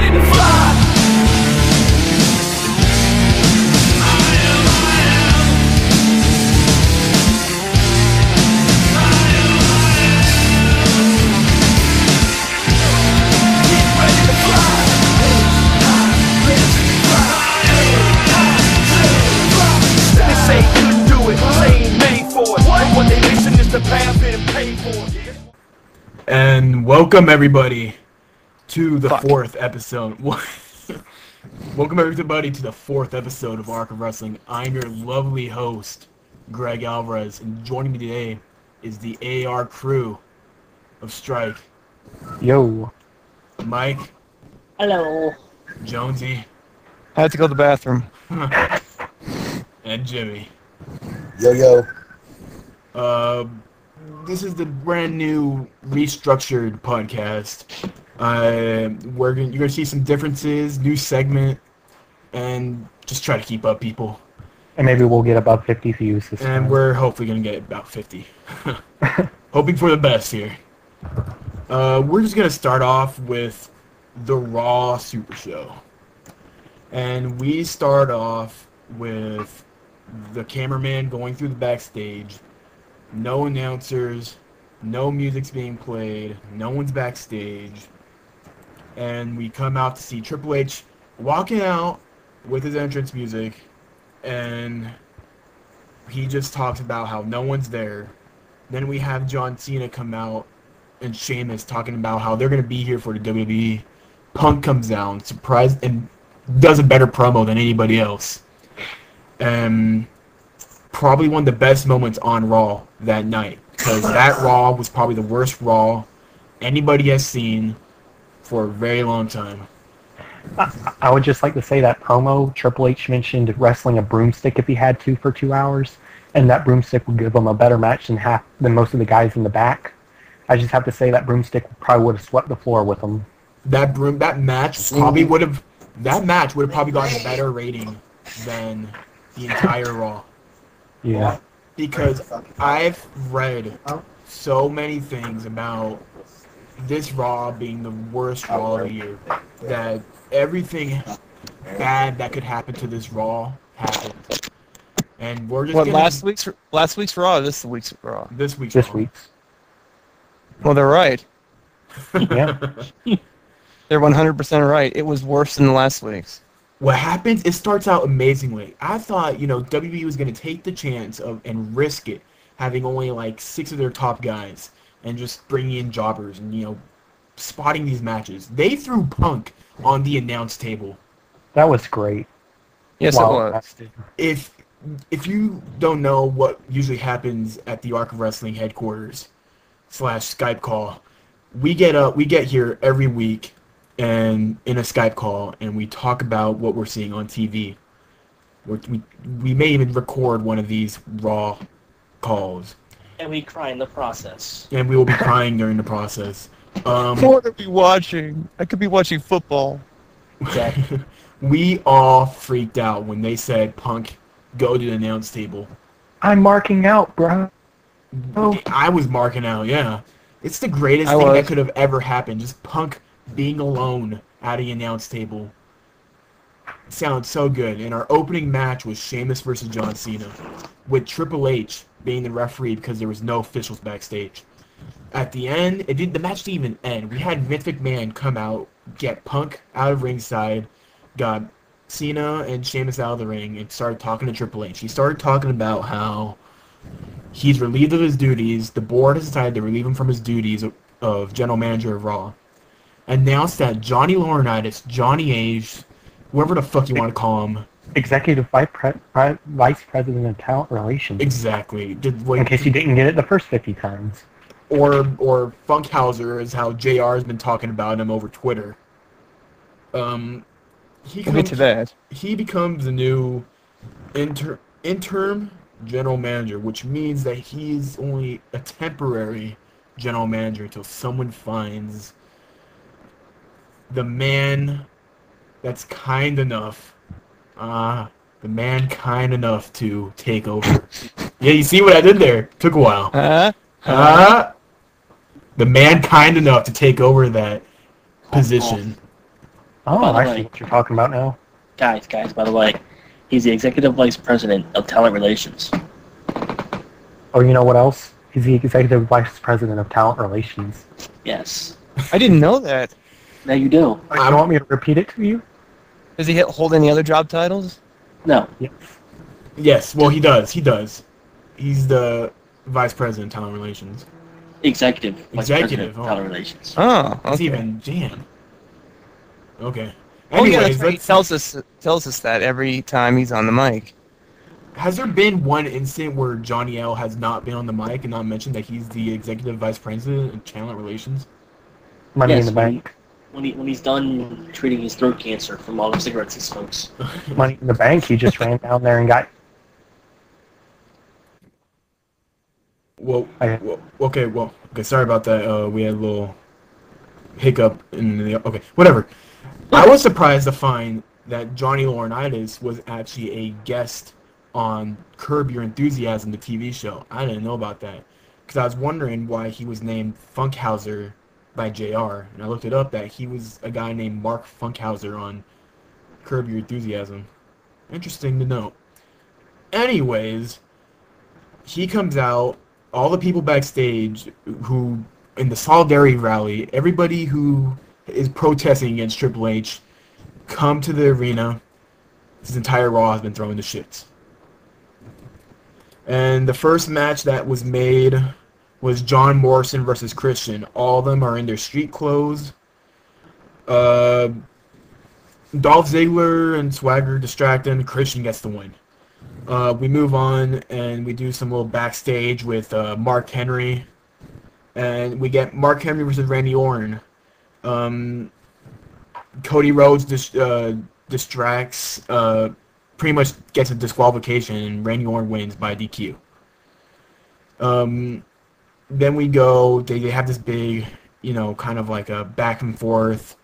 ready to fly. And welcome everybody to the fourth episode. Welcome everybody to the fourth episode of Arc of Wrestling. I'm your lovely host, Greg Alvarez, and joining me today is the AR crew of Strike. Yo. Mike. Hello. Jonesy. I had to go to the bathroom. And Jimmy. Yo. This is the brand new restructured podcast. You're gonna see some differences, new segment, and just try to keep up, people. And maybe we'll get about 50 views this time. And we're hopefully gonna get about 50. Hoping for the best here. We're just gonna start off with the Raw Super Show, and we start off with the cameraman going through the backstage. No announcers, no music's being played, no one's backstage, and we come out to see Triple H walking out with his entrance music, and he just talks about how no one's there. Then we have John Cena come out and Sheamus talking about how they're going to be here for the WWE. Punk comes down, surprised, and does a better promo than anybody else. Probably one of the best moments on Raw that night, because that Raw was probably the worst Raw anybody has seen for a very long time. I would just like to say that promo, Triple H mentioned wrestling a broomstick if he had to for 2 hours, and that broomstick would give him a better match than most of the guys in the back. I just have to say that broomstick probably would have swept the floor with him. That match would have probably gotten a better rating than the entire Raw. Yeah. Because I've read so many things about this Raw being the worst Raw of the year, that everything bad that could happen to this Raw happened. And we're just last week's Raw or this week's Raw? This week's. Well, they're right. Yeah. They're 100% right. It was worse than last week's. What happens, it starts out amazingly. I thought, WWE was going to take the chance and risk it, having only like 6 of their top guys, and just bringing in jobbers and, spotting these matches. They threw Punk on the announce table. That was great. Yes, it was. If you don't know what usually happens at the Arc of Wrestling headquarters / Skype call, we get here every week and in a Skype call, and we talk about what we're seeing on TV. We may even record one of these Raw calls. And we cry in the process. And we will be crying during the process. What are we watching? I could be watching football. Exactly. We all freaked out when they said, Punk, go to the announce table. I'm marking out, bro. I was marking out, yeah. It's the greatest thing that could have ever happened. Just Punk being alone at the announce table. It sounded so good. And our opening match was Sheamus versus John Cena, with Triple H being the referee because there was no officials backstage. At the end, the match didn't even end. We had Vince McMahon come out, get Punk out of ringside, got Cena and Sheamus out of the ring, and started talking to Triple H. He started talking about how he's relieved of his duties. The board has decided to relieve him from his duties of general manager of Raw. Announced that Johnny Laurinaitis, Johnny Age, whoever the fuck you want to call him. Executive Vice President of Talent Relations. Exactly. In case you didn't get it the first 50 times. Or Funkhauser is how JR has been talking about him over Twitter. We'll get to that. He becomes the new interim general manager, which means that he's only a temporary general manager until someone finds the man that's kind enough to take over. Yeah, you see what I did there? Took a while. The man kind enough to take over that position. Oh, By the I way. see what you're talking about now. Guys, by the way, he's the executive vice president of talent relations. Oh, you know what else? He's the executive vice president of talent relations. Yes. I didn't know that. Now you do. Oh, you want me to repeat it to you? Does he hold any other job titles? No. Yes. Yes, well, he does. He's the vice president of talent relations. Executive vice Executive, president of talent relations. Oh, That's okay. even jam. Okay. Oh yeah, that's Anyways, right. He tells us that every time he's on the mic. has there been one instant where Johnny L has not been on the mic and not mentioned that he's the executive vice president of talent relations? Money Yes, in the bank. When he's done treating his throat cancer from all the cigarettes he smokes. Money in the bank. He just ran down there and got. Well, okay, sorry about that. We had a little hiccup in the... Okay, whatever. I was surprised to find that Johnny Laurinaitis was actually a guest on Curb Your Enthusiasm, the TV show. I didn't know about that. Because I was wondering why he was named Funkhauser by JR. And I looked it up that he was a guy named Mark Funkhauser on Curb Your Enthusiasm. Interesting to know. Anyways, he comes out, all the people backstage who, in the Solidarity Rally, everybody who is protesting against Triple H, come to the arena. His entire Raw has been thrown to shits. And the first match that was made was John Morrison versus Christian. All of them are in their street clothes. Dolph Ziggler and Swagger distract him. Christian gets the win. We move on and we do some little backstage with Mark Henry. And we get Mark Henry versus Randy Orton. Cody Rhodes distracts, pretty much gets a disqualification, and Randy Orton wins by DQ. Then we go, they have this big, kind of like a back and forth.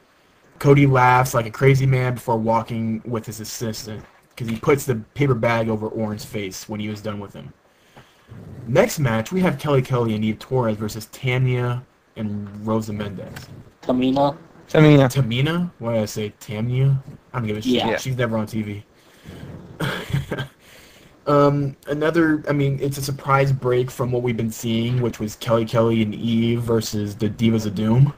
Cody laughs like a crazy man before walking with his assistant, because he puts the paper bag over Orton's face when he was done with him. Next match, we have Kelly Kelly and Eve Torres versus Tamina and Rosa Mendez. Tamina. Tamina? What did I say? Tamina? I don't give a shit. Yeah. She's never on TV. It's a surprise break from what we've been seeing, which was Kelly Kelly and Eve versus the Divas of Doom.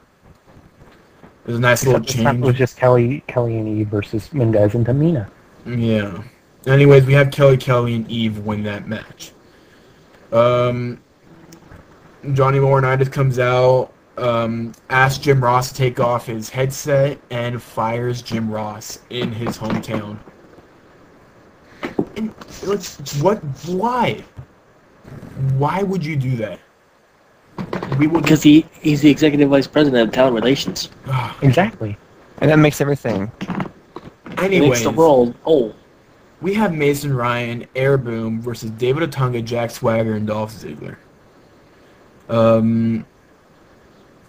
There's a nice little Except this time change. it was just Kelly and Eve versus Mendez and Tamina. Yeah. Anyways, we have Kelly Kelly and Eve win that match. Johnny Laurinaitis comes out, asks Jim Ross to take off his headset, and fires Jim Ross in his hometown. And why? Why would you do that? Because he's the executive vice president of talent relations. Exactly. And that makes everything. He Anyways, makes the world whole. we have Mason Ryan, Air Boom versus David Otunga, Jack Swagger, and Dolph Ziggler.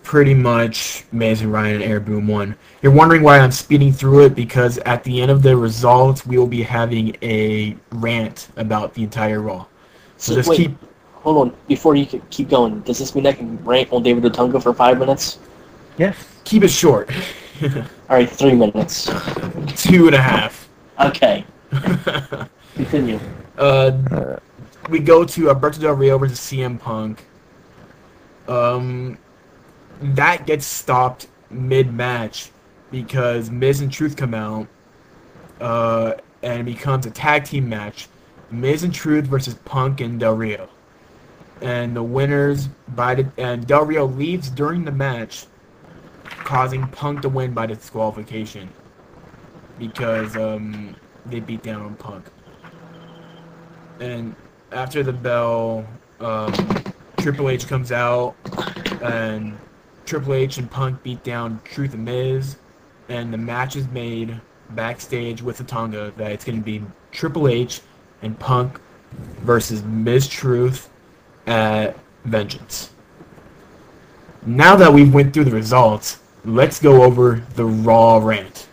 Pretty much Mason Ryan and Air Boom won. You're wondering why I'm speeding through it, because at the end of the results, we will be having a rant about the entire Raw. So just wait, hold on. Before you keep going, does this mean I can rant on David Otunga for 5 minutes? Yes. keep it short. All right, 3 minutes. 2.5. Okay, continue. We go to Alberto Del Rio versus CM Punk. That gets stopped mid-match because Miz and Truth come out, and it becomes a tag team match. Miz and Truth versus Punk and Del Rio. And the winners and Del Rio leaves during the match, causing Punk to win by disqualification because they beat down on Punk. And after the bell, Triple H comes out, and Triple H and Punk beat down Truth and Miz, and the match is made backstage with Otunga that it's going to be Triple H and Punk versus Miz Truth at Vengeance. Now that we've went through the results, let's go over the Raw rant.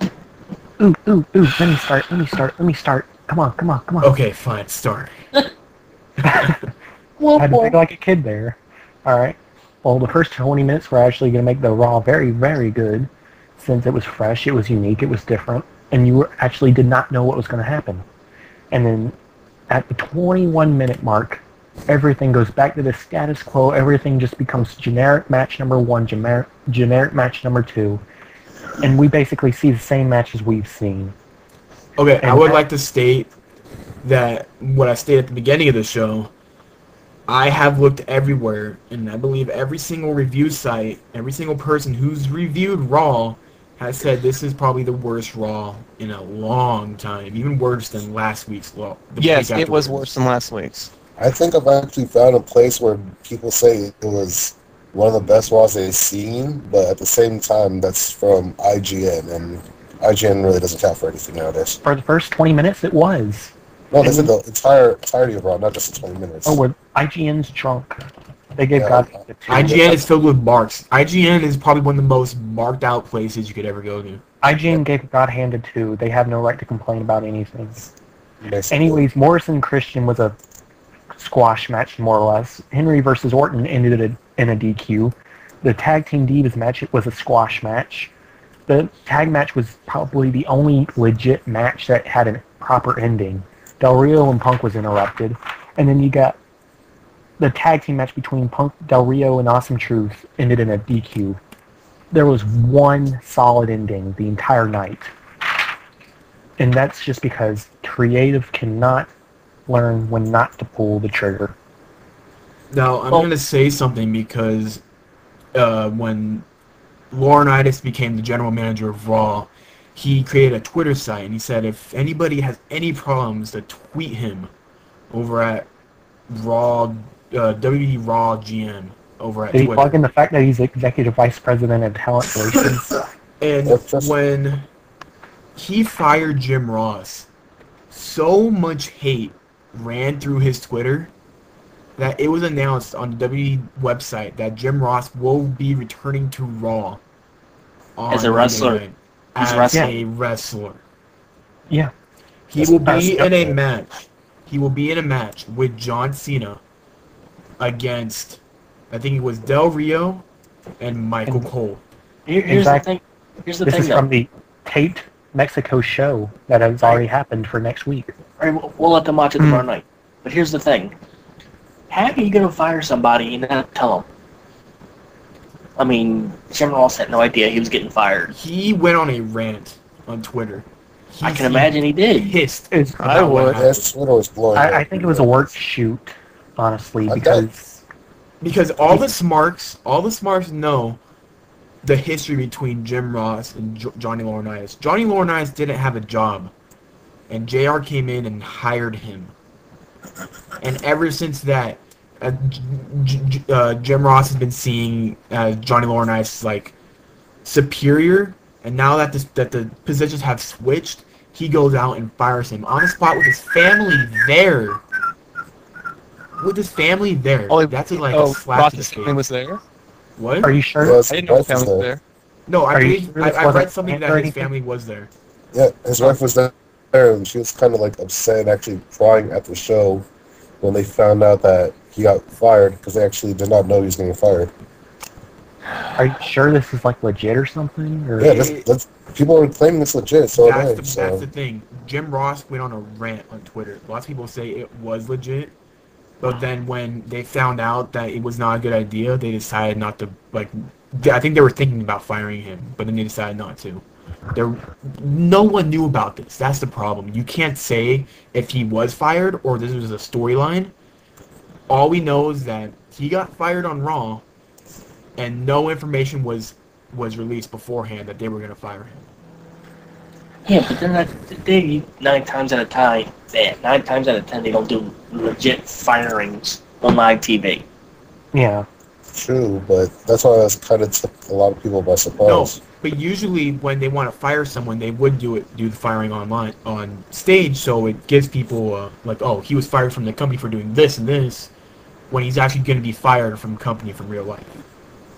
Ooh, let me start. Come on. Okay, fine, start. I had to think like a kid there. Alright. Well, the first 20 minutes were actually going to make the Raw very, very good. since it was fresh, it was unique, it was different, and you actually did not know what was going to happen. And then at the 21-minute mark, everything goes back to the status quo. Everything just becomes generic match number 1, generic match number 2, and we basically see the same matches we've seen. Okay, And I would like to state that what I stated at the beginning of the show, I have looked everywhere, and I believe every single review site, every single person who's reviewed Raw has said this is probably the worst Raw in a long time, even worse than last week's Raw. Yes, it was worse than last week's. I think I've actually found a place where people say it was one of the best Raws they've seen, but at the same time, that's from IGN, and IGN really doesn't count for anything nowadays. For the first 20 minutes, it was. No, this is the entirety of Raw, not just the 20 minutes. Oh, IGN's drunk. They gave Yeah, God. IGN is filled with marks. IGN is probably one of the most marked out places you could ever go to. IGN gave God handed too. They have no right to complain about anything. Basically. Anyways, Morrison Christian was a squash match, more or less. Henry versus Orton ended in a DQ. The Tag Team Divas match was a squash match. The tag match was probably the only legit match that had a proper ending. Del Rio and Punk was interrupted. And then you got the tag team match between Punk, Del Rio, and Awesome Truth ended in a DQ. There was one solid ending the entire night. And that's just because creative cannot learn when not to pull the trigger. Now, I'm going to say something because when Laurinaitis became the general manager of Raw, he created a Twitter site, and he said if anybody has any problems, to tweet him over at Raw, WWE Raw GM over at Did he Twitter. plug in the fact that he's executive vice president of talent relations? And when he fired Jim Ross, so much hate ran through his Twitter that it was announced on the WWE website that Jim Ross will be returning to Raw As a wrestler. As a wrestler. Yeah. He will be in a match. He will be in a match with John Cena against, I think it was Del Rio and Michael Cole. Here's the thing. Here's the This thing, is from the taped Mexico show that has already happened for next week. All right, we'll let them watch it tomorrow night. But here's the thing. How are you going to fire somebody and not tell them? I mean, Jim Ross had no idea he was getting fired. He went on a rant on Twitter. I can imagine he did. Pissed. I would. Yes, Twitter was blowing up. I think it was a work shoot, honestly, Because all the smarks know the history between Jim Ross and Johnny Laurinaitis. Johnny Laurinaitis didn't have a job, and JR came in and hired him. And ever since that, Jim Ross has been seeing Johnny Laurinaitis like superior, and now that the positions have switched, he goes out and fires him on the spot with his family there. Oh, That's like a slap to the Ross's family face. was there? What? Are you sure? Yes, I didn't know his his family wife was there. No, I Are you believe sure this I wasn't read something planned or that his anything? family was there. Yeah, his wife was there, and she was kind of like upset, actually crying at the show when they found out that he got fired because they actually did not know he was getting fired. Are you sure this is like legit or something? Or? Yeah, that's people are claiming it's legit, so That's the thing. Jim Ross went on a rant on Twitter. Lots of people say it was legit, but then when they found out that it was not a good idea, they decided not to. I think they were thinking about firing him, but then they decided not to. No one knew about this. That's the problem. You can't say if he was fired or this was a storyline. All we know is that he got fired on Raw, and no information was released beforehand that they were going to fire him. Yeah, but then 9 times out of 10, they don't do legit firings on live TV. Yeah. true, but that's why that's kind of took a lot of people by No, surprise. but usually when they want to fire someone, they would do the firing on stage, so it gives people like, oh, he was fired from the company for doing this and this, when he's actually going to be fired from the company from real life.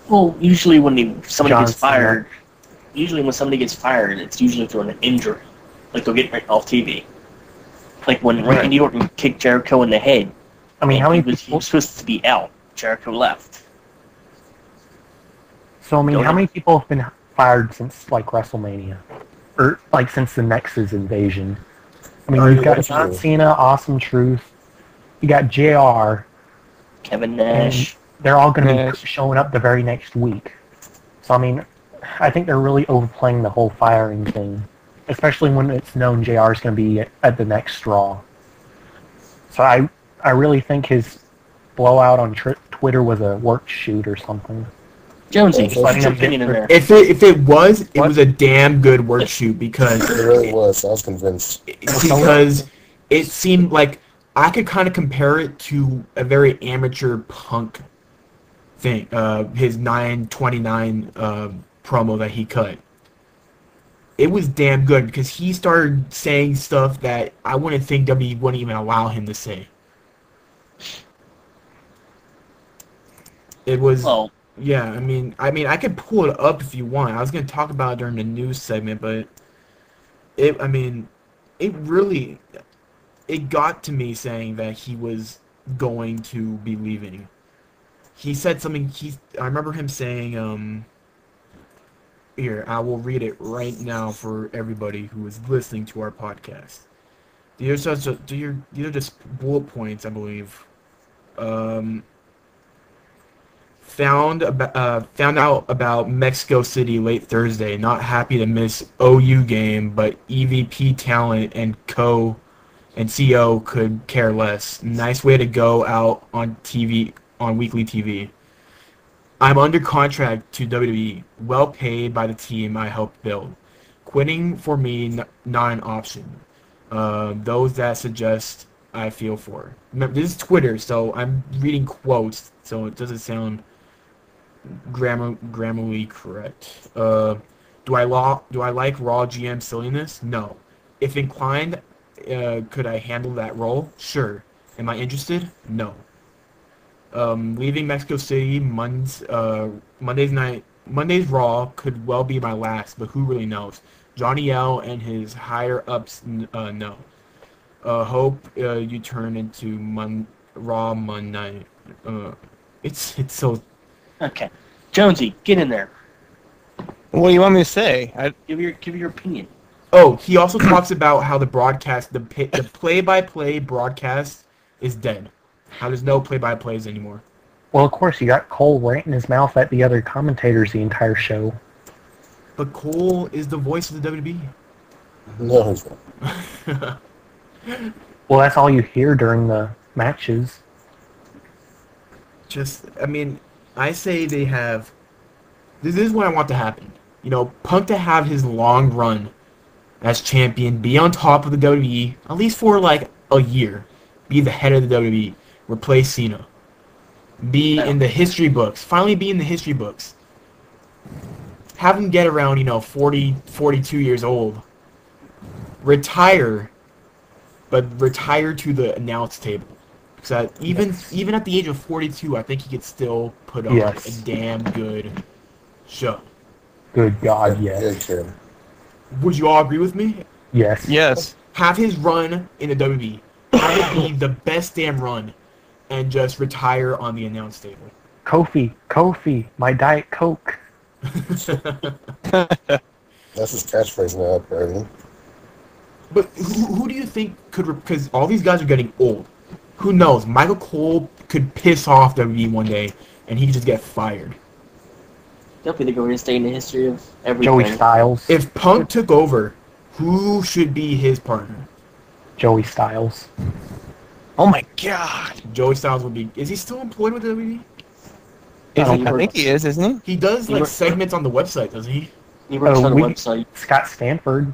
Well, usually when somebody John gets fired, it's usually through an injury. Like they'll get right off TV. Like when Randy Orton kicked Jericho in the head. I mean, how many he people? was supposed to be out. Jericho left. So I mean, Don't how it? many people have been fired since like WrestleMania, or like since the Nexus invasion. I mean, Are you've you- got that's John true. Cena, Awesome Truth, you got JR, Kevin and Nash. they're all going to be Nash. showing up the very next week. So I mean, I think they're really overplaying the whole firing thing, especially when it's known JR is going to be at the next Raw. So I really think his blowout on Twitter was a work shoot or something. Jonesy, Just what's your letting them opinion in get there? If it was, it What? was a damn good work shoot because It really was. I was convinced. it seemed like I could kind of compare it to a very amateur Punk thing. His 9/29 promo that he cut. It was damn good because he started saying stuff that I wouldn't think WWE wouldn't even allow him to say. It was. Well, Yeah, I mean, I could pull it up if you want. I was gonna talk about it during the news segment, but it really, it got to me saying that he was going to be leaving. He said something. I remember him saying, here, I will read it right now for everybody who is listening to our podcast. These are just bullet points, I believe. Found out about Mexico City late Thursday. Not happy to miss OU game, but EVP talent and CO could care less. Nice way to go out on TV, on weekly TV. I'm under contract to WWE, well paid by the team I helped build. Quitting for me not an option. Those that suggest I feel for. Remember, this is Twitter, so I'm reading quotes, so it doesn't sound grammarly correct. Do I like Raw GM silliness? No. If inclined, could I handle that role? Sure. Am I interested? No. Leaving Mexico City Monday's Raw could well be my last, but who really knows? Johnny L and his higher ups know. Hope you turn into Raw Monday. It's so. okay. Jonesy, get in there. What do you want me to say? Give your opinion. Oh, he also talks about how the broadcast, the play-by-play broadcast is dead. How there's no play-by-plays anymore. Well, of course, you got Cole ranting his mouth at the other commentators the entire show. But Cole is the voice of the WWE. No, he's not. Well, that's all you hear during the matches. I say they have. This is what I want to happen. You know, Punk to have his long run as champion, be on top of the WWE, at least for like a year. Be the head of the WWE. Replace Cena. Be in the history books. Finally be in the history books. Have him get around, 40, 42 years old. Retire. But retire to the announce table. So even at the age of 42, I think he could still put on Yes. a damn good show. Good God, Yeah, yes. kid. Would you all agree with me? Yes. Yes. Have his run in the WWE. Have it be the best damn run, and just retire on the announce table. Kofi, my Diet Coke. That's his catchphrase now, apparently. But who do you think could? Because all these guys are getting old. Who knows? Michael Cole could piss off WWE one day, and he could just get fired. Definitely think we're going to stay in the history of everything. Joey Styles. If Punk took over, who should be his partner? Joey Styles. Oh my God. Joey Styles would be. Is he still employed with WWE? I he think he is, isn't he? He does He like work- segments on the website, doesn't he? He works on the we- website. Scott Stanford.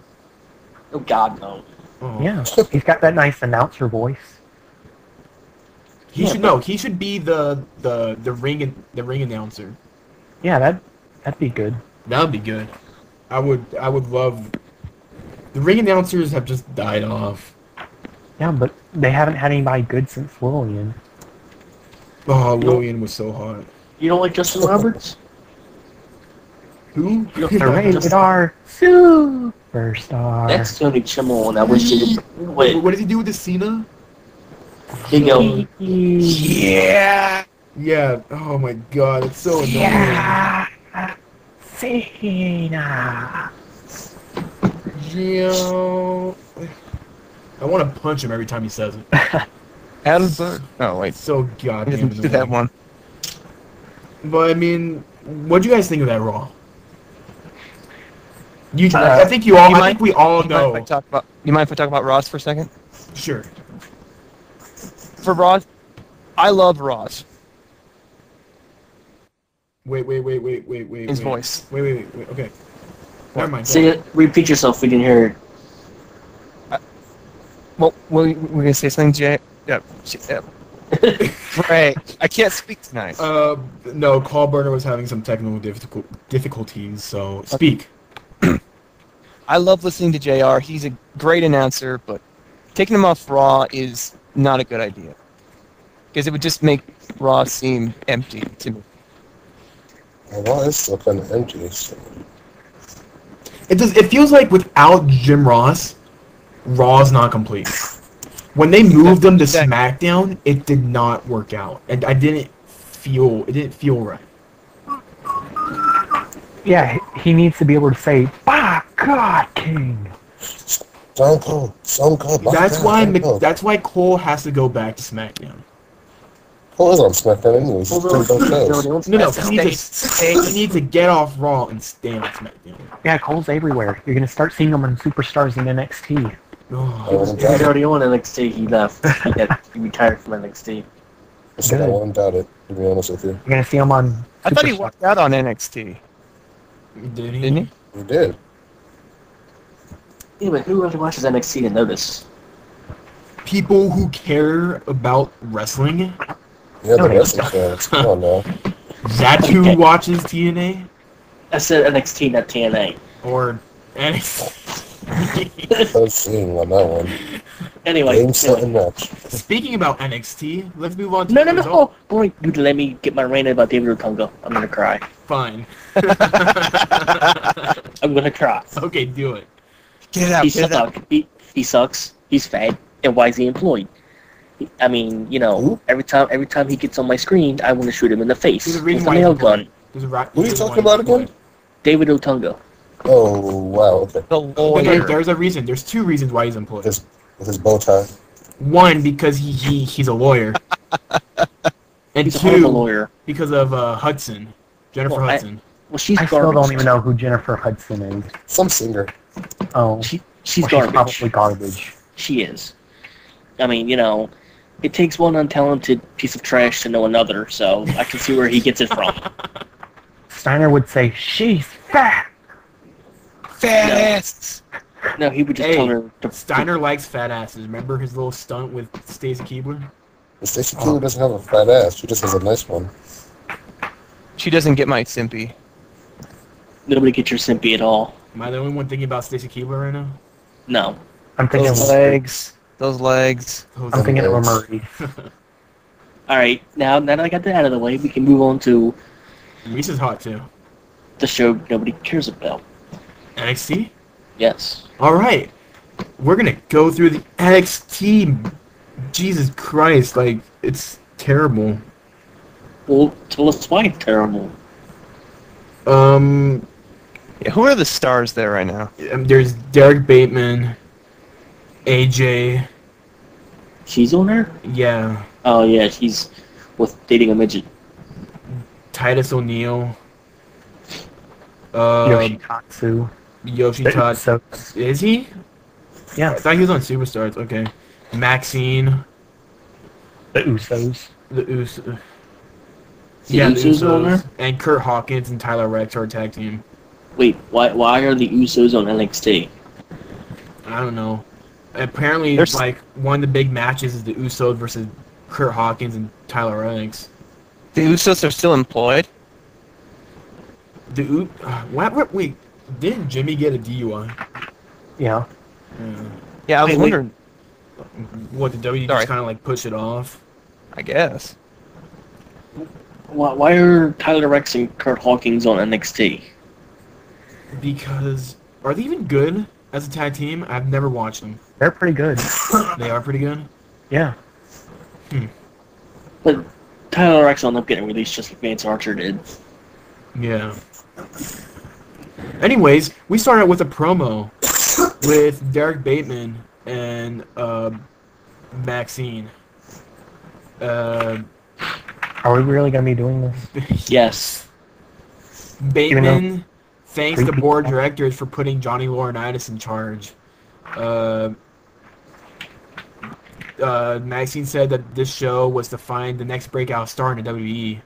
Oh, God, no. Oh. Yeah. He's got that nice announcer voice. He Yeah, should but- know. He should be the ring announcer. Yeah, that'd be good. That would be good. I would love. The ring announcers have just died off. Yeah, but they haven't had anybody good since Lillian. Oh, Lillian was so hot. You don't like Justin Roberts? Who? You The don't rated R superstar. That's Tony Chimmel, and I wish he could quit. What does he do with the Cena? Big L. Yeah. Yeah. Oh my God, it's so annoying. Yeah. Cena. Gio. I want to punch him every time he says it. Adelsberg. Oh wait, So I goddamn didn't do that annoying. one. But I mean, what do you guys think of that Raw? You, Uh, I think you all. You I mind- think we all You mind, if I know. talk about, you mind if I talk about Ross for a second? Sure. For Ross, I love Ross. Wait. His voice. Wait. Okay. Never mind. Say it. Repeat yourself. We didn't hear it. Well, we're gonna say something, Jay. Yeah. Right. I can't speak tonight. No. Call Burner was having some technical difficulties. So speak. I love listening to JR. He's a great announcer, but taking him off Raw is not a good idea. Because it would just make Raw seem empty to me. Raw is still kind of empty. So. It does. It feels like without Jim Ross, Raw's not complete. When they moved them to Exactly. SmackDown, it did not work out, and it didn't feel right. Yeah, he needs to be able to say, "By God, King." Stone Cold. my That's God, why Stone Cold. that's why Cole has to go back to SmackDown. Cole is on SmackDown anyways. He's doing both shows. No, That's he needs to get off Raw and stay on SmackDown. Yeah, Cole's everywhere. You're gonna start seeing him on Superstars in NXT. Oh, He was already on NXT. He left. He retired from NXT. I said I won't doubt it, to be honest with you. You're gonna see him on. I thought he Superstars. walked out on NXT, did he? didn't he? He did. Yeah, but who really watches NXT to know this? People who care about wrestling. Yeah, No, the they wrestling fans. Come on now. That's who Okay. watches TNA I said NXT, not TNA. or NXT. Let's see on that one. Anyway. Game, set, and match. Speaking about NXT, let's move on to No, the no, result. no. Boy, you let me get my rant about David Otunga. I'm gonna cry. Fine. I'm gonna cry. Okay, do it. Get it out. He Get it out. sucks. He sucks. He's fat. And why is he employed? I mean, you know, Who? every time he gets on my screen, I want to shoot him in the face There's a with reason a why nail he's employed. gun. There's a right. Who are you talking about again? David Otunga. Oh, wow, okay. The lawyer. There's a reason. There's two reasons why he's employed. With his bow tie. One, because he's a lawyer, and He's a horrible two, lawyer. because of Hudson, Jennifer Well, Hudson. Well, she's I still garbage. don't even know who Jennifer Hudson is. Some singer. Oh, She's well, garbage. probably garbage. She is. I mean, you know, it takes one untalented piece of trash to know another, so I can see where he gets it from. Steiner would say she's fat. Fat No. ass. No, he would just Hey, tell her to Steiner likes fat asses. Remember his little stunt with Stacy Keibler? But Stacey Keebler doesn't have a fat ass. She just has a nice one. She doesn't get my simpy. Nobody get your simpy at all. Am I the only one thinking about Stacy Keibler right now? No. I'm thinking. Those legs. Those legs. Those- I'm thinking of a legs. Murray. All right, now that I got that out of the way, we can move on to Reese is hot too. the show nobody cares about. NXT? Yes. Alright. We're gonna go through the NXT. Jesus Christ, like, it's terrible. Well, tell us why it's terrible. Yeah, who are the stars there right now? There's Derek Bateman, AJ, She's on there? yeah, Oh, yeah, she's with dating a midget. Titus O'Neil, Yoshitatsu. Yoshitad. So, Is he? I yeah, thought he was on Superstars. Okay. Maxine, the Usos. the Us. The the Usos are on there? and Kurt Hawkins and Tyler Rex are a tag team. Wait, why are the Usos on NXT? I don't know. Apparently, There's- like one of the big matches is the Usos versus Kurt Hawkins and Tyler Rex. The Usos are still employed. What? Wait, didn't Jimmy get a DUI? Yeah. Yeah, I was Wait, wondering. What, the WWE Sorry. just kind of like push it off? I guess. Why are Tyler Rex and Kurt Hawkins on NXT? Because are they even good as a tag team? I've never watched them. They're pretty good. They are pretty good. Yeah. But Tyler Rex ended up getting released just like Vance Archer did. Yeah. Anyways, we start out with a promo with Derek Bateman and Maxine. Are we really going to be doing this? Yes. Bateman thanks the Creepy. board of directors for putting Johnny Laurinaitis in charge. Maxine said that this show was to find the next breakout star in the WWE.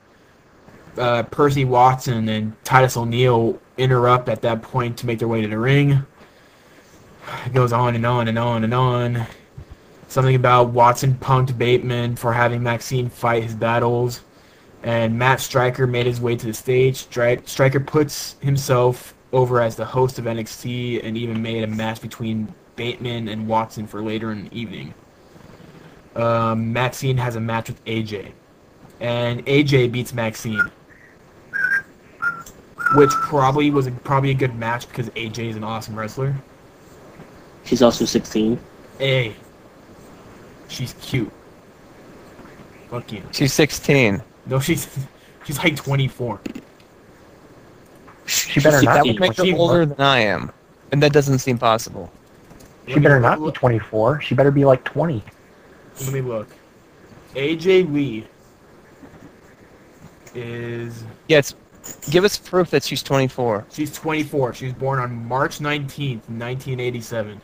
Percy Watson and Titus O'Neil interrupt at that point to make their way to the ring. It goes on and on and on and on. Something about Watson punked Bateman for having Maxine fight his battles. And Matt Stryker made his way to the stage. Stryker puts himself over as the host of NXT and even made a match between Bateman and Watson for later in the evening. Maxine has a match with AJ. And AJ beats Maxine. Which probably was probably a good match because AJ is an awesome wrestler. She's also 16. Hey. She's cute. Fuck you. She's 16. No, she's like 24. She better not That be would make her 24. older than I am. And that doesn't seem possible. She better not be 24. She better be like 20. Let me look. AJ Lee is... Yeah, give us proof that she's 24. She's 24. She was born on March 19th, 1987.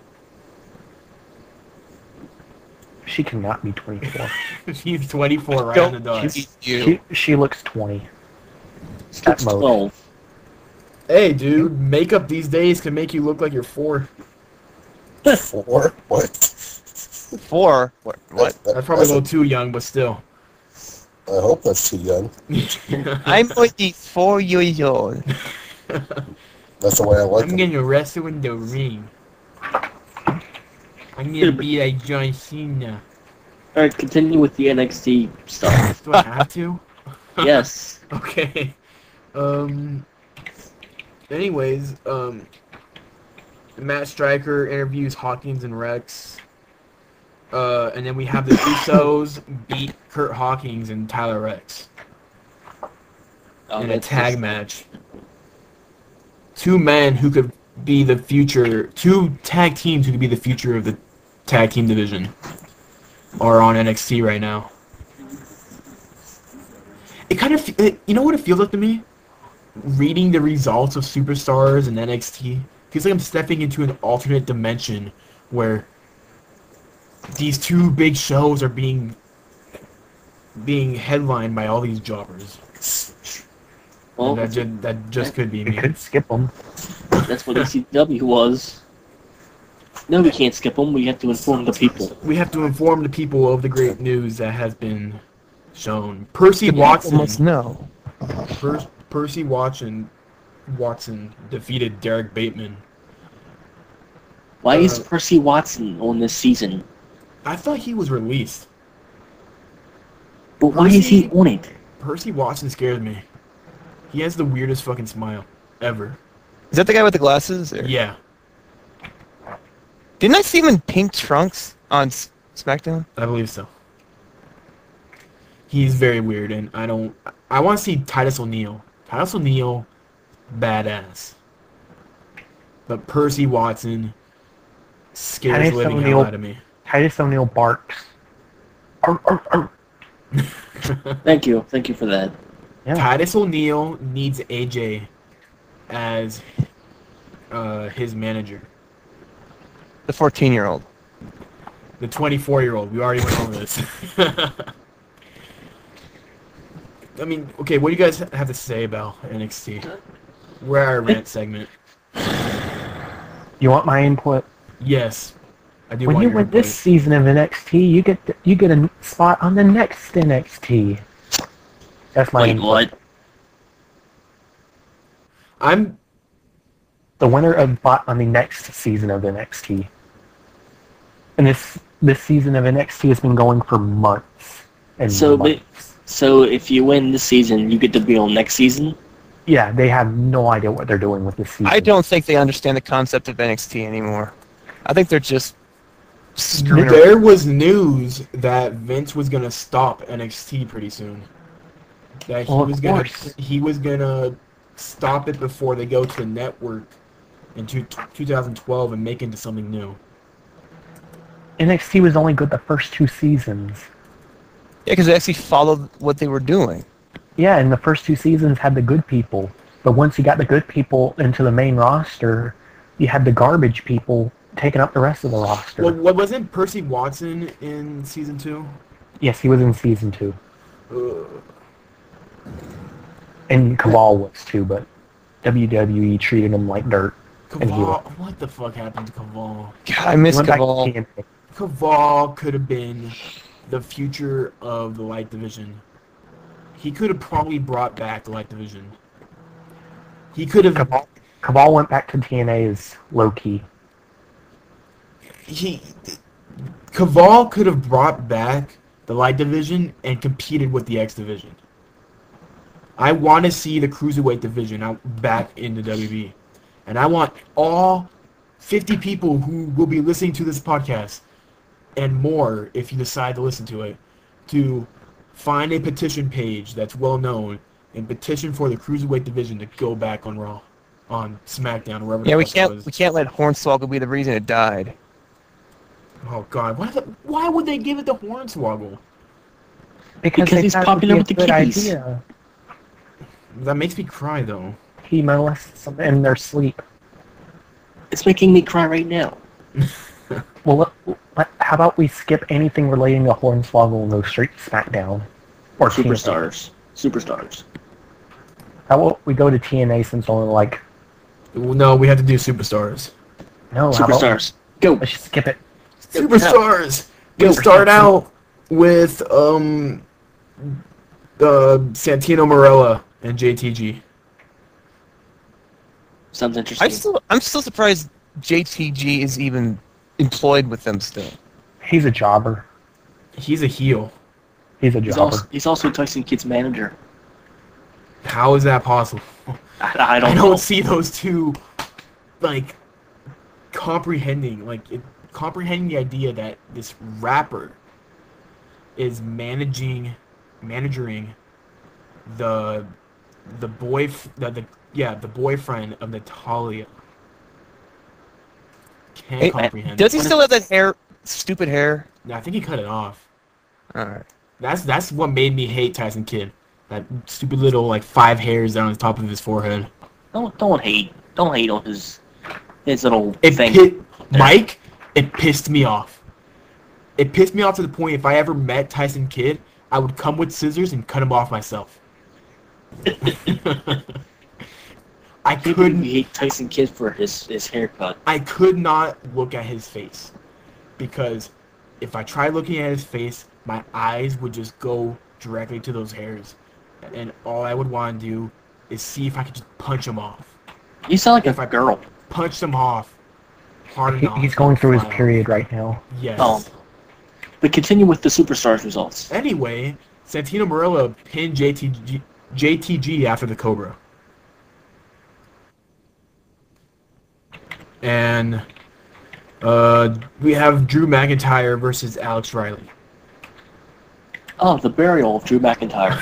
She cannot be 24. She's 24 right on the dot. She looks 20. She's At most. 12. Hey, dude, makeup these days can make you look like you're 4. 4? What? 4? What? That's probably a little too young, but still. I hope that's too young. I'm only 4 years old. That's the way I like I'm it. gonna wrestle in the ring. I'm gonna be like John Cena. Alright, continue with the NXT stuff. Do I have to? Yes. Okay. Anyways, Matt Stryker interviews Hawkins and Rex. And then we have the Usos beat Kurt Hawkins and Tyler Rex in a tag match. Two men who could be the future, two tag teams who could be the future of the tag team division are on NXT right now. It kind of, you know what it feels like to me? Reading the results of Superstars and NXT. Feels like I'm stepping into an alternate dimension where these two big shows are being headlined by all these jobbers. Well, And that just could be You me. could skip them. that's what ECW was. No, we can't skip them. We have to inform the people. We have to inform the people of the great news that has been shown. Percy People Watson. must know. Percy Watson defeated Derek Bateman. Why is Percy Watson on this season? I thought he was released. But why is he on it? Percy Watson scares me. He has the weirdest fucking smile ever. Is that the guy with the glasses? Or? Yeah, Didn't I see him in pink trunks on SmackDown? I believe so. He's very weird, and I want to see Titus O'Neil. Titus O'Neil, badass. But Percy Watson scares Titus the living O'Neil- hell out of me. Titus O'Neil barks. Arr, arr, arr. Thank you for that. Yeah. Titus O'Neil needs AJ as his manager. The 14-year-old. The 24-year-old. We already went over this. I mean, okay, what do you guys have to say about NXT? We're at our rant segment. You want my input? Yes, I do When want you your win input. this season of NXT, you get a spot on the next NXT. That's my Wait, input. what? I'm The winner of spot on the next season of NXT. And this season of NXT has been going for months and So, months. So if you win this season, you get to be on next season? Yeah, they have no idea what they're doing with this season. I don't think they understand the concept of NXT anymore. I think they're just screwing around. There was news that Vince was gonna stop NXT pretty soon. That Well, of course. he was gonna stop it before they go to the network in 2012 and make it into something new. NXT was only good the first 2 seasons. Yeah, because they actually followed what they were doing. Yeah, and the first 2 seasons had the good people. But once you got the good people into the main roster, you had the garbage people taking up the rest of the roster. Well, what wasn't Percy Watson in season 2? Yes, he was in season 2. Ugh. And Caval was too, but WWE treated him like dirt. And he Caval, what the fuck happened to Caval? God, I miss went back to Caval. TNA. Caval could have been the future of the light division. He could have probably brought back the light division. He could have. Caval went back to TNA as low-key. Caval could have brought back the light division and competed with the X division. I want to see the cruiserweight division out back in the WB, and I want all 50 people who will be listening to this podcast and more, if you decide to listen to it, to find a petition page that's well known and petition for the cruiserweight division to go back on Raw, on SmackDown, or wherever. Yeah, the fuck it was. we can't let Hornswoggle be the reason it died. Oh God, why would they give it to Hornswoggle? Because they he's thought it would popular be a with the good kiddies. idea. That makes me cry though. He molests them in their sleep. It's making me cry right now. Well, how about we skip anything relating to Hornswoggle and go straight to SmackDown? Or TNA? Superstars. How about we go to TNA since only like... No, we have to do superstars. No, how about Superstars. Go. let's just skip it. Superstars. Go. We start out with Santino Marella and JTG. Sounds interesting. I'm still surprised JTG is even employed with them still. He's a jobber. He's a heel. He's a jobber. He's also Tyson Kidd's manager. How is that possible? I I don't know. don't see those two like comprehending the idea that this rapper is managing the boyfriend of Natalia. Can't Hey, comprehend. Does he it. still have that hair? Stupid hair? I think he cut it off. Alright. That's what made me hate Tyson Kidd. That stupid little 5 hairs down on the top of his forehead. Don't hate on his little thing. Mike, it pissed me off. It pissed me off to the point if I ever met Tyson Kidd, I would come with scissors and cut him off myself. I You couldn't. hate Tyson Kidd for his haircut. I could not look at his face because if I tried looking at his face, my eyes would just go directly to those hairs, and all I would want to do is see if I could just punch him off. You sound like If a I girl. Punched him off hard enough. He's going through his Wow. period right now. Yes. Oh. But continue with the Superstars results. Anyway, Santino Marella pinned JTG after the Cobra. And we have Drew McIntyre versus Alex Riley. Oh, the burial of Drew McIntyre.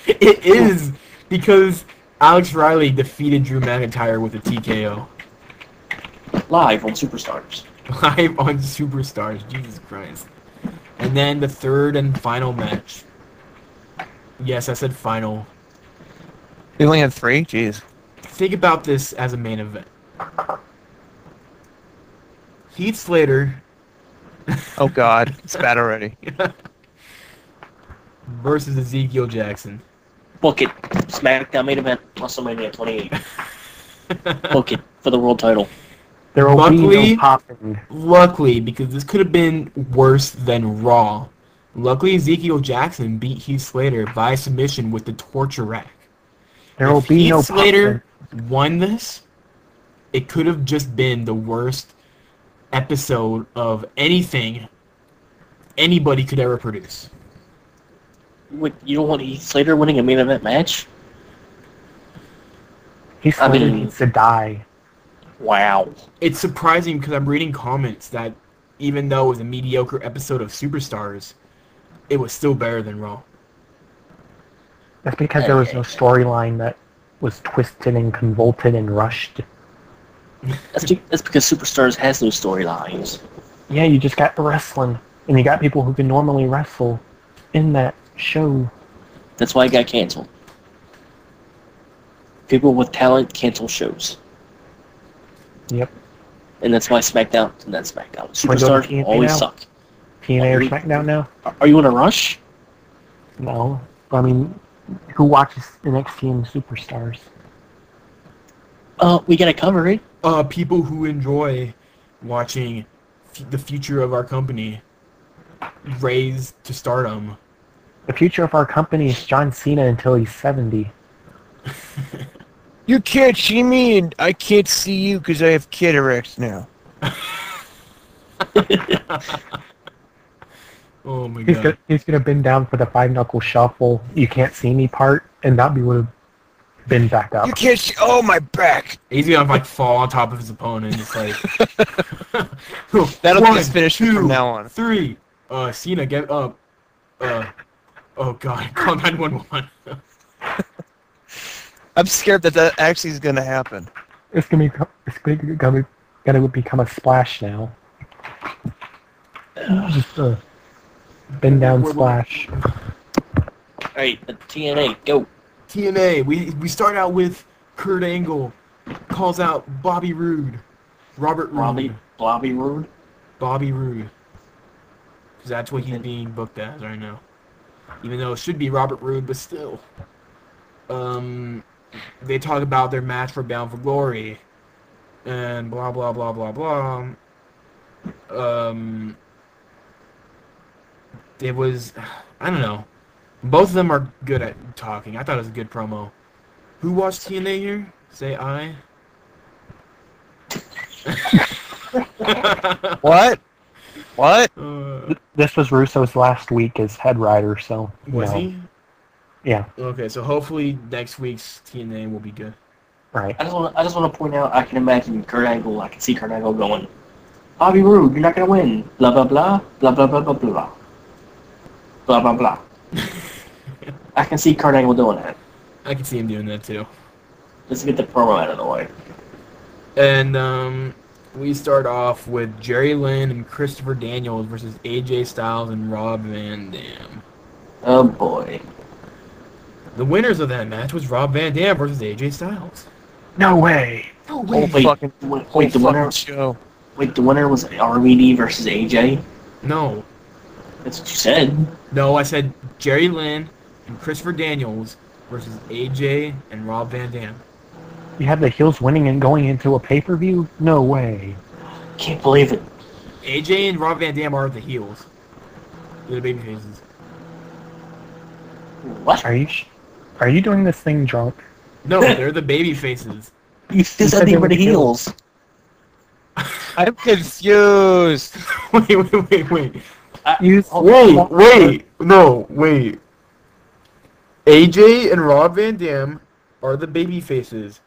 It is because Alex Riley defeated Drew McIntyre with a TKO. Live on Superstars. Live on Superstars, Jesus Christ. And then the third and final match. Yes, I said final. We only had 3? Jeez. Think about this as a main event. Heath Slater Oh god, it's bad already. versus Ezekiel Jackson. Book it. SmackDown main event. WrestleMania 28. Book it for the world title. There will Luckily- be no popping. Luckily, because this could have been worse than Raw. Luckily, Ezekiel Jackson beat Heath Slater by submission with the torture rack. There will If be no Heath popping. Slater won this, it could have just been the worst episode of anything anybody could ever produce. Wait, you don't want Heath Slater winning a main event match? Heath I Slater mean- needs to die. Wow. It's surprising because I'm reading comments that even though it was a mediocre episode of Superstars, it was still better than Raw. That's because there was no storyline that was twisted and convoluted and rushed. That's because Superstars has no storylines. Yeah, you just got wrestling, and you got people who can normally wrestle in that show. That's why it got canceled. People with talent cancel shows. Yep. And that's why SmackDown. Wanna go to Superstars TNA always now? suck. TNA or SmackDown now? Are you in a rush? No. I mean, who watches NXT and Superstars? We gotta cover it. People who enjoy watching the future of our company raised to stardom. The future of our company is John Cena until he's 70. You can't see me, and I can't see you because I have cataracts now. Oh my god. He's gonna bend down for the 5-knuckle shuffle, you can't see me part, and not be able to bend back up. You can't see. Oh, my back. He's gonna like fall on top of his opponent. It's like That'll be his 1, finish 2, from now on. 3. Cena, get up. Oh god, call 911. I'm scared that actually is going to happen. It's gonna become a splash now. Just a bend down splash. Alright, TNA, go. TNA. We start out with Kurt Angle calls out Bobby Roode, Robert Roode, Bobby Roode. Bobby Roode. Because that's what he's being booked as right now. Even though it should be Robert Roode, but still. They talk about their match for Bound for Glory, and blah blah blah blah blah. It was, I don't know. Both of them are good at talking. I thought it was a good promo. Who watched TNA here? Say I. What? What? This was Russo's last week as head writer, so... Was he? Yeah. Okay, so hopefully next week's TNA will be good. Right. I just want to point out, I can imagine Kurt Angle, I can see Kurt Angle going, Bobby Roode, you're not going to win. Blah, blah, blah. Blah, blah, blah, blah, blah. Blah, blah, blah. I can see Kurt Angle doing that. I can see him doing that too. Let's get the promo out of the way. And we start off with Jerry Lynn and Christopher Daniels versus AJ Styles and Rob Van Dam. Oh boy. The winners of that match was Rob Van Dam versus AJ Styles. No way! Oh Whole Wait, fucking, wait, whole the winner. fucking show. Wait, the winner was RVD versus AJ. No. That's what you said. No, I said Jerry Lynn and Christopher Daniels versus AJ and Rob Van Dam. You have the heels winning and going into a pay-per-view? No way. Can't believe it. AJ and Rob Van Dam are the heels. They're the baby faces. What? Are you doing this thing drunk? No, they're the baby faces. You said they were the heels. I'm confused. Wait. You Wait. AJ and Rob Van Dam are the baby faces.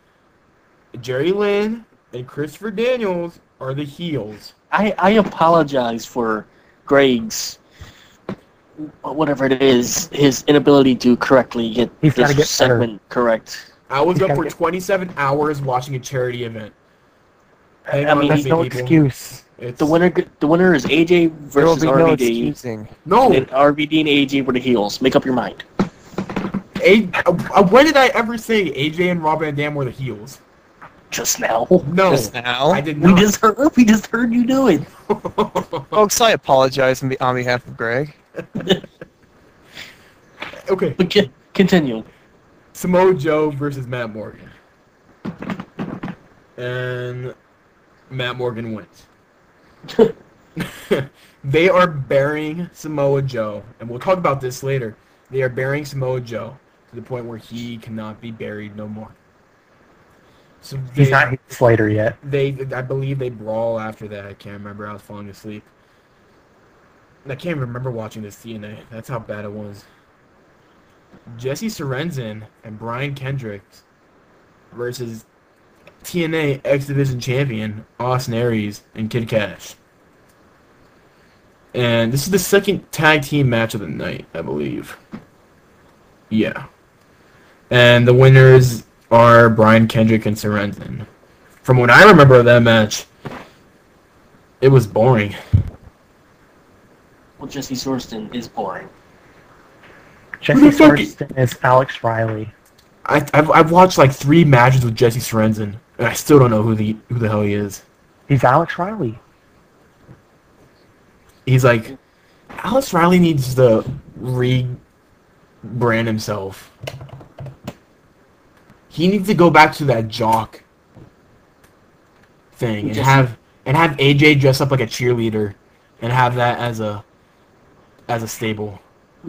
Jerry Lynn and Christopher Daniels are the heels. I apologize for Greg's, whatever it is, his inability to correctly get He's gotta this get better. segment correct. I was He's up gotta for get- 27 hours watching a charity event. Hang I on, mean, That's people. no excuse. It's, The winner is AJ There will versus be no RVD. excusing. No. And RVD and AJ were the heels. Make up your mind. When did I ever say AJ and Rob Van Dam were the heels? Just now. No. Just now. I did We not. just heard you do it. Folks, I apologize on behalf of Greg. Okay. But continue. Samoa Joe versus Matt Morgan. And Matt Morgan wins. They are burying Samoa Joe, and we'll talk about this later. They are burying Samoa Joe to the point where he cannot be buried no more. So He's not Heath Slater yet. I believe they brawl after that. I can't remember. I was falling asleep. I can't remember watching this TNA. That's how bad it was. Jesse Sorensen and Brian Kendricks versus TNA X Division champion Austin Aries and Kid Cash. And this is the second tag team match of the night, I believe. Yeah. And the winners are Brian Kendrick and Sorensen. From what I remember of that match, it was boring. Well, Jesse Sorensen is boring. Jesse Who the fuck Sorensen is Alex Riley. I've watched like 3 matches with Jesse Sorensen, and I still don't know who the hell he is. He's Alex Riley. He's like, Alex Riley needs to rebrand himself. He needs to go back to that jock thing and have AJ dress up like a cheerleader and have that as a stable.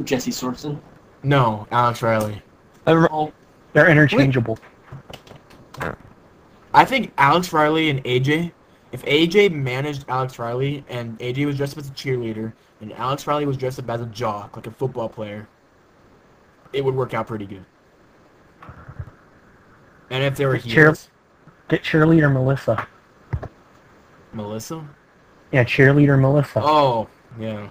Jesse Sorensen. No, Alex Riley. Oh, They're interchangeable. I think Alex Riley and AJ, if AJ managed Alex Riley and AJ was dressed up as a cheerleader and Alex Riley was dressed up as a jock, like a football player, it would work out pretty good. And if they were heels, Get cheerleader Melissa. Melissa? Yeah, cheerleader Melissa. Oh, yeah.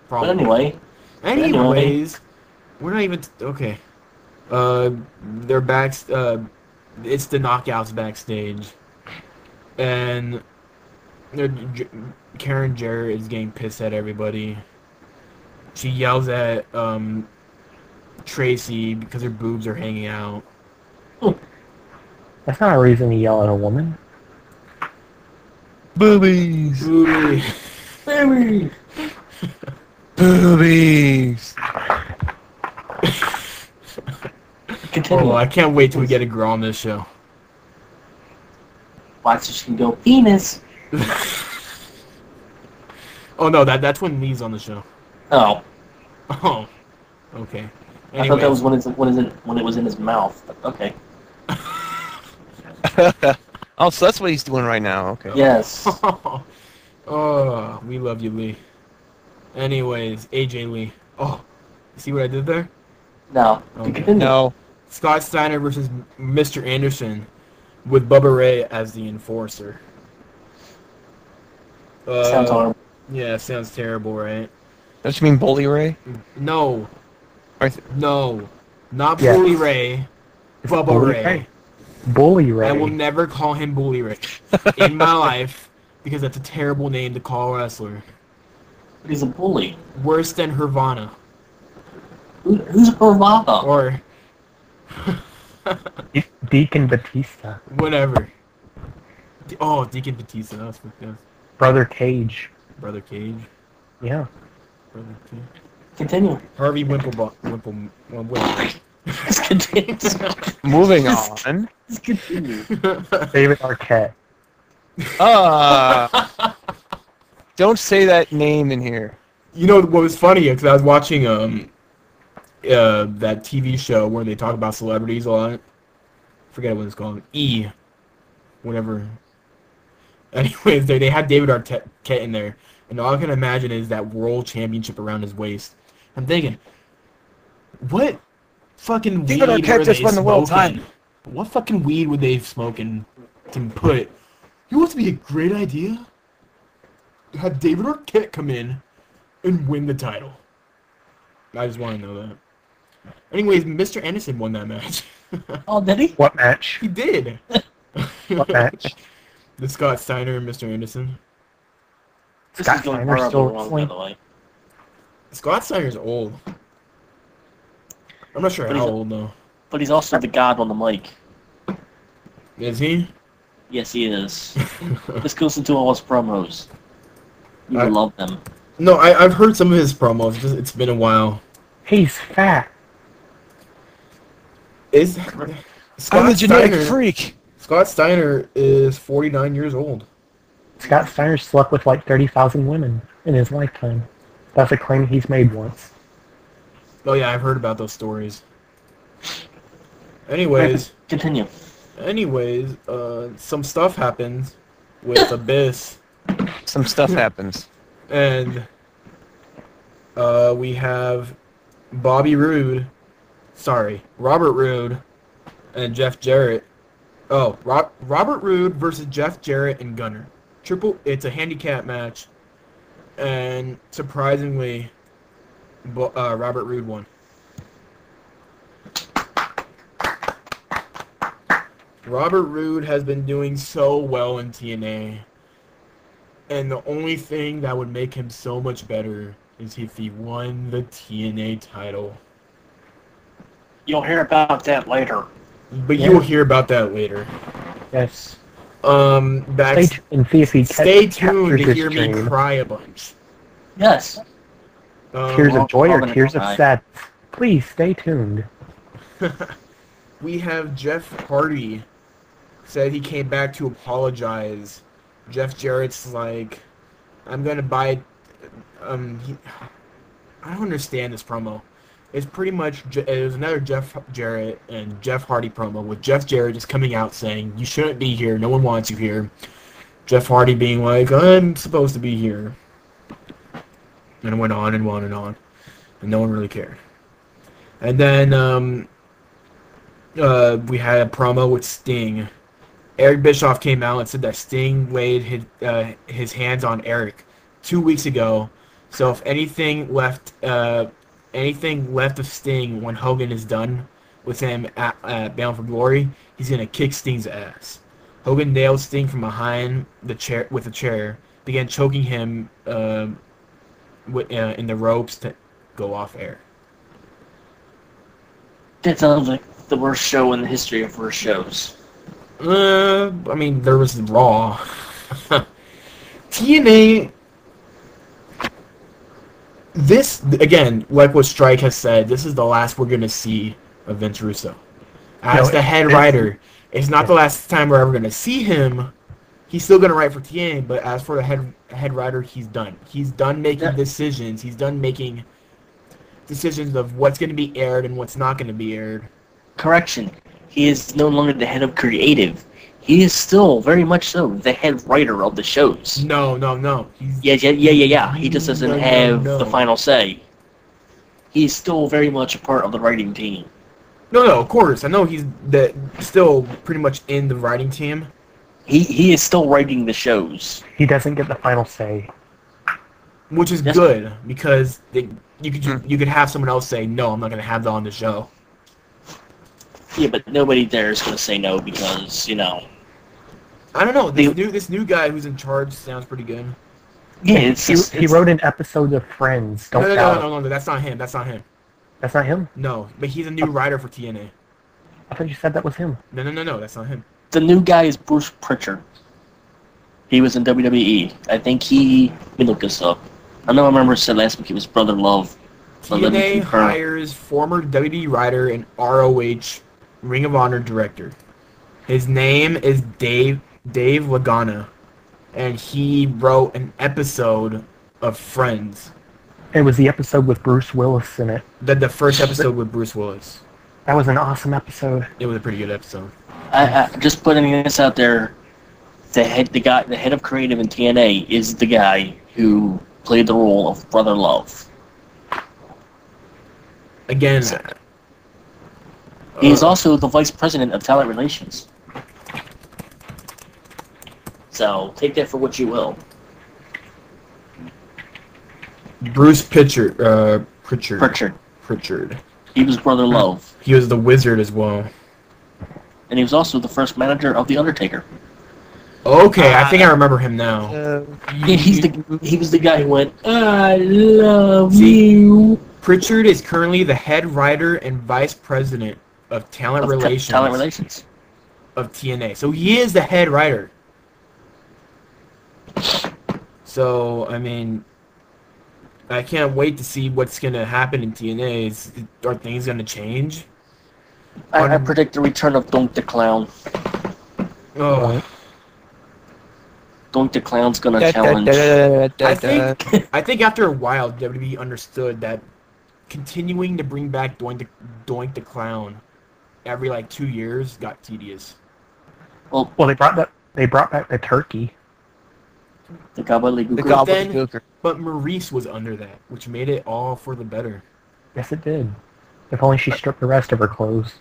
but Probably. anyway, Anyways, we're not even okay. They're back. It's the knockouts backstage, and Karen Jarrett is getting pissed at everybody. She yells at Tracy because her boobs are hanging out. That's not a reason to yell at a woman. Boobies. Ooh. Barry. Boobies. Continue. Oh, I can't wait till we get a girl on this show. Watch so she can go penis. Oh no, that's when Lee's on the show. Oh, Oh, okay. I thought that was when it was in his mouth. But okay. Oh, so that's what he's doing right now. Okay. Yes. Oh, we love you, Lee. Anyways, AJ Lee. Oh, see what I did there? No. Okay. Continue. No. Scott Steiner versus Mr. Anderson with Bubba Ray as the enforcer. Sounds horrible. Yeah, sounds terrible, right? Don't you mean Bully Ray? No. No. Not Yes. Bully Ray. It's Bubba Bully Ray. Ray. Bully Ray. I will never call him Bully Ray in my life because that's a terrible name to call a wrestler. But he's a bully. Worse than Hervana. Who's a Bravada? Or Deacon Batista. whatever. Oh, Deacon Batista. That's Brother Cage. Brother Cage. Yeah. Brother Cage. Continue. Harvey Wimple. Just continue. Moving on. Just continue. David Arquette. Don't say that name in here. You know what was funny? Because I was watching that TV show where they talk about celebrities a lot. Forget what it's called. Whatever. Anyways, they had David Arquette in there, and all I can imagine is that world championship around his waist. I'm thinking, what fucking David weed Arquette were just they won the world smoking? title. What fucking weed would they smoking to put? You want to be a great idea? Have David Arquette come in and win the title. I just want to know that. Anyways, Mr. Anderson won that match. Oh, did he? What match? He did. What match? The Scott Steiner and Mr. Anderson. This Scott is going Steiner horribly still wrong, by wrestling? the way. Scott Steiner's old. I'm not sure But how he's- old though. But he's also the god on the mic. Is he? Yes, he is. Just listen to all his promos. You will love them. No, I've heard some of his promos. It's been a while. He's fat. Is I'm Scott a genetic Steiner? freak. Scott Steiner is 49 years old. Scott Steiner slept with like 30,000 women in his lifetime. That's a claim he's made once. Oh yeah, I've heard about those stories. Anyways, Continue. some stuff happens with Abyss, Some stuff happens. and we have Robert Roode, and Jeff Jarrett. Oh, Robert Roode versus Jeff Jarrett and Gunner. It's a handicap match, and surprisingly, Robert Roode won. Robert Roode has been doing so well in TNA, and the only thing that would make him so much better is if he won the TNA title. You'll hear about that later. But you'll hear about that later. Yes. Back. Stay tuned and see if he Stay tuned captures to this hear me dream. cry a bunch. Yes. Tears of joy or gonna tears of cry. sadness? Please stay tuned. We have Jeff Hardy said he came back to apologize. Jeff Jarrett's like, I'm gonna buy. I don't understand this promo. It's pretty much it was another Jeff Jarrett and Jeff Hardy promo with Jeff Jarrett just coming out saying you shouldn't be here. No one wants you here. Jeff Hardy being like, I'm supposed to be here. And it went on and on and on, and no one really cared. And then we had a promo with Sting. Eric Bischoff came out and said that Sting laid his hands on Eric 2 weeks ago. So if anything left of Sting when Hogan is done with him at Bound for Glory, he's gonna kick Sting's ass. Hogan nailed Sting from behind the chair with a chair, began choking him in the ropes to go off air. That sounds like the worst show in the history of worst shows. I mean, there was Raw. TNA. This, again, like what Strike has said, this is the last we're going to see of Vince Russo. As the head writer, it's not the last time we're ever going to see him. He's still going to write for TNA, but as for the head writer, he's done. He's done making decisions. He's done making decisions of what's going to be aired and what's not going to be aired. Correction. He is no longer the head of creative. He is still, very much so, the head writer of the shows. No. Yeah. He just doesn't have the final say. He's still very much a part of the writing team. No, of course. I know he's still pretty much in the writing team. He is still writing the shows. He doesn't get the final say. Which is good, because you could have someone else say, no, I'm not going to have that on the show. Yeah, but nobody there is going to say no because, you know. I don't know. This new guy who's in charge sounds pretty good. Yeah, he wrote an episode of Friends. No, that's not him. That's not him. That's not him? No, but he's a new writer for TNA. I thought you said that was him. No, that's not him. The new guy is Bruce Pritchard. He was in WWE. I think let me look this up. I know I remember it said last week he was Brother Love. TNA hires former WWE writer and ROH Ring of Honor director. His name is Dave Lagana, and he wrote an episode of Friends. It was the episode with Bruce Willis in it. The first episode with Bruce Willis. That was an awesome episode. It was a pretty good episode. I just putting this out there. The head of creative in TNA is the guy who played the role of Brother Love. Again, He's also the vice president of talent relations. So take that for what you will. Bruce Pritchard. He was Brother Love. He was the Wizard as well. And he was also the first manager of The Undertaker. Okay, I think I remember him now. Yeah, he was the guy who went, I love you. Pritchard is currently the head writer and vice president of talent relations of TNA. So he is the head writer. So, I mean, I can't wait to see what's going to happen in TNA. Are things going to change? I predict the return of Doink the Clown. Oh. Doink the Clown's going to challenge. I think after a while, WWE understood that continuing to bring back Doink the Clown every 2 years got tedious. Well, they brought back the turkey. The gobbledygooker. The gobbledygooker. But Maurice was under that, which made it all for the better. Yes, it did. If only she stripped the rest of her clothes.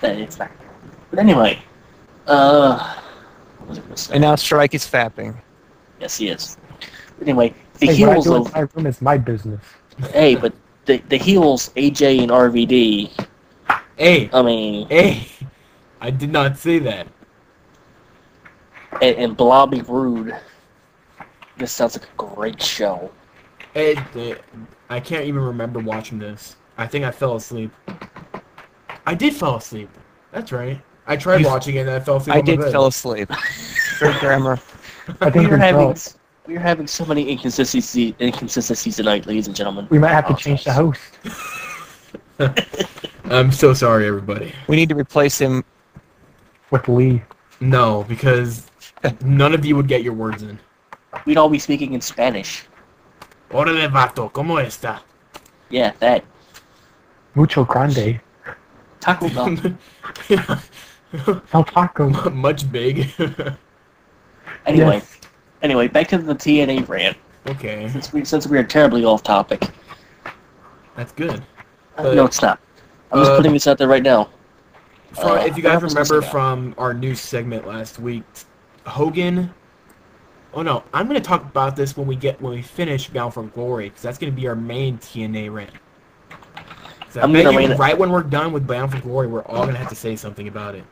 That is fact. But anyway, what was I going to say? And now Strike is fapping. Yes, he is. But anyway, the Hey, what I heels do in of... my room is my business. Hey, but the heels, AJ and RVD, Hey, I mean... hey, I did not say that. and Blobby Roode. This sounds like a great show. I can't even remember watching this. I think I fell asleep. I did fall asleep. That's right. I tried watching it and I fell asleep I on my did bed. fell asleep. Great grammar. I think We're having so many inconsistencies tonight, ladies and gentlemen. we might have to change the host. I'm so sorry, everybody. We need to replace him. With Lee. No, because none of you would get your words in. We'd all be speaking in Spanish. Órale, vato, ¿cómo está? Yeah, that. Mucho grande. Taco Bell. El taco. Much big. Anyway, Yes. anyway, back to the TNA rant. Okay, Since we are terribly off topic. that's good. No, it's not. I'm just putting this out there right now. If you guys whoever's remember listening. from our news segment last week, Hogan. Oh no, I'm gonna talk about this when we finish Bound for Glory, because that's gonna be our main TNA rant. So I bet you right when we're done with Bound for Glory, we're all gonna have to say something about it.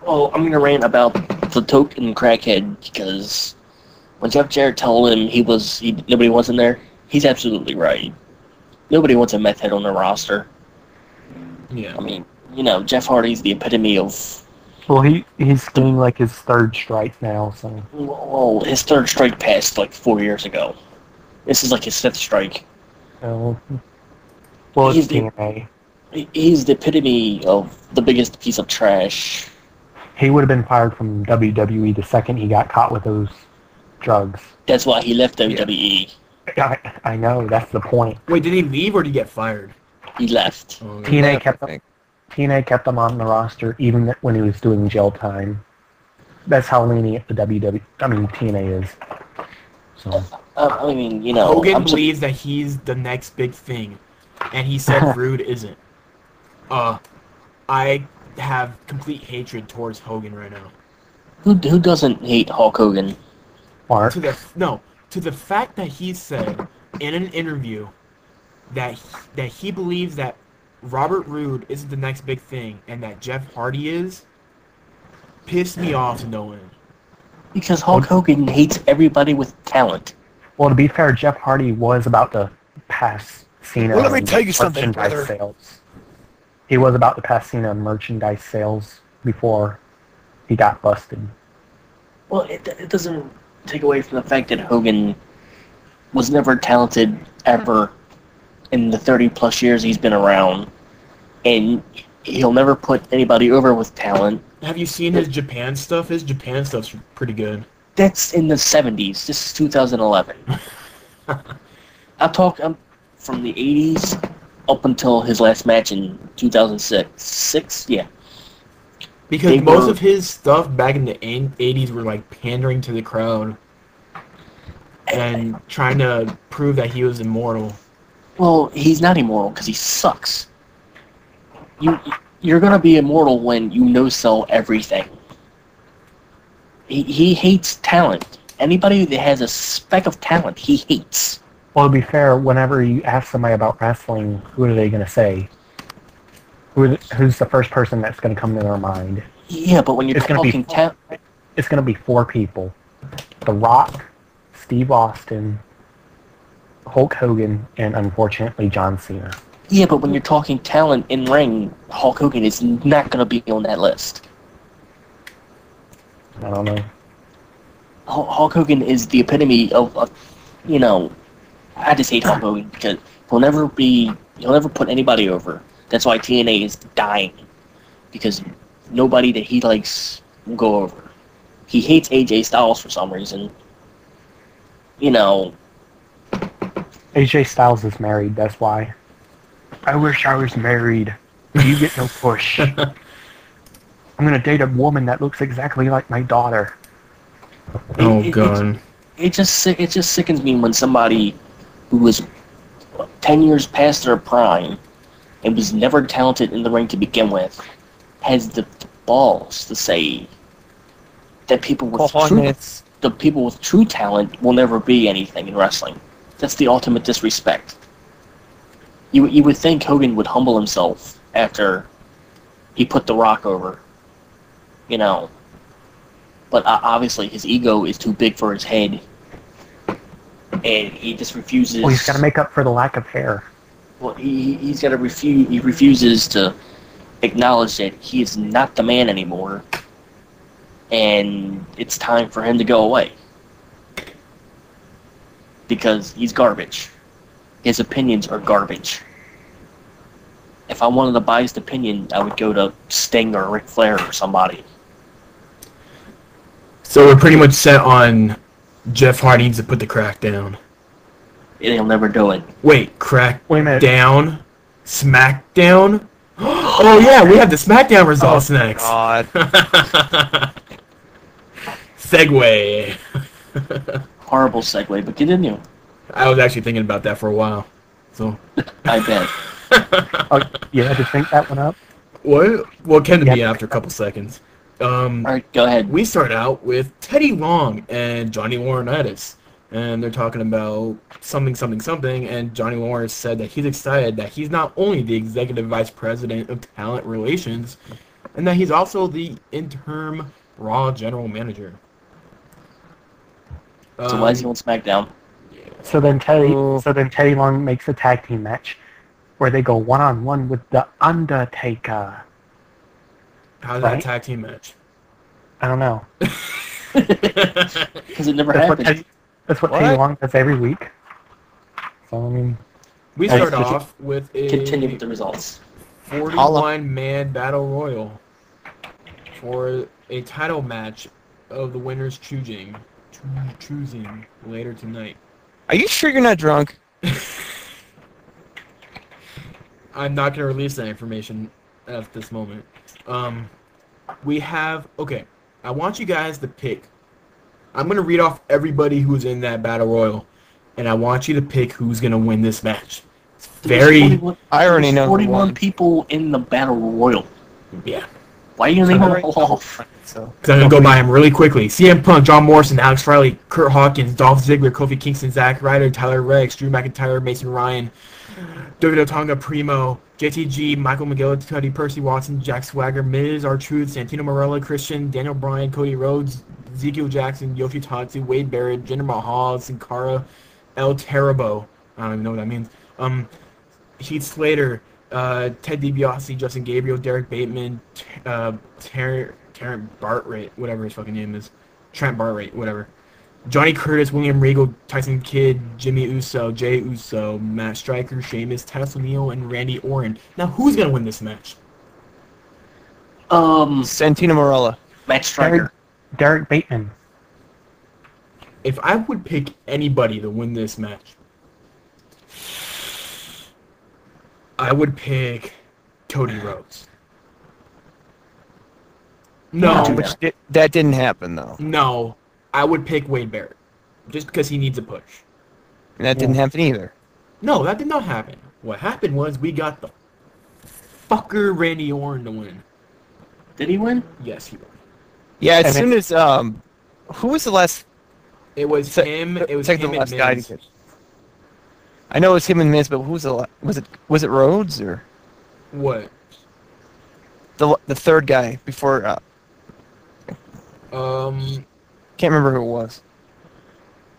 Well, I'm gonna rant about the token crackhead because when Jeff Jarrett told him nobody wants him there, he's absolutely right. Nobody wants a meth head on their roster. Yeah. I mean, Jeff Hardy's the epitome of. Well, he's getting like his third strike now, so. Well, his third strike passed like 4 years ago. This is like his fifth strike. Well, it's He's the- TNA. He's the epitome of the biggest piece of trash. He would have been fired from WWE the second he got caught with those drugs. That's why he left WWE. I know, that's the point. Wait, did he leave or did he get fired? He left. Oh, TNA Left, kept I him. think. TNA kept him on the roster even when he was doing jail time. That's how lenient the TNA is. So I mean, Hogan I'm believes that he's the next big thing, and he said Rude isn't. I have complete hatred towards Hogan right now. who doesn't hate Hulk Hogan? Mark, To the fact that he said in an interview that he believes that Robert Roode isn't the next big thing and that Jeff Hardy is, pissed me off to no end. Because Hulk Hogan hates everybody with talent. well, to be fair, Jeff Hardy was about to pass Cena. Well, let me in tell you something, merchandise brother. Sales. He was about to pass Cena in merchandise sales before he got busted. Well, it doesn't take away from the fact that Hogan was never talented ever in the 30-plus years he's been around. And he'll never put anybody over with talent. Have you seen his Japan stuff? His Japan stuff's pretty good. That's in the 70s. This is 2011. I'm from the 80s up until his last match in 2006. Yeah. Because They most were- of his stuff back in the 80s were like pandering to the crowd and trying to prove that he was immortal. Well, he's not immortal because he sucks. You're gonna be immortal when you no-sell everything. He hates talent. Anybody that has a speck of talent, he hates. Well, to be fair, whenever you ask somebody about wrestling, who are they going to say? Who's the first person that's going to come to their mind? Yeah, but when you're It's gonna be talking talent, It's going to be 4 people. The Rock, Steve Austin, Hulk Hogan, and unfortunately John Cena. yeah, but when you're talking talent in ring, Hulk Hogan is not gonna be on that list. I don't know. Hulk Hogan is the epitome of I just hate Hulk Hogan because he'll never put anybody over. That's why TNA is dying, because nobody that he likes will go over. He hates AJ Styles for some reason. AJ Styles is married, that's why. I wish I was married. You get no push. I'm going to date a woman that looks exactly like my daughter. It just sickens me when somebody who was 10 years past their prime and was never talented in the ring to begin with has the balls to say that people with true talent will never be anything in wrestling. That's the ultimate disrespect. You would think Hogan would humble himself after he put The Rock over. but obviously his ego is too big for his head, and he just refuses. Well, he's got to make up for the lack of hair. Well, he's got to refuse. He refuses to acknowledge that he is not the man anymore, and it's time for him to go away because he's garbage. His opinions are garbage. If I wanted a biased opinion, I would go to Sting or Ric Flair or somebody. So we're pretty much set on Jeff Hardy needs to put the crack down. He'll never do it. Wait, crack Wait a minute. down? SmackDown? Oh yeah, we have the SmackDown results next. God. Segue. Horrible segue, but continue. I was actually thinking about that for a while. So. I bet. Oh, you had to think that one up? What? Well, it came to me Yeah. after a couple seconds. All right, go ahead. We start out with Teddy Long and Johnny Laurinaitis. And they're talking about something, and Johnny Lawrence said that he's excited that he's not only the Executive Vice President of Talent Relations, and that he's also the interim Raw General Manager. So why is he on SmackDown? So then Teddy Long makes a tag team match where they go one-on-one with The Undertaker. How's that Right? tag team match? I don't know. Because it never happened. That's what What? Teddy Long does every week. So, I mean, We Hey, start just- off with a Continue with the results. 41-man battle royal for a title match of the winners choosing later tonight. Are you sure you're not drunk? I'm not going to release that information at this moment. We have... Okay, I want you guys to pick. I'm going to read off everybody who's in that battle royal, and I want you to pick who's going to win this match. It's very... I already know who 41 won. people in the Battle Royal. Yeah. Why are you going to name them Alright. all off? So Because I'm going to go by them really quickly. CM Punk, John Morrison, Alex Riley, Kurt Hawkins, Dolph Ziggler, Kofi Kingston, Zack Ryder, Tyler Rex, Drew McIntyre, Mason Ryan, David Otunga, Primo, JTG, Michael McGill, Cuddy, Percy Watson, Jack Swagger, Miz, R-Truth, Santino Marella, Christian, Daniel Bryan, Cody Rhodes, Ezekiel Jackson, Yoshitatsu, Wade Barrett, Jinder Mahal, Sin Cara, El Terribo. I don't even know what that means. Heath Slater, Ted DiBiase, Justin Gabriel, Derek Bateman, Trent Bartrate, whatever his fucking name is. Trent Bartrate, whatever. Johnny Curtis, William Regal, Tyson Kidd, Jimmy Uso, Jay Uso, Matt Striker, Sheamus, Titus O'Neil, and Randy Orton. Now, who's going to win this match? Santino Marella. Matt Striker. Derek Bateman. If I would pick anybody to win this match, I would pick Cody Rhodes. No, Yeah. Which that didn't happen though. no, I would pick Wade Barrett, just because he needs a push. And that didn't happen either. No, that did not happen. What happened was we got the fucker Randy Orton to win. Did he win? Yes, he won. Yeah, as And soon as who was the last? It was him. It was Take him the and last guy to Miz. get. I know it was him and Miz, but who was was it Rhodes or What? the third guy before? Can't remember who it was.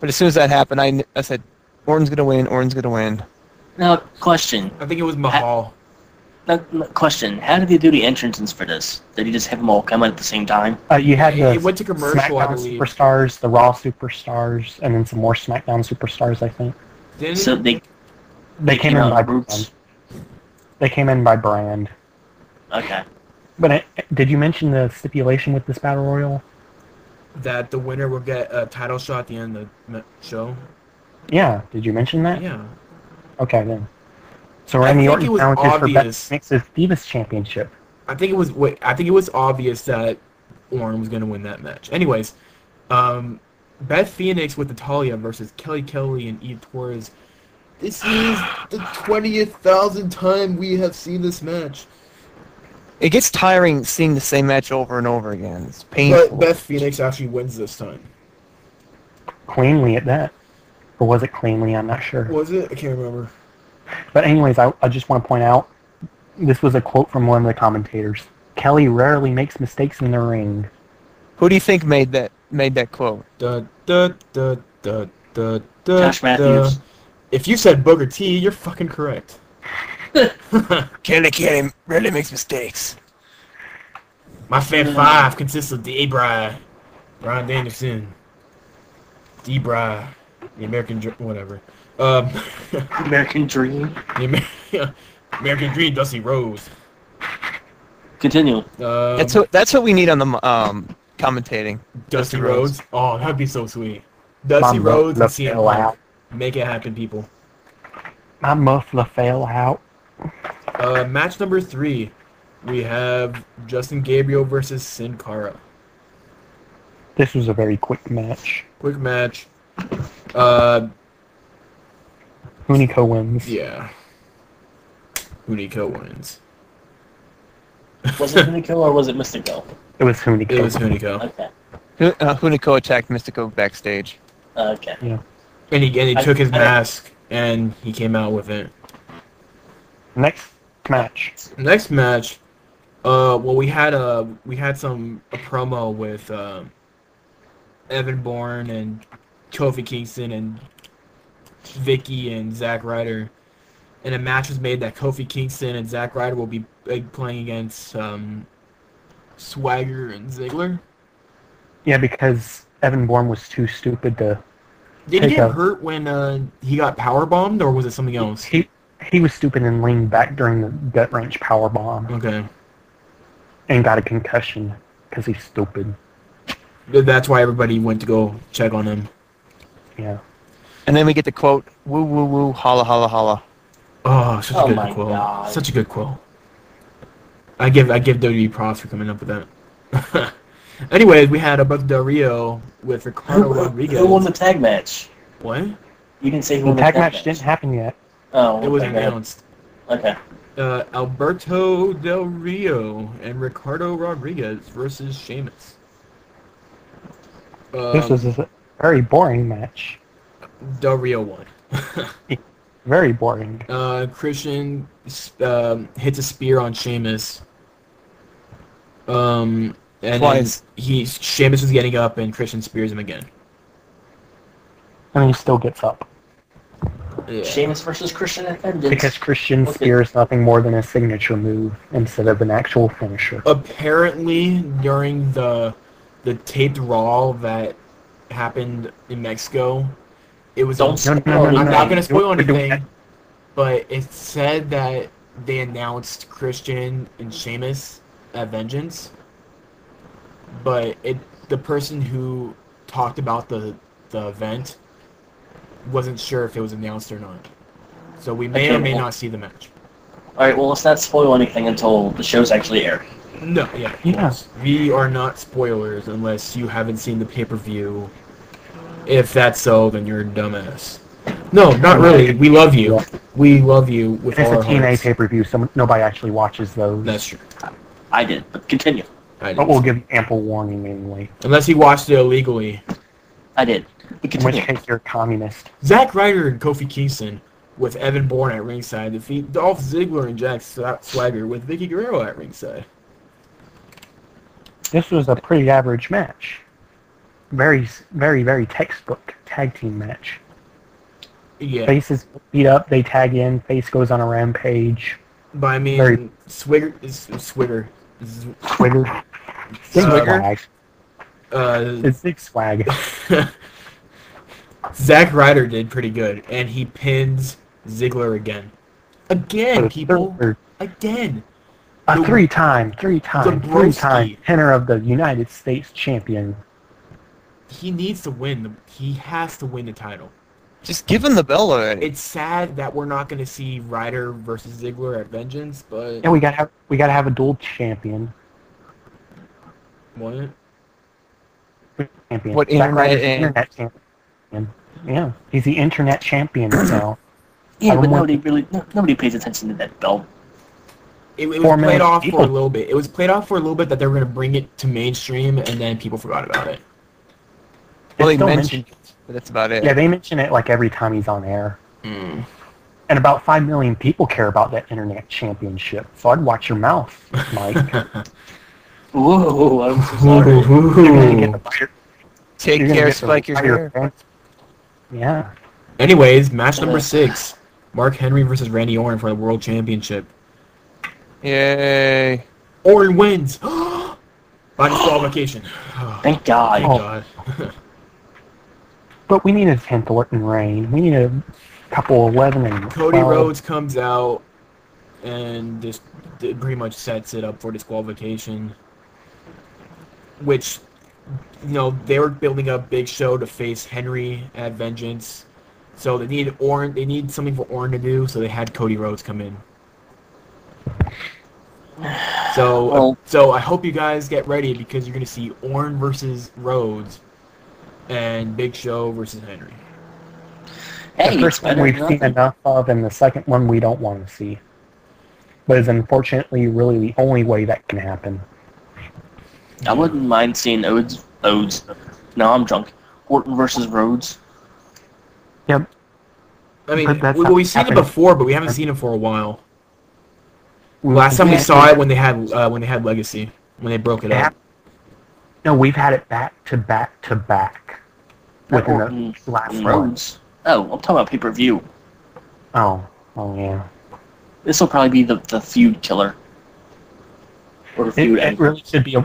But as soon as that happened, I said, Orton's gonna win. Orton's gonna win. Now, question. I think it was Mahal. Now, question. How did they do the entrances for this? Did he just have them all come in at the same time? You had the It went to commercial, I SmackDown believe. Superstars, the Raw Superstars, and then some more SmackDown Superstars, I think. Didn't So it? they They came came in out by in groups? brand. They came in by brand. Okay. But did you mention the stipulation with this Battle Royal? That the winner will get a title shot at the end of the show. Yeah, did you mention that? Yeah. Okay, then. So I Randy think Orton it was challenges for obvious. Best Mix's Divas Championship. I think it was. Wait, I think it was obvious that Orton was going to win that match. Anyways, Beth Phoenix with Natalya versus Kelly Kelly and Eve Torres. This is the 20,000th time we have seen this match. It gets tiring seeing the same match over and over again. It's But painful. Beth Phoenix actually wins this time. Cleanly at that. Or was it cleanly? I'm not sure. Was it? I can't remember. But anyways, I just want to point out, this was a quote from one of the commentators. Kelly rarely makes mistakes in the ring. Who do you think made that quote? Da, da, da, da, da, da, Josh Matthews. If you said Booker T, you're fucking correct. Kelly rarely makes mistakes. My Fab Five consists of D-Bry, Ron Danielson, D-Bry, the American whatever. American Dream. The American Dream, Dusty Rose. Continue. That's what we need on the commentating. Dusty Rhodes. Oh, that'd be so sweet. Dusty Rhodes and CM Punk. Make it happen, people. My muffler fell out. Match number 3. We have Justin Gabriel versus Sin Cara. This was a very quick match. Quick match. Hunico wins. Yeah. Hunico wins. Was it Hunico or was it Mystico? It was Hunico. It was Hunico. Okay. Hunico attacked Mystico backstage. Okay. Yeah. And he took his mask and he came out with it. Next match. Next match. Well, we had a promo with Evan Bourne and Kofi Kingston and Vicky and Zack Ryder, and a match was made that Kofi Kingston and Zack Ryder will be playing against Swagger and Ziggler. Yeah, because Evan Bourne was too stupid to. Did he get hurt when he got power bombed, or was it something else? He was stupid and leaned back during the gut wrench power bomb. Okay. And got a concussion because he's stupid. That's why everybody went to go check on him. Yeah. And then we get the quote, woo woo woo, holla holla holla. Oh, such a good my quote. God. Such a good quote. I give WWE props for coming up with that. Anyways, we had Alberto Del Rio with Ricardo Rodriguez. Who won the tag match? What? You didn't say who The won tag match didn't happen yet. Oh, It was okay. announced. Okay. Alberto Del Rio and Ricardo Rodriguez versus Sheamus. This was a very boring match. Del Rio won. Very boring. Christian hits a spear on Sheamus. And Twice. then Sheamus was getting up and Christian spears him again. And he still gets up. Yeah. Sheamus versus Christian at Vengeance. Because Christian Okay. spear is nothing more than a signature move instead of an actual finisher. Apparently, during the taped Raw that happened in Mexico, it was Don't No, no, spoil no, no, I'm no. not going to spoil We're doing anything, but it said that they announced Christian and Sheamus at Vengeance, but the person who talked about the event wasn't sure if it was announced or not. So we may or may not see the match. Alright, well, let's not spoil anything until the show's actually aired. No, yeah. Yes. We are not spoilers unless you haven't seen the pay-per-view. If that's so, then you're a dumbass. No, not really. We love you. We love you with It's all a our TNA hearts. pay-per-view, so nobody actually watches those. That's true. I did, but continue. I But did. we'll give you ample warning anyway. Unless he watched it illegally. I did. But In which continue. case, you're a communist. Zack Ryder and Kofi Kingston with Evan Bourne at ringside defeat Dolph Ziggler and Jack Swagger with Vicky Guerrero at ringside. This was a pretty average match. Very, very, very textbook tag team match. Yeah, Faces beat up, they tag in, face goes on a rampage. but I mean, very- Swigger. Swigger. Uh, Big Swigger? swag. Uh, It's big swag. Zack Ryder did pretty good, and he pins Ziggler again. Again, people. Again. A The- three-time Broski. pinner of the United States champion. He needs to win. He has to win the title. Just give him the bell already. It's sad that we're not going to see Ryder versus Ziggler at Vengeance, but Yeah, we gotta have a dual champion. what? Champion. What, Zack internet Ryder's the and- internet champion. Yeah, he's the internet champion now. Yeah, I but don't nobody pays attention to that belt. It was 4 played million off people. for a little bit. It was played off for a little bit that they were going to bring it to mainstream, and then people forgot about it. Well, It's he still mentioned it, but that's about it. Yeah, they mention it like every time he's on air. Mm. And about 5 million people care about that internet championship. So I'd watch your mouth, Mike. Whoa, I'm so sorry. You're gonna get the fire. Take You're gonna care, get the spike your fire hair. pants. Yeah. Anyways, match number 6. Mark Henry versus Randy Orton for the World Championship. Yay. Orton wins! By disqualification. Thank God. Thank Oh. God. But we need a 10th Orton reign. We need a couple 11 and Cody 12. Rhodes comes out and just pretty much sets it up for disqualification. Which, they were building up Big Show to face Henry at Vengeance. So they need something for Orton to do, so they had Cody Rhodes come in. So I hope you guys get ready because you're going to see Orton versus Rhodes and Big Show versus Henry. Hey, The first one we've seen enough of, and the second one we don't want to see. But it's unfortunately really the only way that can happen. I wouldn't mind seeing Odes. No, I'm drunk. Orton versus Rhodes. Yep. I mean, But that's we've seen it happened. before, but we haven't seen it for a while. Last time we saw it when they had Legacy, when they broke it up. No, we've had it back to back to back. Within Orton the last and one. Rhodes. Oh, I'm talking about pay-per-view. Oh yeah. This will probably be the feud killer. Or the feud It end. really should be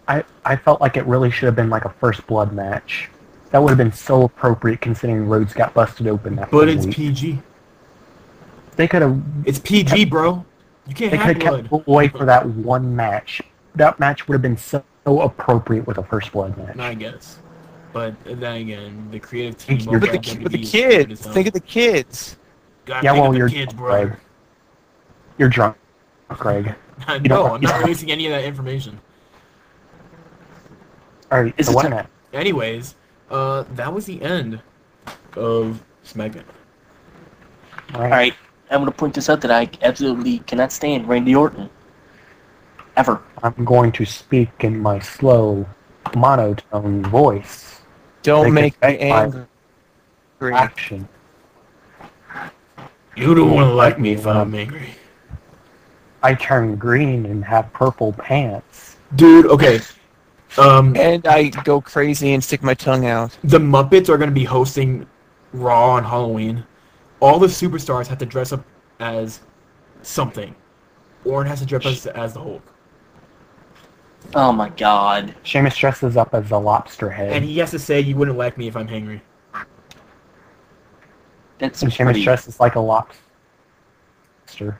I felt like it really should have been like a first blood match. That would have been so appropriate considering Rhodes got busted open that But one it's week. PG. They could have It's PG, bro. You can't they have could have blood. kept away for that one match. That match would have been so appropriate with a first blood match. I guess. But then again, the creative team. You're over But at drunk. the WWE is kids. good as hell. Think of the kids. Gotta Yeah, think well, of the you're kids, drunk, bro. Greg. You're drunk, Greg. No, don't- I'm not releasing any of that information. All right, Is so it what time- match? Anyways, that was the end of SmackDown. All Alright, I'm going to point this out that I absolutely cannot stand Randy Orton. Ever. I'm going to speak in my slow, monotone voice. Don't They make could me take my angry. Action. You don't want to like me if I'm angry. I turn green and have purple pants. Dude, okay. And I go crazy and stick my tongue out. The Muppets are going to be hosting Raw on Halloween. All the superstars have to dress up as something. Orton has to dress up as the Hulk. Oh my god. Sheamus dresses up as a lobster head. And he has to say, you wouldn't like me if I'm hangry. That's And Sheamus pretty... dresses like a lobster.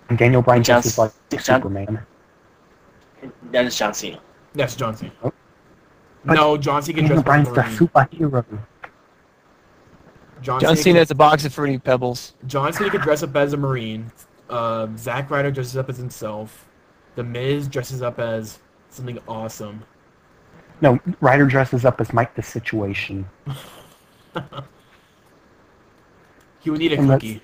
And Daniel Bryan John- dresses like John- Superman. That is John Cena. That's John Cena. Oh. But No, John Cena can Daniel dress up Bryan's as the a Marine. superhero. John Cena has a box of Fruity Pebbles. John Cena could dress up as a Marine. Zack Ryder dresses up as himself. The Miz dresses up as something awesome. No, Ryder dresses up as Mike the Situation. He would need a And let's- cookie.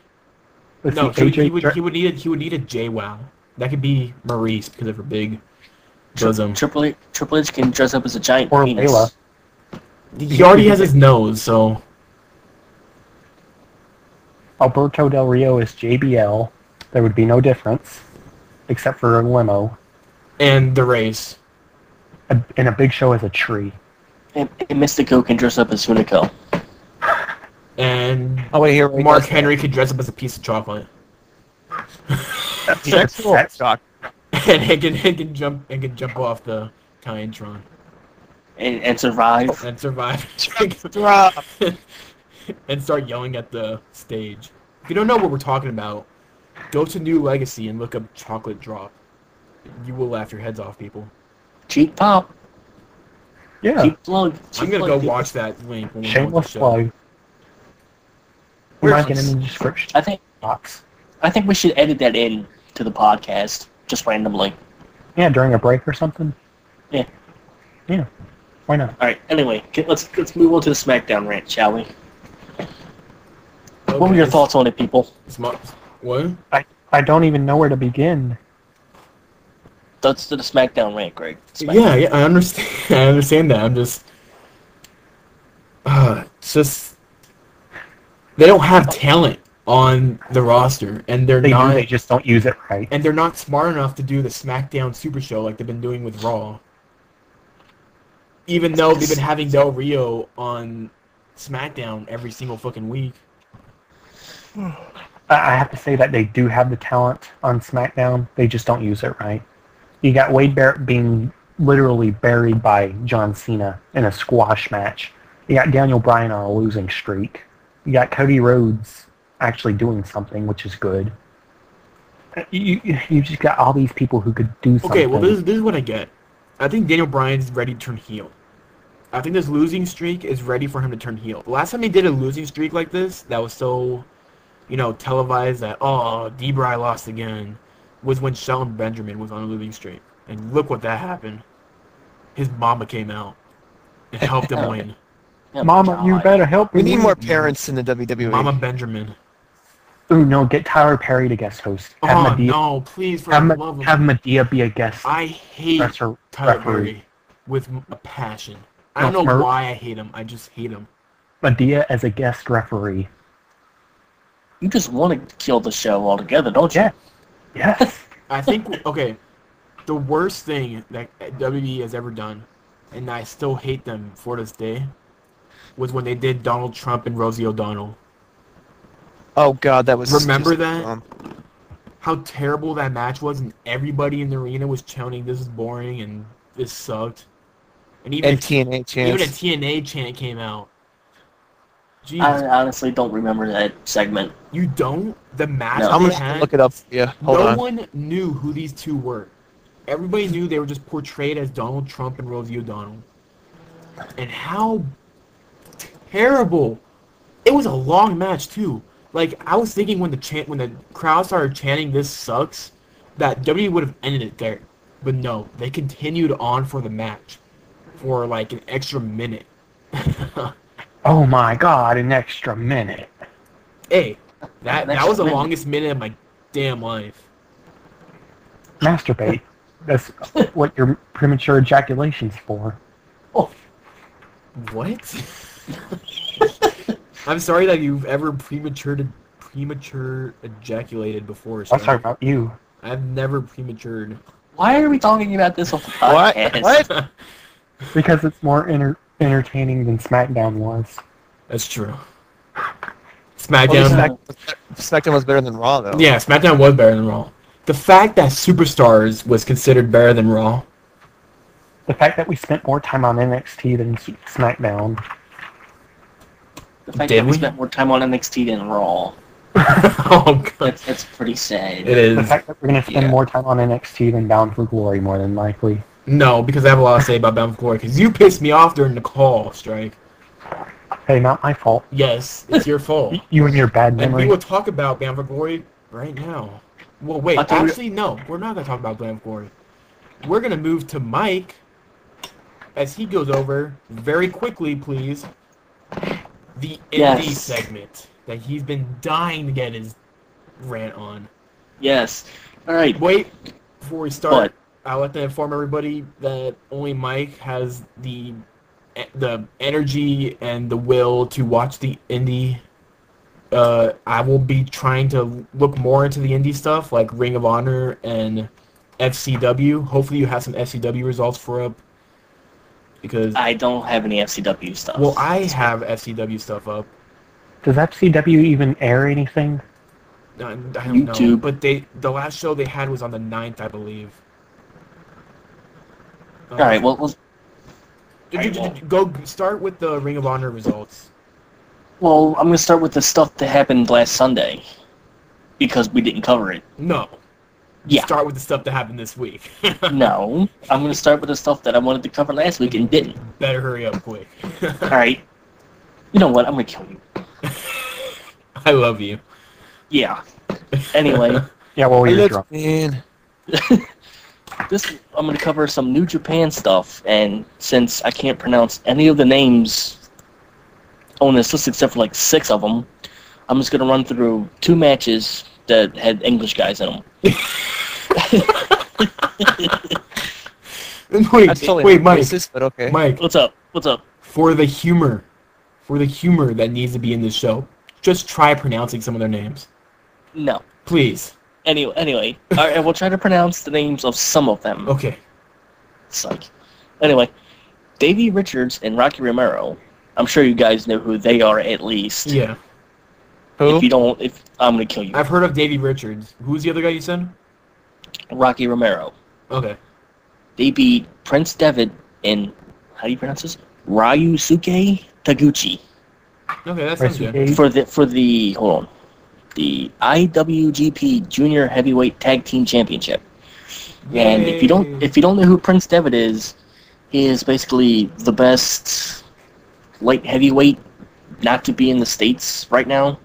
Let's No, see, he would need a JWoww. That could be Maurice because of her big bosom. Triple H can dress up as a giant Or penis. Layla. He already has his nose, so Alberto Del Rio is JBL. There would be no difference, except for a limo. and the race. And a Big Show as a tree. And Mystico can dress up as Hunico. And Oh wait, here. Wait, Mark that's- Henry could dress up as a piece of chocolate. That's cool. Doc. And he can jump off the Tron And survive. and survive. Drop. And start yelling at the stage. If you don't know what we're talking about, go to New Legacy and look up Chocolate Drop. You will laugh your heads off, people. Cheap pop. Yeah. Cheap plug. I'm Cheap gonna plug, go people. watch that link when we go Shameless on the show. plug. We Where's might get this? in the description I think box. we should edit that in to the podcast just randomly. Yeah, during a break or something. Yeah. Yeah. Why not? All right. Anyway, let's move on to the SmackDown rant, shall we? What were your Okay. thoughts on it, people? What? I don't even know where to begin. That's the SmackDown rant, Greg. Yeah, I understand. I understand that. I'm just, it's just they don't have talent on the roster, and they're They not, do, they just don't use it right. and they're not smart enough to do the SmackDown Super Show like they've been doing with Raw. Even though they've been having Del Rio on SmackDown every single fucking week. I have to say that they do have the talent on SmackDown. They just don't use it right. You got Wade Barrett being literally buried by John Cena in a squash match. You got Daniel Bryan on a losing streak. You got Cody Rhodes actually doing something, which is good. You just got all these people who could do something. Okay, well, this is what I get. I think Daniel Bryan's ready to turn heel. I think this losing streak is ready for him to turn heel. The last time he did a losing streak like this, that was so, televised that, D-Bry lost again, was when Shelton Benjamin was on a losing streak. And look what that happened. His mama came out and helped him win. Mama, you better help me. We need more parents in the WWE. Mama Benjamin. Ooh, no, get Tyler Perry to guest host. No, please, for the love of have Medea be a guest I hate Tyler Perry with a passion. I don't know why I hate him. I just hate him. Medea as a guest referee. You just want to kill the show altogether, don't you? Yeah. Yes. I think, the worst thing that WWE has ever done, and I still hate them for this day, was when they did Donald Trump and Rosie O'Donnell. Oh god, that was. Remember that? How terrible that match was, and everybody in the arena was chanting, "This is boring," and "This sucked." And even TNA chants. Even a TNA chant came out. Jeez. I honestly don't remember that segment. You don't? The match No. I'm they gonna have had, to look it up. Yeah, hold no on. one knew who these two were. Everybody knew they were just portrayed as Donald Trump and Rosie O'Donnell. And how terrible! It was a long match too. Like, I was thinking when the crowd started chanting "This sucks," that WWE would have ended it there. But no, they continued on for the match for like an extra minute. Oh my god, an extra minute. Hey, that was the longest minute of my damn life. Masturbate. That's what your premature ejaculation's for. Oh, What? I'm sorry that you've ever premature ejaculated before. I'm talking about you. I've never prematured. why are we talking about this on the What? podcast? What? Because it's more entertaining than SmackDown was. That's true. Well, SmackDown. SmackDown was better than Raw, though. Yeah, SmackDown was better than Raw. The fact that Superstars was considered better than Raw. The fact that we spent more time on NXT than SmackDown. The fact Did that we we? spent more time on NXT than Raw. Oh god, That's pretty sad. it The is. fact that we're going to spend Yeah. more time on NXT than Bound for Glory, more than likely. No, because I have a lot to say about Bound for Glory. Because you pissed me off during the call, Strike. Hey, not my fault. Yes, it's your fault. You and your bad And we memory. will talk about Bound for Glory right now. Well, wait, I thought we- actually, no. We're not going to talk about Bound for Glory. We're going to move to Mike as he goes over, very quickly, please, the indie Yes. segment that he's been dying to get his rant on. Yes. All right. Wait, before we start, What? I'll let to inform everybody that only Mike has the energy and the will to watch the indie. I will be trying to look more into the indie stuff, like Ring of Honor and FCW. Hopefully you have some FCW results for up. Because, I don't have any FCW stuff. well, I have FCW stuff up. Does FCW even air anything? I don't know. YouTube. But the last show they had was on the 9th, I believe. All right. Well, Go start with the Ring of Honor results. I'm gonna start with the stuff that happened last Sunday because we didn't cover it. No. Yeah. Start with the stuff that happened this week. No, I'm gonna start with the stuff that I wanted to cover last week and didn't. Better hurry up quick. All right. You know what? I'm gonna kill you. I love you. Yeah. Anyway, Yeah, well, Hey, you're look, drunk. man. I'm gonna cover some New Japan stuff, and since I can't pronounce any of the names on this list except for like 6 of them, I'm just gonna run through 2 matches that had English guys in them. Wait, That's totally wait, not Mike. racist, but okay. Mike, What's up? What's up? for the humor that needs to be in this show, just try pronouncing some of their names. No. Please. Anyway, all right, we'll try to pronounce the names of some of them. Okay. Psych. Anyway, Davey Richards and Rocky Romero. I'm sure you guys know who they are at least. Yeah. Who? If you don't, I'm gonna kill you. I've heard of Davey Richards. Who's the other guy you said? Rocky Romero. Okay. They beat Prince Devitt and how do you pronounce this? Ryusuke Taguchi Okay, that sounds good. for the hold on, the IWGP Junior Heavyweight Tag Team Championship. And if you don't know who Prince Devitt is, he is basically the best light heavyweight not to be in the States right now.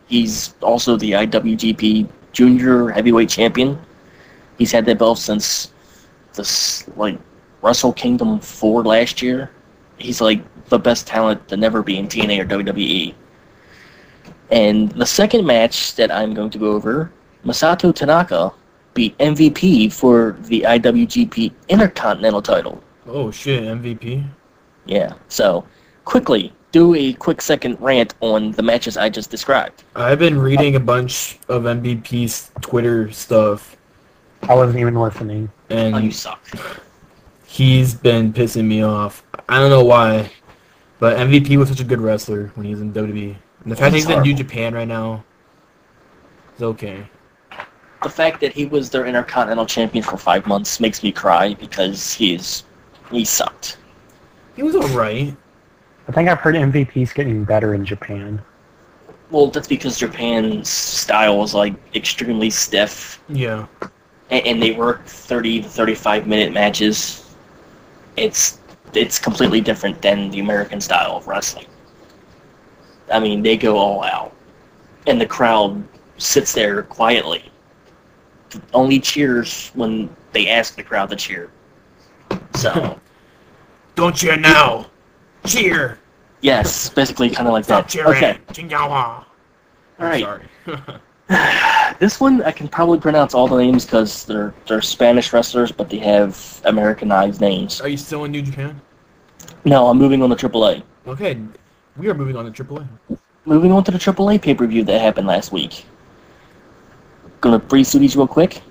He's also the IWGP Junior Heavyweight Champion. He's had that belt since this Wrestle Kingdom 4 last year. He's like the best talent to never be in TNA or WWE. And the second match that I'm going to go over, Masato Tanaka beat MVP for the IWGP Intercontinental title. Oh shit, MVP. Yeah, so quickly, do a quick second rant on the matches I just described. I've been reading a bunch of MVP's Twitter stuff, I wasn't even listening. Oh, you and suck. he's been pissing me off. I don't know why, but MVP was such a good wrestler when he was in WWE. And the fact that he's in New Japan right now is okay. The fact that he was their Intercontinental Champion for 5 months makes me cry because he sucked. He was alright. I think I've heard MVP's getting better in Japan. Well, that's because Japan's style is like extremely stiff, Yeah. and they work 30 to 35 minute matches. It's completely different than the American style of wrestling. I mean, they go all out, and the crowd sits there quietly. Only cheers when they ask the crowd to cheer. So, Don't cheer now. Cheer. yes, basically kind of like Stop that. cheering. Okay, Jingawa. all right. Sorry. This one I can probably pronounce all the names because they're Spanish wrestlers, but they have Americanized names. Are you still in New Japan? No, I'm moving on to AAA. Okay. We are moving on to AAA. Moving on to the AAA pay-per-view that happened last week. Gonna breeze through these real quick.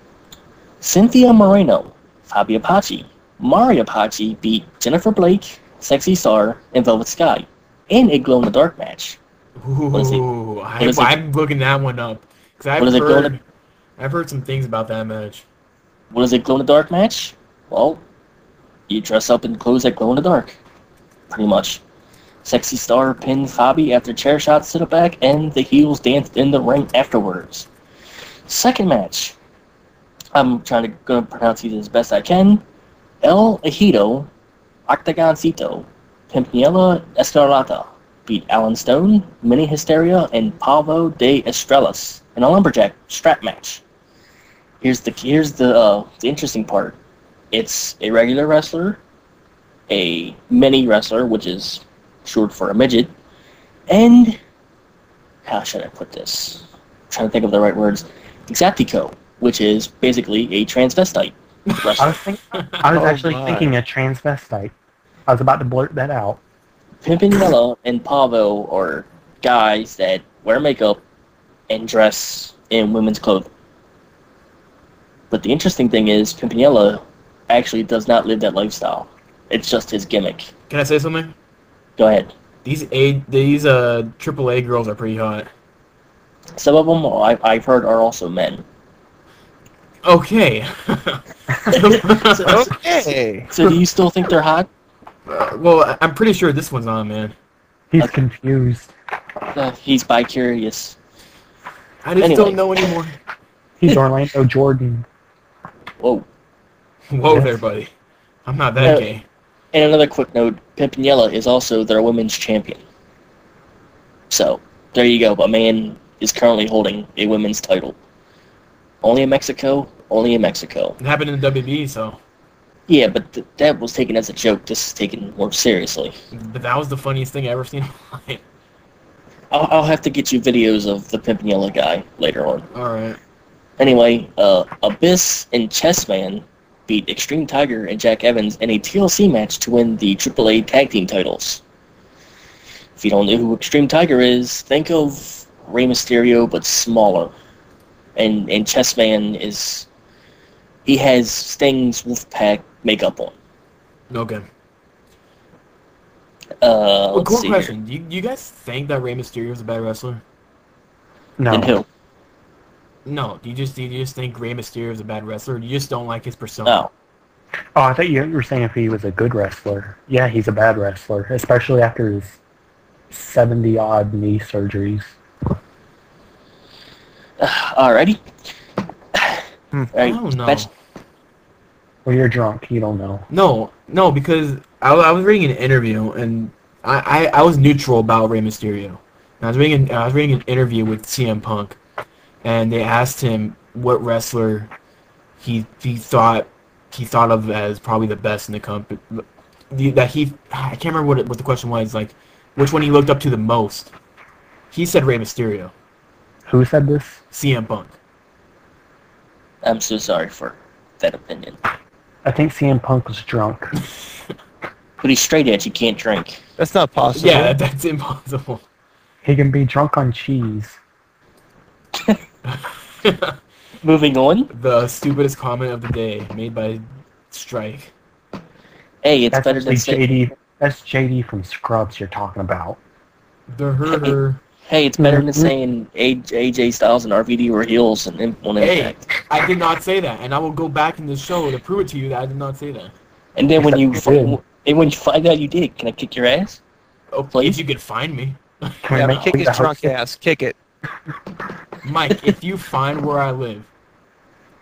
Cynthia Moreno, Fabi Apache, Mari Apache beat Jennifer Blake, Sexy Star, and Velvet Sky in a glow-in-the-dark match. is it? Ooh, is it? I'm looking that one up. Because What is it, glow-in-the- I've heard some things about that match. What is a glow-in-the-dark match? Well, you dress up in clothes that glow in the dark. Pretty much. Sexy Star pinned Fabi after chair shots to the back, and the heels danced in the ring afterwards. Second match. I'm gonna pronounce these as best I can. El Ejido, Octagoncito, Pimpinela Escarlata beat Alan Stone, Mini Hysteria, and Pavo de Estrellas in a lumberjack strap match. Here's the interesting part. It's a regular wrestler, a mini wrestler, which is short for a midget, and how should I put this? I'm trying to think of the right words. Exaptico, which is basically a transvestite wrestler. I was Oh actually my. thinking a transvestite. I was about to blurt that out. Pimpinella and Pavo are guys that wear makeup and dress in women's clothing. But the interesting thing is, Pimpinella actually does not live that lifestyle. It's just his gimmick. Can I say something? Go ahead. These AAA girls are pretty hot. Some of them, I've heard, are also men. Okay. Okay. So do you still think they're hot? Well, I'm pretty sure this one's on, man. He's Okay. confused. He's bi-curious. I just Anyway. don't know anymore. He's Orlando Jordan. Whoa. Whoa Yes. there, buddy. I'm not that Uh, gay. And another quick note, Pimpinella is also their women's champion. So, there you go. A man is currently holding a women's title. Only in Mexico, only in Mexico. It happened in the WB, so. Yeah, but that was taken as a joke. This is taken more seriously. But that was the funniest thing I ever seen. I'll have to get you videos of the Pimpinella guy later on. Alright. Anyway, Abyss and Chessman beat Extreme Tiger and Jack Evans in a TLC match to win the AAA Tag Team titles. If you don't know who Extreme Tiger is, think of Rey Mysterio, but smaller. And Chessman he has Sting's Wolfpack makeup on. Okay. Let's Cool see question. Do you guys think that Rey Mysterio is a bad wrestler? here. No. And who? No. Do you just think Rey Mysterio is a bad wrestler? Or you just don't like his persona? Oh. Oh, I thought you were saying if he was a good wrestler. Yeah, he's a bad wrestler, especially after his 70-odd knee surgeries. Alrighty. I Alright, don't know. match- Well, you're drunk. You don't know. No, because I was reading an interview and I was neutral about Rey Mysterio. And I was reading an interview with CM Punk, and they asked him what wrestler he thought of as probably the best in the company. I can't remember what the question was, like which one he looked up to the most. He said Rey Mysterio. Who said this? CM Punk. I'm so sorry for that opinion. I think CM Punk was drunk. But he's straight edge, he can't drink. That's not possible. Yeah, that's impossible. He can be drunk on cheese. Moving on. The stupidest comment of the day made by Strike. Hey, it's That's better than actually saying. JD. That's JD from Scrubs you're talking about. The her. Hey, it's better than saying AJ Styles and RVD were heels and on Hey, Impact. I did not say that, and I will go back in the show to prove it to you that I did not say that. And then when Except you did. when you find out you did, can I kick your ass? Oh, Please? if you could find me. Can Yeah, we make kick Lee his the drunk host? ass. Kick it. Mike, if you find where I live,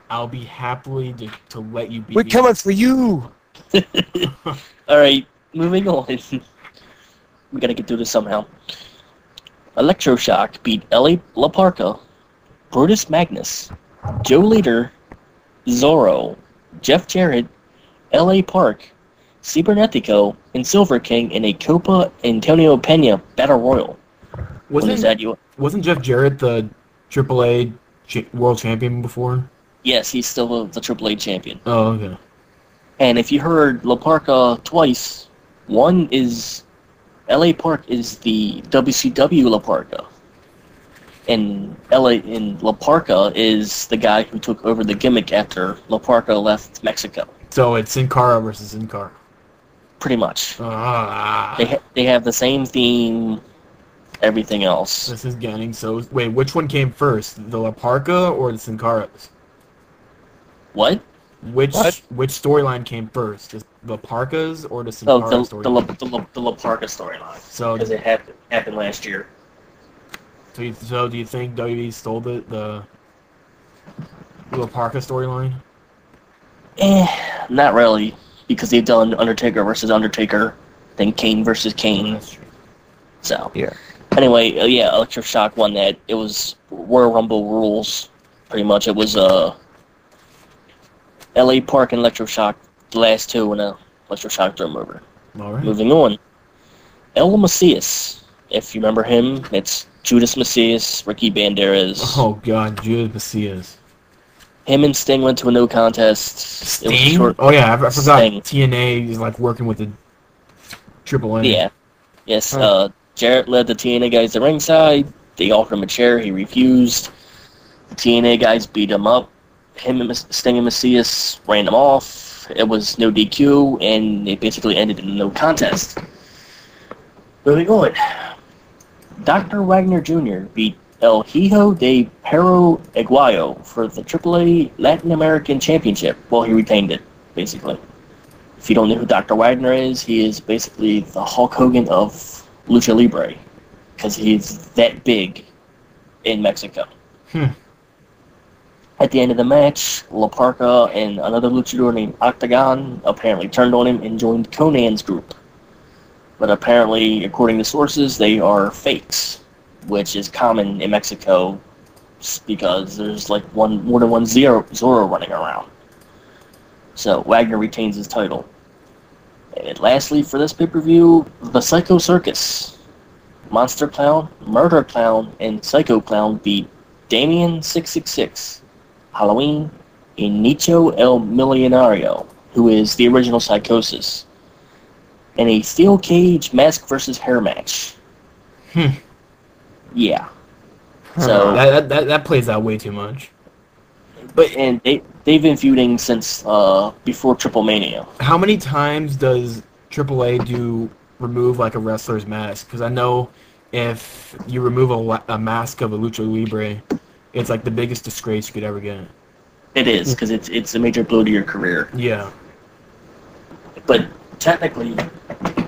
I'll be happily to let you beat We're me. coming for you. Alright, moving on. We gotta get through this somehow. Electroshock beat L.A. La Parca, Brutus Magnus, Joe Leader, Zorro, Jeff Jarrett, L.A. Park, Cibernetico, and Silver King in a Copa Antonio Pena Battle Royal. When is that you? Wasn't Jeff Jarrett the AAA world champion before? Yes, he's still the AAA champion. Oh, okay. And if you heard La Parca twice, one is LA Park is the WCW La Parca. And La Parca is the guy who took over the gimmick after La Parca left Mexico. So it's Sin Cara versus Sin Cara. Pretty much. Ah, They have the same theme, everything else. this is getting so... Wait, which one came first? The La Parca or the Sin Caras? What? Which What? storyline came first? The La Parcas or the Sin Oh, Cara the storyline? La Parca storyline. So, Because it happened last year. so do you think WWE stole the La Parca storyline? Not really. Because they've done Undertaker versus Undertaker, then Kane versus Kane. That's true. So, Yeah. anyway, yeah, Electroshock won that. It was Royal Rumble rules, pretty much. It was L.A. Park and Electroshock, the last two, and Electroshock threw him over. All right. Moving on. El Macias. If you remember him, it's Judas Macias, Ricky Banderas. Oh God, Judas Macias. Him and Sting went to a no contest. It was a Sting? short- Oh yeah, I forgot. Sting. TNA is like working with the AAA. Yeah. Yes, Huh. Jarrett led the TNA guys to ringside. They offered him a chair. He refused. The TNA guys beat him up. Him and Sting and Macias ran him off. It was no DQ, and it basically ended in no contest. Moving on. Dr. Wagner Jr. beat El Hijo de Perro Aguayo for the AAA Latin American Championship. Well, he retained it, basically. If you don't know who Dr. Wagner is, he is basically the Hulk Hogan of Lucha Libre, because he's that big in Mexico. At the end of the match, La Parca and another luchador named Octagon apparently turned on him and joined Conan's group. But apparently, according to sources, they are fakes, which is common in Mexico because there's like more than one Zorro running around. So Wagner retains his title. And lastly, for this pay-per-view, the Psycho Circus. Monster Clown, Murder Clown, and Psycho Clown beat Damien 666, Halloween, and Nicho El Millonario, who is the original Psychosis, in a steel cage mask versus hair match. Yeah. So That plays out way too much. and they've been feuding since before Triple Mania. How many times does AAA do remove like a wrestler's mask, because I know if you remove a mask of a lucha libre, it's like the biggest disgrace you could ever get. It is, because it's a major blow to your career. Yeah. But technically,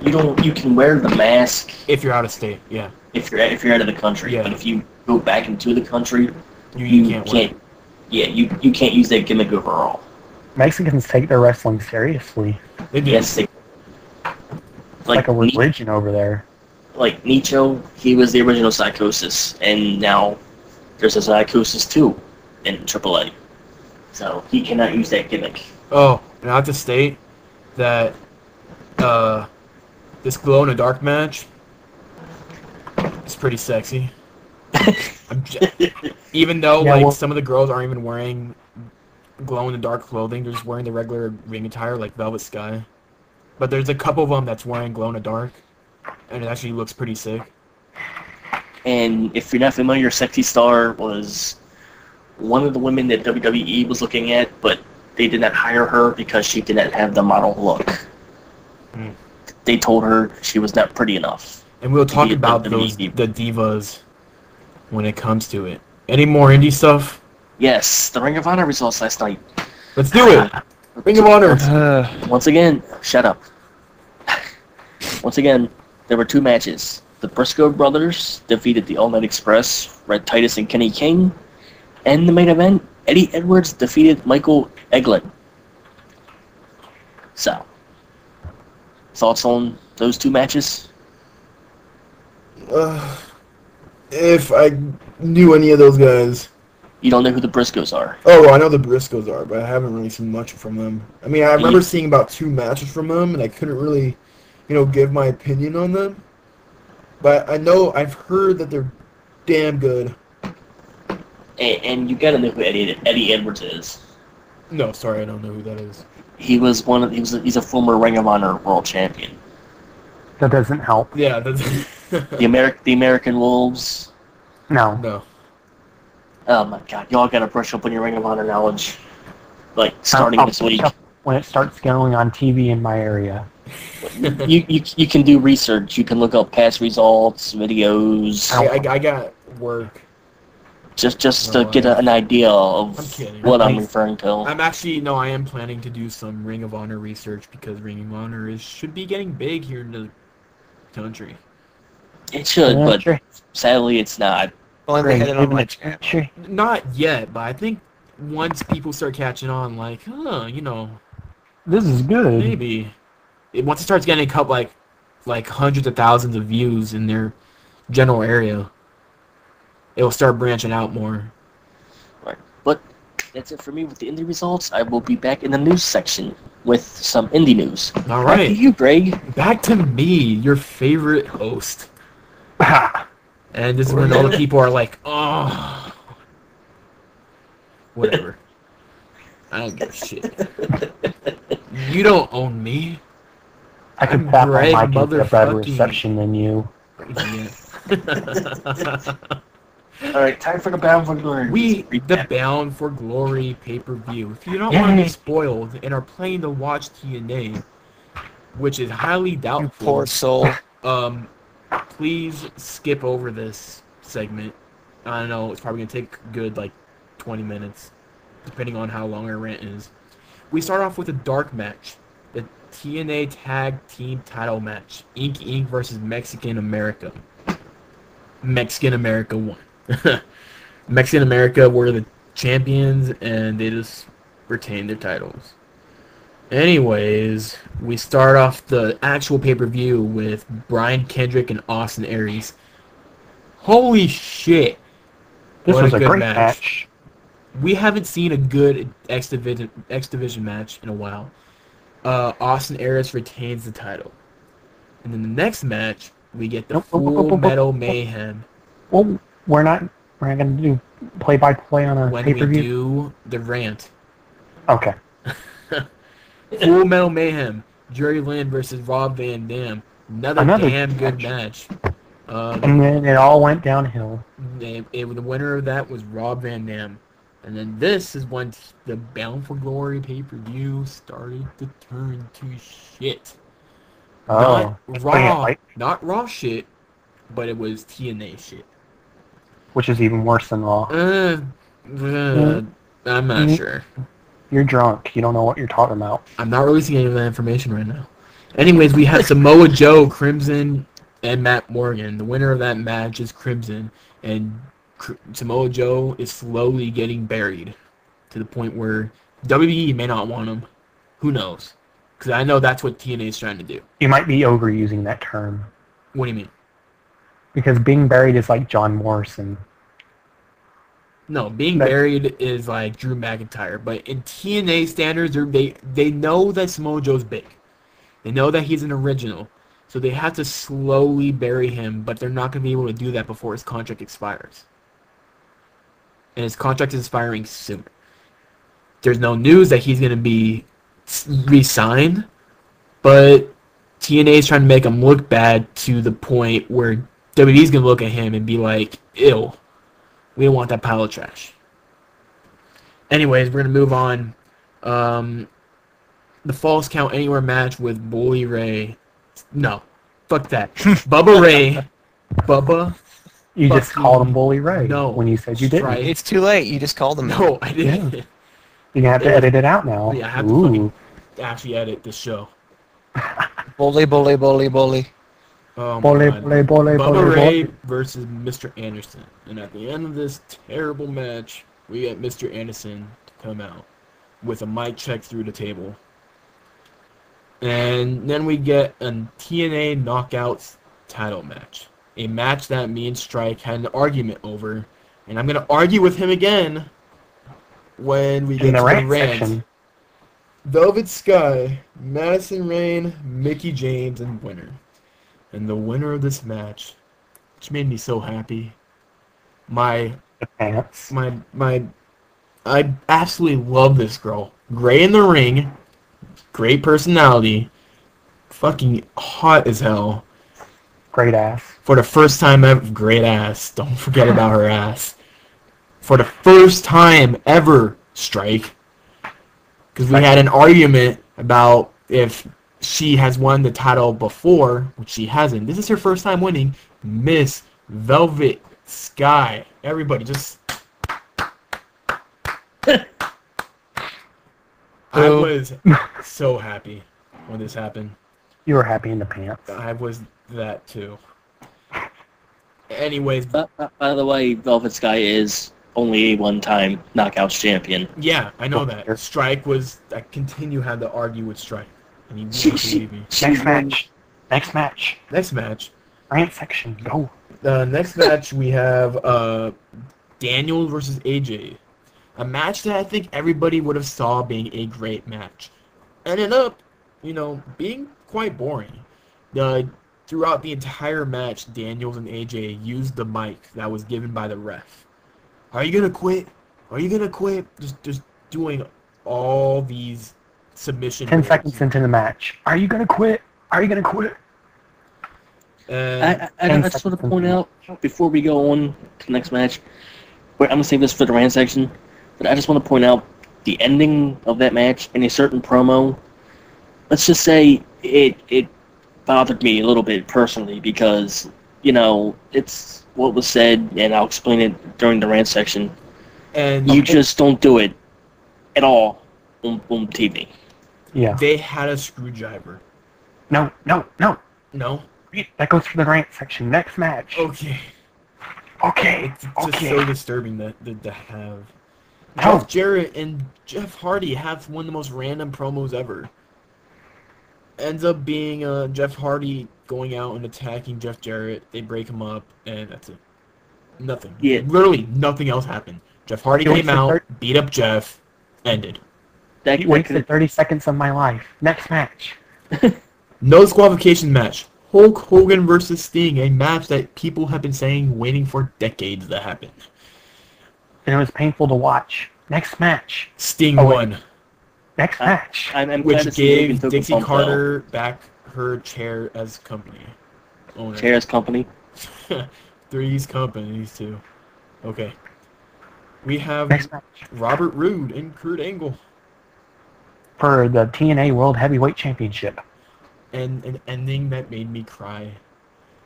you can wear the mask If you're out of state, yeah. if you're out of the country. Yeah. But if you go back into the country, You can't wear it. Yeah, you can't use that gimmick overall. Mexicans take their wrestling seriously. They do. Yes, they, It's like a religion over there. like Nicho, he was the original Psychosis, and now there's a Psychosis 2 in AAA. So he cannot use that gimmick. Oh, and I have to state that this glow-in-the-dark match is pretty sexy. Even though Yeah, well- some of the girls aren't even wearing glow-in-the-dark clothing, they're just wearing the regular ring attire like Velvet Sky. But there's a couple of them that's wearing glow-in-the-dark, and it actually looks pretty sick. And if you're not familiar, Sexy Star was one of the women that WWE was looking at, but they did not hire her because she did not have the model look. Hmm. They told her she was not pretty enough. And we'll talk be a about WWE. the divas when it comes to it. Any more indie stuff? Yes, the Ring of Honor results last night. Let's do it! Ring of Honor! Once again, shut up. Once again, there were two matches. The Briscoe brothers defeated the All Night Express, Red Titus and Kenny King. And the main event, Eddie Edwards defeated Michael Eglin. So, thoughts on those two matches? If I knew any of those guys. You don't know who the Briscoes are. Oh, well, I know the Briscoes are, but I haven't really seen much from them. I mean, I remember seeing about 2 matches from them, and I couldn't really, give my opinion on them. But I've heard that they're damn good. And you gotta know who Eddie Edwards is. No, sorry, I don't know who that is. He's a former Ring of Honor World Champion. That doesn't help. Yeah, that's... The American Wolves. No. No. Oh my God, y'all gotta brush up on your Ring of Honor knowledge. Like starting I'll this week. catch up when it starts going on TV in my area. You can do research. You can look up past results, videos, I got work. just to get an idea of I'm kidding. what I'm referring to. I am planning to do some Ring of Honor research because Ring of Honor should be getting big here in the country. It should, Yeah, but sure. sadly it's not. Finally had it on my Sure. Sure. Not yet, but I think once people start catching on, This is good. maybe once it starts getting a couple like hundreds of thousands of views in their general area, it will start branching out more. Right. But that's it for me with the indie results. I will be back in the news section with some indie news. All Back to right, you, Greg. back to me, your favorite host. And this is when all the people are like, oh, whatever. I don't give a shit. You don't own me. I could I'm tap on Greg my get a better motherfucking- reception than you. All right, time for the Bound for Glory. The Bound for Glory pay-per-view. If you don't want to Yay. be spoiled and are planning to watch TNA, which is highly You doubtful, poor soul. please skip over this segment. I don't know, it's probably going to take a good 20 minutes, depending on how long our rant is. We start off with a dark match. The TNA Tag Team Title match. Inc. versus Mexican America. Mexican America won. Mexican America were the champions, and they just retained their titles. Anyways, we start off the actual pay-per-view with Brian Kendrick and Austin Aries. Holy shit! This What was a a good great match. match. We haven't seen a good X Division match in a while. Austin Aries retains the title. And then the next match, we get the Full Metal Mayhem. Well, we're not going to do play-by-play on a When we pay-per-view. do the rant. Okay. Full Metal Mayhem. Jerry Lynn versus Rob Van Dam. Another damn good match. And then it all went downhill. The winner of that was Rob Van Dam. And then this is when the Bound for Glory pay-per-view started to turn to shit. Oh, Not putting it Raw, light, not Raw shit, but it was TNA shit. which is even worse than Raw. I'm not sure. You're drunk. You don't know what you're talking about. I'm not releasing any of that information right now. Anyways, we have Samoa Joe, Crimson, and Matt Morgan. The winner of that match is Crimson, and Samoa Joe is slowly getting buried to the point where WWE may not want him. Who knows? Because I know that's what TNA is trying to do. You might be overusing that term. What do you mean? Because being buried is like John Morrison. No, being buried is like Drew McIntyre, but in TNA standards, they know that Samoa Joe's big. They know that he's an original, so they have to slowly bury him, but they're not going to be able to do that before his contract expires. And his contract is expiring soon. There's no news that he's going to be re-signed, but TNA is trying to make him look bad to the point where WWE's going to look at him and be like, ew. We don't want that pile of trash. Anyways, we're going to move on. The Falls Count Anywhere match with Bully Ray. No. Fuck that. Bubba Ray. Bubba. You just called him Bully Ray. No. When you said you didn't. Right. It's too late. You just called him. No, I didn't. You're going to have to edit it out now. Yeah, I have to fucking actually edit this show. Bully, bully, bully, bully. Oh my Bully, God. bully, bully, Bubba bully, Ray bully. versus Mr. Anderson. And at the end of this terrible match, we get Mr. Anderson to come out with a mic check through the table. And then we get a TNA Knockouts title match. A match that me and Strike had an argument over. And I'm going to argue with him again when we get In the to rant the rant. section. Velvet Sky, Madison Rayne, Mickey James, and winner. And the winner of this match, which made me so happy, I absolutely love this girl. Gray in the ring, great personality, fucking hot as hell. Great ass. For the first time ever, great ass. Don't forget about her ass. For the first time ever, Strike. Because we had an argument about if she has won the title before, which she hasn't. This is her first time winning. Miss Velvet Sky. Everybody just... I was so happy when this happened. You were happy in the pants. I was that too. Anyways, By the way, Velvet Sky is only a one-time Knockouts champion. yeah, I know that. Strike was... I continue had to argue with Strike. And he wouldn't believe me. Next match. Next match. Next match. Rant section. Go. Next match we have Daniel versus AJ. A match that I think everybody would have saw being a great match. Ended up, being quite boring. Throughout the entire match, Daniels and AJ used the mic that was given by the ref. Are you gonna quit? Are you gonna quit? Just doing all these submission 10 moves. seconds into the match. Are you going to quit? Are you going to quit? And I just want to point out, before we go on to the next match, I'm going to save this for the rant section, but I just want to point out the ending of that match in a certain promo. Let's just say it bothered me a little bit personally because, it's what was said, and I'll explain it during the rant section. and You just don't do it at all on TV. Yeah. they had a screwdriver. No. No? That goes for the rant section. Next match. Okay. Okay. It's just so disturbing to have. No. Jeff Jarrett and Jeff Hardy have one of the most random promos ever. Ends up being Jeff Hardy going out and attacking Jeff Jarrett. They break him up, and that's it. Nothing. Yeah. Literally nothing else happened. Jeff Hardy He came wasted out, beat up Jeff, ended. You wasted 30 seconds of my life. Next match. No disqualification match. Hulk Hogan versus Sting, a match that people have been saying, waiting for decades to happen. And it was painful to watch. Next match. Sting Oh, wait. won, Next match. I'm glad which to see Hogan gave took a Dixie bump, though. Carter back her chair as company owner. Chairs company. Three's companies too. Okay. We have Next match. Robert Roode and Kurt Angle. For the TNA World Heavyweight Championship. and an ending that made me cry.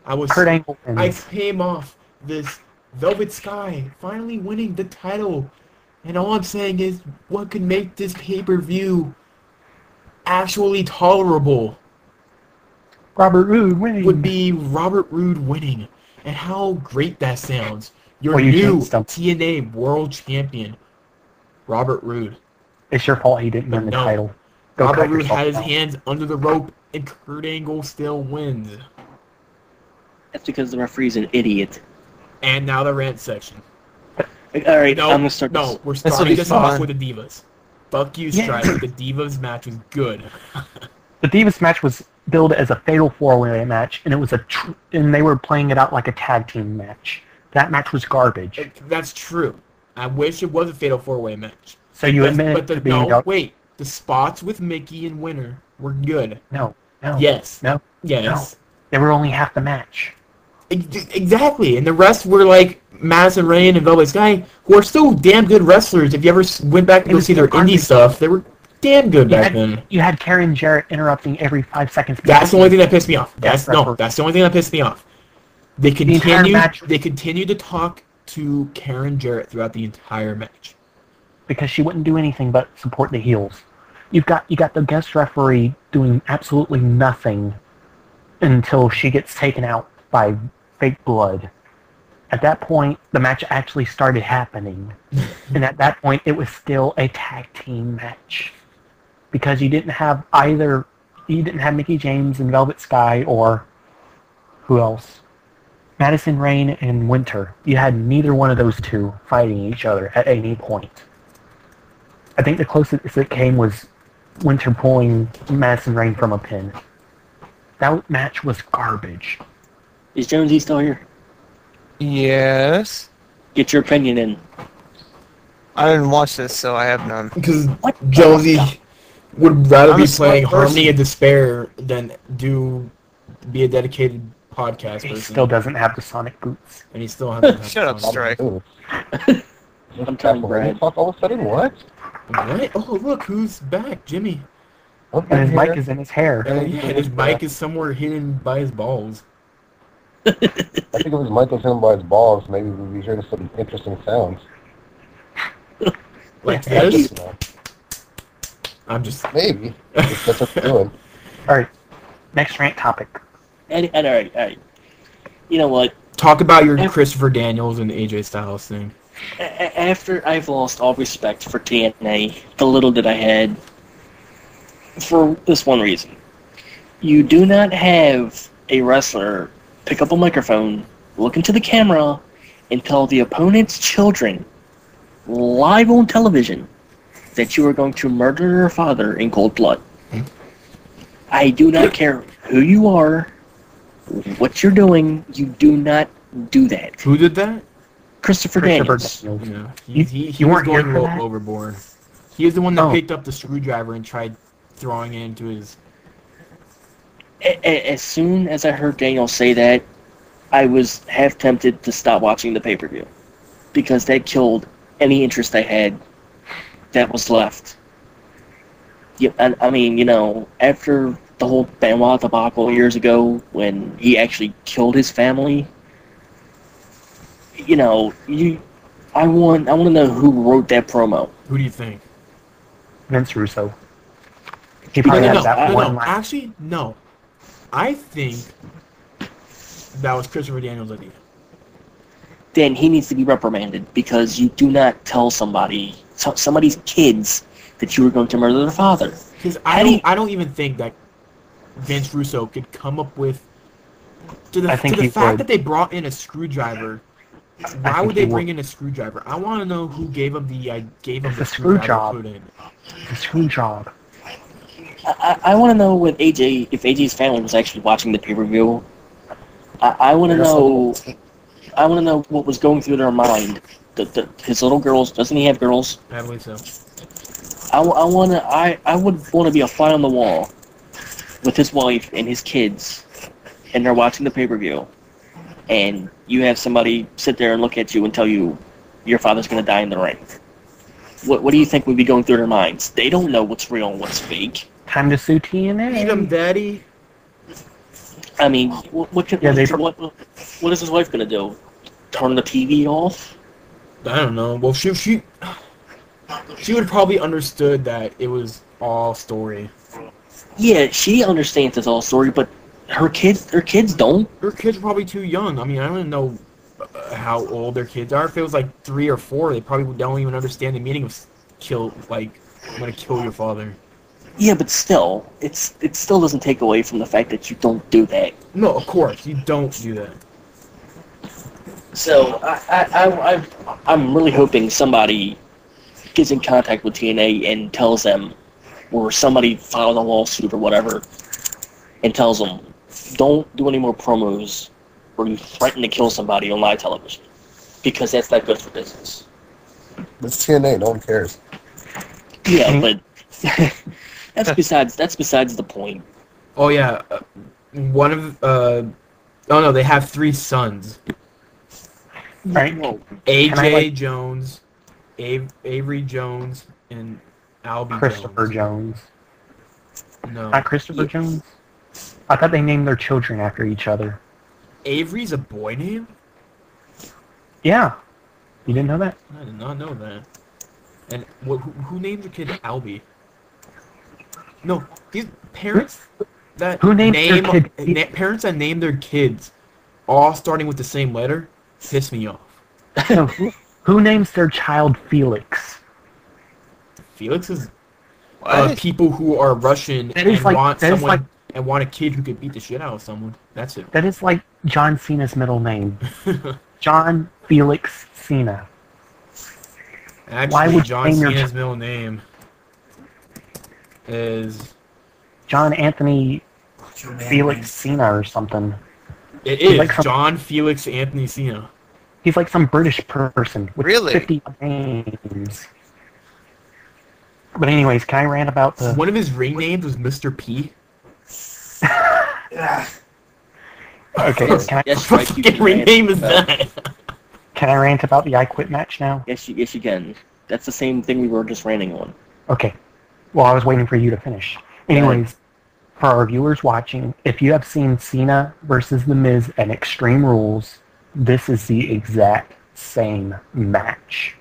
I Kurt Angle wins. came off this Velvet Sky finally winning the title, and all I'm saying is, what could make this pay-per-view actually tolerable Robert Roode winning. would be Robert Roode winning. And how great that sounds. Your Well, you new jinxed him. TNA World Champion, Robert Roode. It's your fault he didn't win the No. title. Go Robert cut Roode yourself had his out. hands under the rope, and Kurt Angle still wins. That's because the referee's an idiot. And now the rant section. All right, No, I'm gonna start. no, we're This will starting be this off fun. with the Divas. Fuck you, Yeah. Stripe. The Divas match was good. The Divas match was billed as a fatal four-way match, and it was and they were playing it out like a tag team match. That match was garbage. That's true. I wish it was a fatal four-way match. So you But- admit but to the, being no, wait. The spots with Mickey and Winter were good. no, Yes. no. Yes. They were only half the match. Exactly. And the rest were like Madison Rain and Velvet Sky, who are still damn good wrestlers. If you ever went back and It go was see their garbage. indie stuff, they were damn good back then. You had Karen Jarrett interrupting every 5 seconds. That's the only thing that pissed me off. That's That's the only thing that pissed me off. They entire match- continued to talk to Karen Jarrett throughout the entire match. because she wouldn't do anything but support the heels. You got the guest referee doing absolutely nothing until she gets taken out by fake blood. At that point, the match actually started happening, and at that point, it was still a tag team match because you didn't have Mickey James and Velvet Sky or who else? Madison Rain and Winter. You had neither one of those two fighting each other at any point. I think the closest it came was Winter pulling Madison Rain from a pin. That match was garbage. Is Jonesy still here? Yes. Get your opinion in. I didn't watch this, so I have none. Because What? Jonesy would rather I'm be a smart playing person. Harmony of Despair than be a dedicated podcast He person. still doesn't have the Sonic boots. And he still hasn't. Shut up, Strike. Ooh. I'm telling you, Brad. Talk all of a sudden, what? What? Oh, look who's back, Jimmy. And his mic is in his hair. Yeah, his mic is somewhere hidden by his balls. I think if his mic was him by his balls, maybe we'd be hearing some interesting sounds. Like Yeah, this? You know, I'm just. maybe. If that's what they're doing. Alright, next rant topic. And all right. You know what? Talk about your Christopher Daniels and AJ Styles thing. After I've lost all respect for TNA, the little that I had, for this one reason. You do not have a wrestler pick up a microphone, look into the camera, and tell the opponent's children, live on television, that you are going to murder their father in cold blood. I do not care who you are, what you're doing, you do not do that. Who did that? Christopher Daniels. Daniels. Yeah, You- he you was weren't here going for that? overboard. He is the one that Oh. picked up the screwdriver and tried throwing it into his. As soon as I heard Daniel say that, I was half tempted to stop watching the pay-per-view. Because that killed any interest I had that was left. Yeah, I mean, you know, after the whole Benoit debacle years ago, when he actually killed his family, you know, I want to know who wrote that promo. Who do you think? Vince Russo. He probably No, had that one no. line. Actually, no. I think that was Christopher Daniels' idea. Then he needs to be reprimanded because you do not tell somebody's kids that you were going to murder their father. Because How do you- I don't even think that Vince Russo could come up with I think to the he fact would. that they brought in a screwdriver. Why think would they he bring would. in a screwdriver? I want to know who gave him It's the a screw screwdriver job. to put in. The screw job. I want to know with AJ if AJ's family was actually watching the pay-per-view. I want to know. I want to know what was going through their mind. His little girls. Doesn't he have girls? I believe so. I would want to be a fly on the wall with his wife and his kids, and they're watching the pay-per-view, and you have somebody sit there and look at you and tell you your father's going to die in the ring. What do you think would be going through their minds? They don't know what's real and what's fake. Time to sue TNA. Eat 'em, Daddy. I mean, what is his wife gonna do? Turn the TV off? I don't know. Well, she would probably understood that it was all story. Yeah, she understands it's all story, but her kids don't. Her kids are probably too young. I mean, I don't know how old their kids are. If it was like 3 or 4, they probably don't even understand the meaning of I'm gonna kill your father. Yeah, but still, it still doesn't take away from the fact that you don't do that. No, of course you don't do that. So I'm really hoping somebody gets in contact with TNA and tells them, or somebody filed a lawsuit or whatever, and tells them, don't do any more promos where you threaten to kill somebody on live television, because that's not good for business. It's TNA. No one cares. Yeah, but that's besides the point. Oh yeah, one of oh no, they have 3 sons. Right. AJ Jones, Avery Jones, and Albie Christopher Jones. No. Not Christopher Jones? I thought they named their children after each other. Avery's a boy name? Yeah. You didn't know that? I did not know that. And who named the kid Albie? No, these parents that Who named their kid? Parents that name their kids all starting with the same letter piss me off. No, who names their child Felix? Felix is What? people who are Russian That is and like- want that is someone like- and want a kid who could beat the shit out of someone. That's it. That is like John Cena's middle name. John Felix Cena. Actually, Why would John you name your Cena's middle name is John Anthony Felix Cena or something. it is like some- John Felix Anthony Cena. He's like some British person with Really? 50 names. But anyways, can I rant about the... One of his ring names was Mr. P. Okay, can I, Yes, What right. You fucking can ring rant. name is that? can I rant about the I Quit match now? Yes, you can. That's the same thing we were just ranting on. Okay. Well, I was waiting for you to finish. Anyways, for our viewers watching, if you have seen Cena versus The Miz at Extreme Rules, this is the exact same match.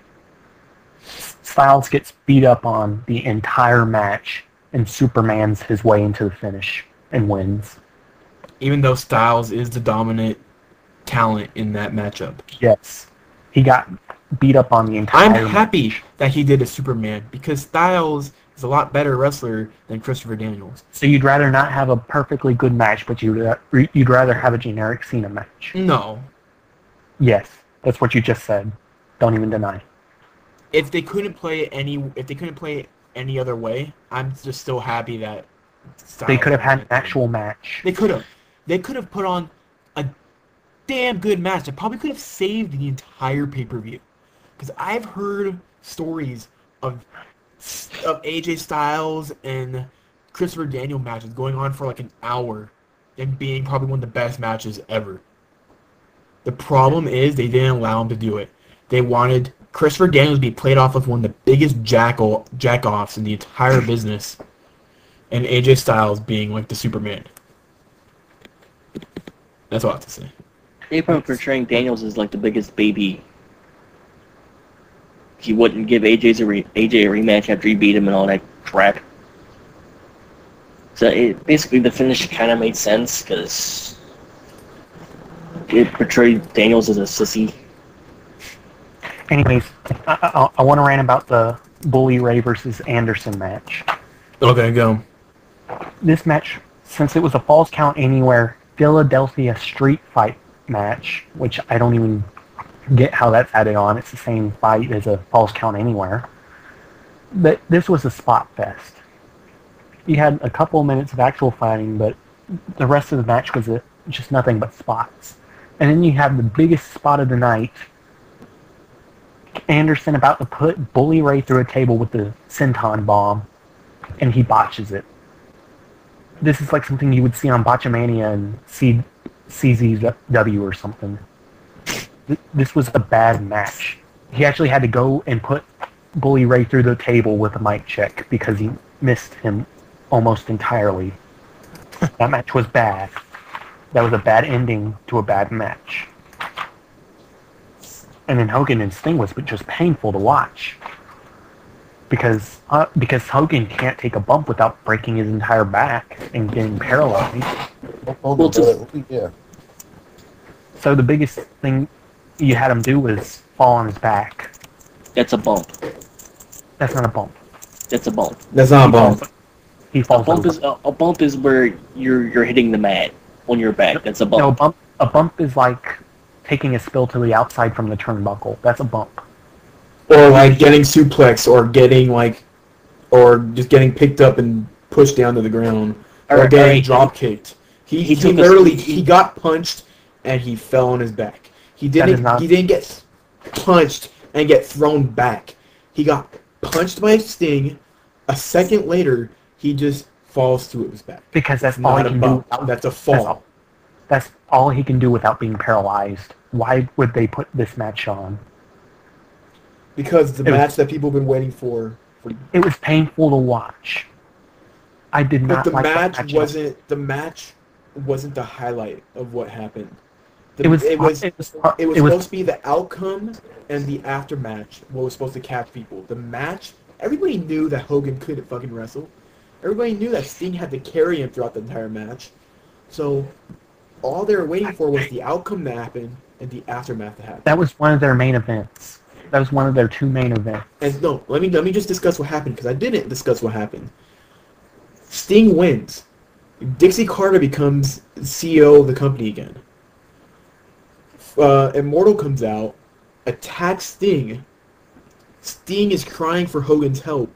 Styles gets beat up on the entire match, and Superman's his way into the finish and wins. Even though Styles is the dominant talent in that matchup. Yes. He got beat up on the entire I'm happy that he did a Superman because Styles is a lot better wrestler than Christopher Daniels. So you'd rather not have a perfectly good match, but you'd rather have a generic Cena match. No. Yes, that's what you just said. Don't even deny. If they couldn't play any other way, I'm just still happy that Styles They could have had an won. actual match. They could have. They could have put on a damn good match. They probably could have saved the entire pay-per-view. Because I've heard stories of AJ Styles and Christopher Daniel matches going on for like an hour and being probably one of the best matches ever. The problem is they didn't allow him to do it. They wanted Christopher Daniels to be played off of one of the biggest jack-offs in the entire business, and AJ Styles being like the Superman. That's all I have to say. They've been portraying Daniels as like the biggest baby. He wouldn't give AJ a rematch after he beat him and all that crap. So basically the finish kind of made sense because it portrayed Daniels as a sissy. Anyways, I want to rant about the Bully Ray versus Anderson match. Okay, go. This match, since it was a Falls Count Anywhere Philadelphia street fight match, which I don't even get how that's added on. It's the same fight as a Falls Count Anywhere. But this was a spot fest. You had a couple minutes of actual fighting, but the rest of the match was just nothing but spots. And then you have the biggest spot of the night. Anderson about to put Bully Ray through a table with the senton bomb, and he botches it. This is like something you would see on Botchamania and CZW or something. This was a bad match. He actually had to go and put Bully Ray through the table with a mic check because he missed him almost entirely. That match was bad. That was a bad ending to a bad match. And then Hogan and Sting was just painful to watch. Because Hogan can't take a bump without breaking his entire back and getting paralyzed. Yeah. So the biggest thing you had him do was fall on his back. That's a bump. That's not a bump. That's a bump. That's not a bump. He A falls bump over. a bump is where you're hitting the mat on your back. That's a bump. No, a bump is like taking a spill to the outside from the turnbuckle. That's a bump. Or like getting suplex, or just getting picked up and pushed down to the ground, or getting drop kicked. He got punched and he fell on his back. He didn't get punched and get thrown back. He got punched by Sting. A second later, he just falls to his back. Because that's all Not he a can bump. do. That's a fall. That's all he can do without being paralyzed. Why would they put this match on? Because it's the match that people have been waiting for. It was painful to watch. I did not But like that match. the match wasn't the highlight of what happened. It was supposed to be the outcome and the aftermatch. What was supposed to catch people. The match. Everybody knew that Hogan couldn't fucking wrestle. Everybody knew that Sting had to carry him throughout the entire match. So all they were waiting for was the outcome to happen and the aftermath to happen. That was one of their main events. That was one of their 2 main events. And no, let me just discuss what happened, because I didn't discuss what happened. Sting wins. Dixie Carter becomes CEO of the company again. Immortal comes out, attacks Sting. Sting is crying for Hogan's help.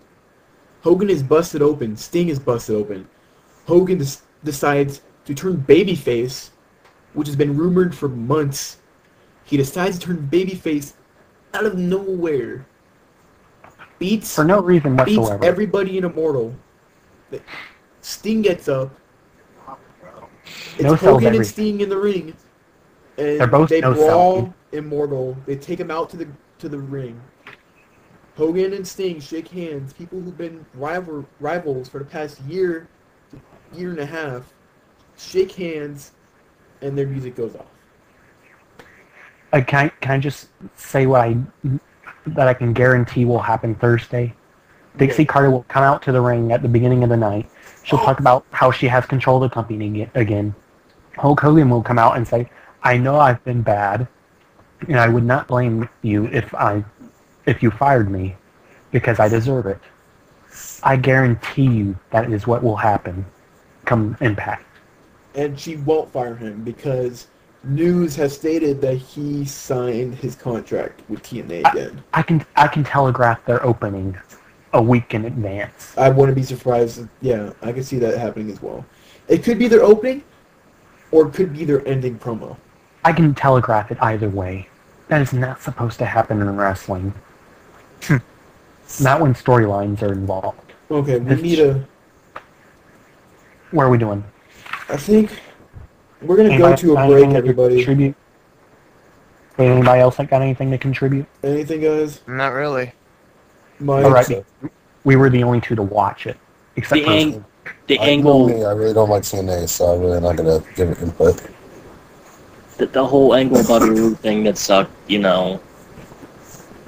Hogan is busted open. Sting is busted open. Hogan decides to turn babyface, which has been rumored for months. He decides to turn babyface out of nowhere. Beats For no reason whatsoever. Beats everybody in Immortal. Sting gets up. It's No sells Hogan and everything. Sting in the ring. And They're both they no brawl selling. Immortal. They take him out to the ring. Hogan and Sting shake hands. People who've been rivals for the past year and a half, shake hands, and their music goes off. Can I just say that I can guarantee will happen Thursday? Dixie Carter will come out to the ring at the beginning of the night. She'll talk about how she has control of the company again. Hulk Hogan will come out and say, "I know I've been bad, and I would not blame you if you fired me, because I deserve it." I guarantee you that is what will happen come Impact. And she won't fire him because news has stated that he signed his contract with TNA again. I can telegraph their opening a week in advance. I wouldn't be surprised. Yeah, I can see that happening as well. It could be their opening, or it could be their ending promo. I can telegraph it either way. That is not supposed to happen in wrestling. Not when storylines are involved. Okay, we need a... What are we doing? I think we're going to go to a break, everybody. Contribute? Anybody else that got anything to contribute? Anything, guys? Not really. Mike? All right. We were the only 2 to watch it. Except for The angle... I really don't like TNA, so I'm really not going to give it input. The whole angle Bobby Roode thing that sucked, you know.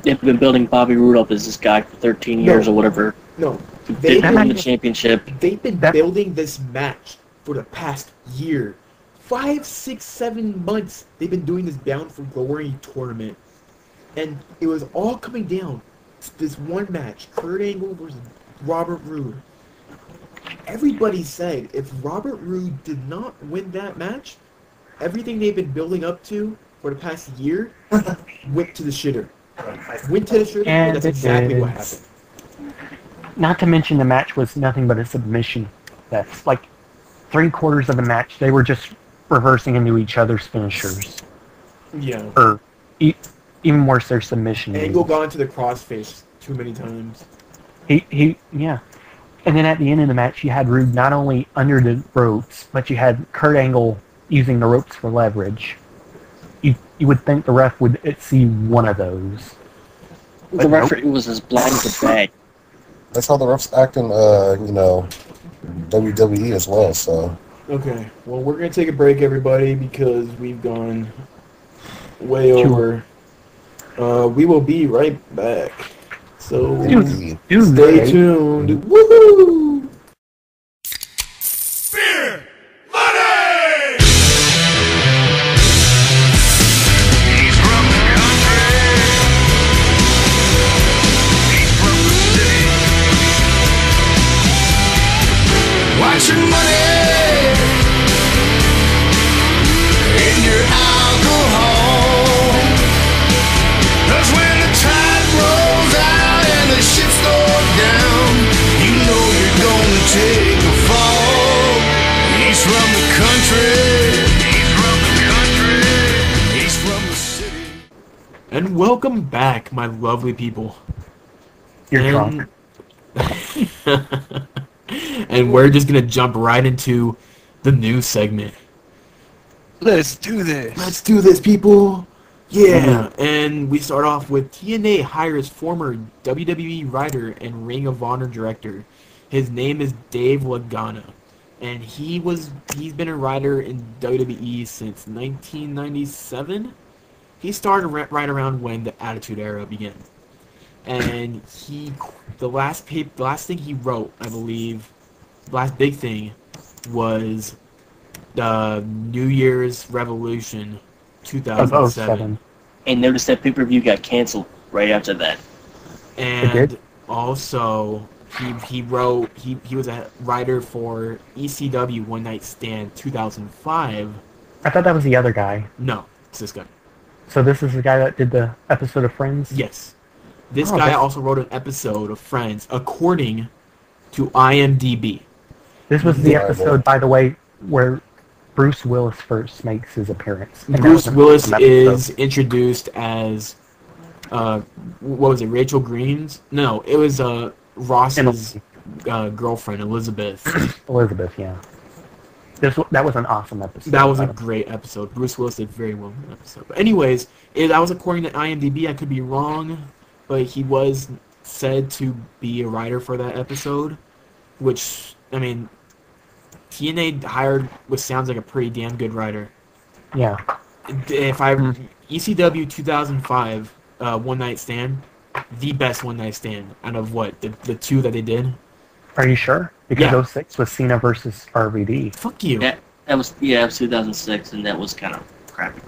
They've been building Bobby Roode up as this guy for 13 years or whatever. No. They won the championship. They've been building this match for the past year. 5, 6, 7 months they've been doing this Bound for Glory tournament. And it was all coming down to this one match. Kurt Angle versus Robert Roode. Everybody said if Robert Roode did not win that match, everything they've been building up to for the past year went to the shitter. Went to the shitter, and that's exactly what happened. Not to mention the match was nothing but a submission. That's like 3/4 of the match. They were just reversing into each other's finishers. Yeah. Or even worse, their submission. Angle got into the crossface too many times. Yeah. And then at the end of the match, you had Roode not only under the ropes, but you had Kurt Angle using the ropes for leverage. You would think the ref would see one of those. The referee was as blind as a bat. That's how the refs act in, WWE as well, so... Okay, well, we're going to take a break, everybody, because we've gone way Sure. over. We will be right back. So, Indeed. stay tuned. Woohoo! Beer! Money! He's from the country. He's from the city. Watch your money in your alcohol. 'Cause when the tide rolls out and the ship's going down, you know you're gonna take a fall. He's from the country. He's from the country. He's from the city. And welcome back, my lovely people. You're And- drunk. And we're just going to jump right into the news segment. Let's do this. Let's do this, people. Yeah, and we start off with TNA hires former WWE writer and Ring of Honor director. His name is Dave Lagana, and he's been a writer in WWE since 1997. He started right around when the Attitude Era began, and the last thing he wrote, I believe, the last big thing was the New Year's Revolution Of 2007. 07. And notice that pay-per-view got canceled right after that. And did? also he was a writer for ECW One Night Stand 2005. I thought that was the other guy. No, it's this guy. So this is the guy that did the episode of Friends? Yes. This Oh, guy that's- also wrote an episode of Friends according to IMDb. This was the Bible. episode, by the way, where Bruce Willis first makes his appearance. And that Bruce was an Willis awesome episode. is introduced as what was it, Rachel Green's? No, it was Ross's girlfriend, Elizabeth. Elizabeth, yeah. That was an awesome episode. That was a by the way. great episode. Bruce Willis did very well in that episode. But anyways, that was according to IMDb. I could be wrong, but he was said to be a writer for that episode, which, I mean, TNA hired what sounds like a pretty damn good writer. Yeah. If ECW 2005 One Night Stand, the best One Night Stand out of what the two that they did. Are you sure? Because Yeah. 06 was Cena versus RVD. Fuck you. That was 2006, and that was kind of crappy.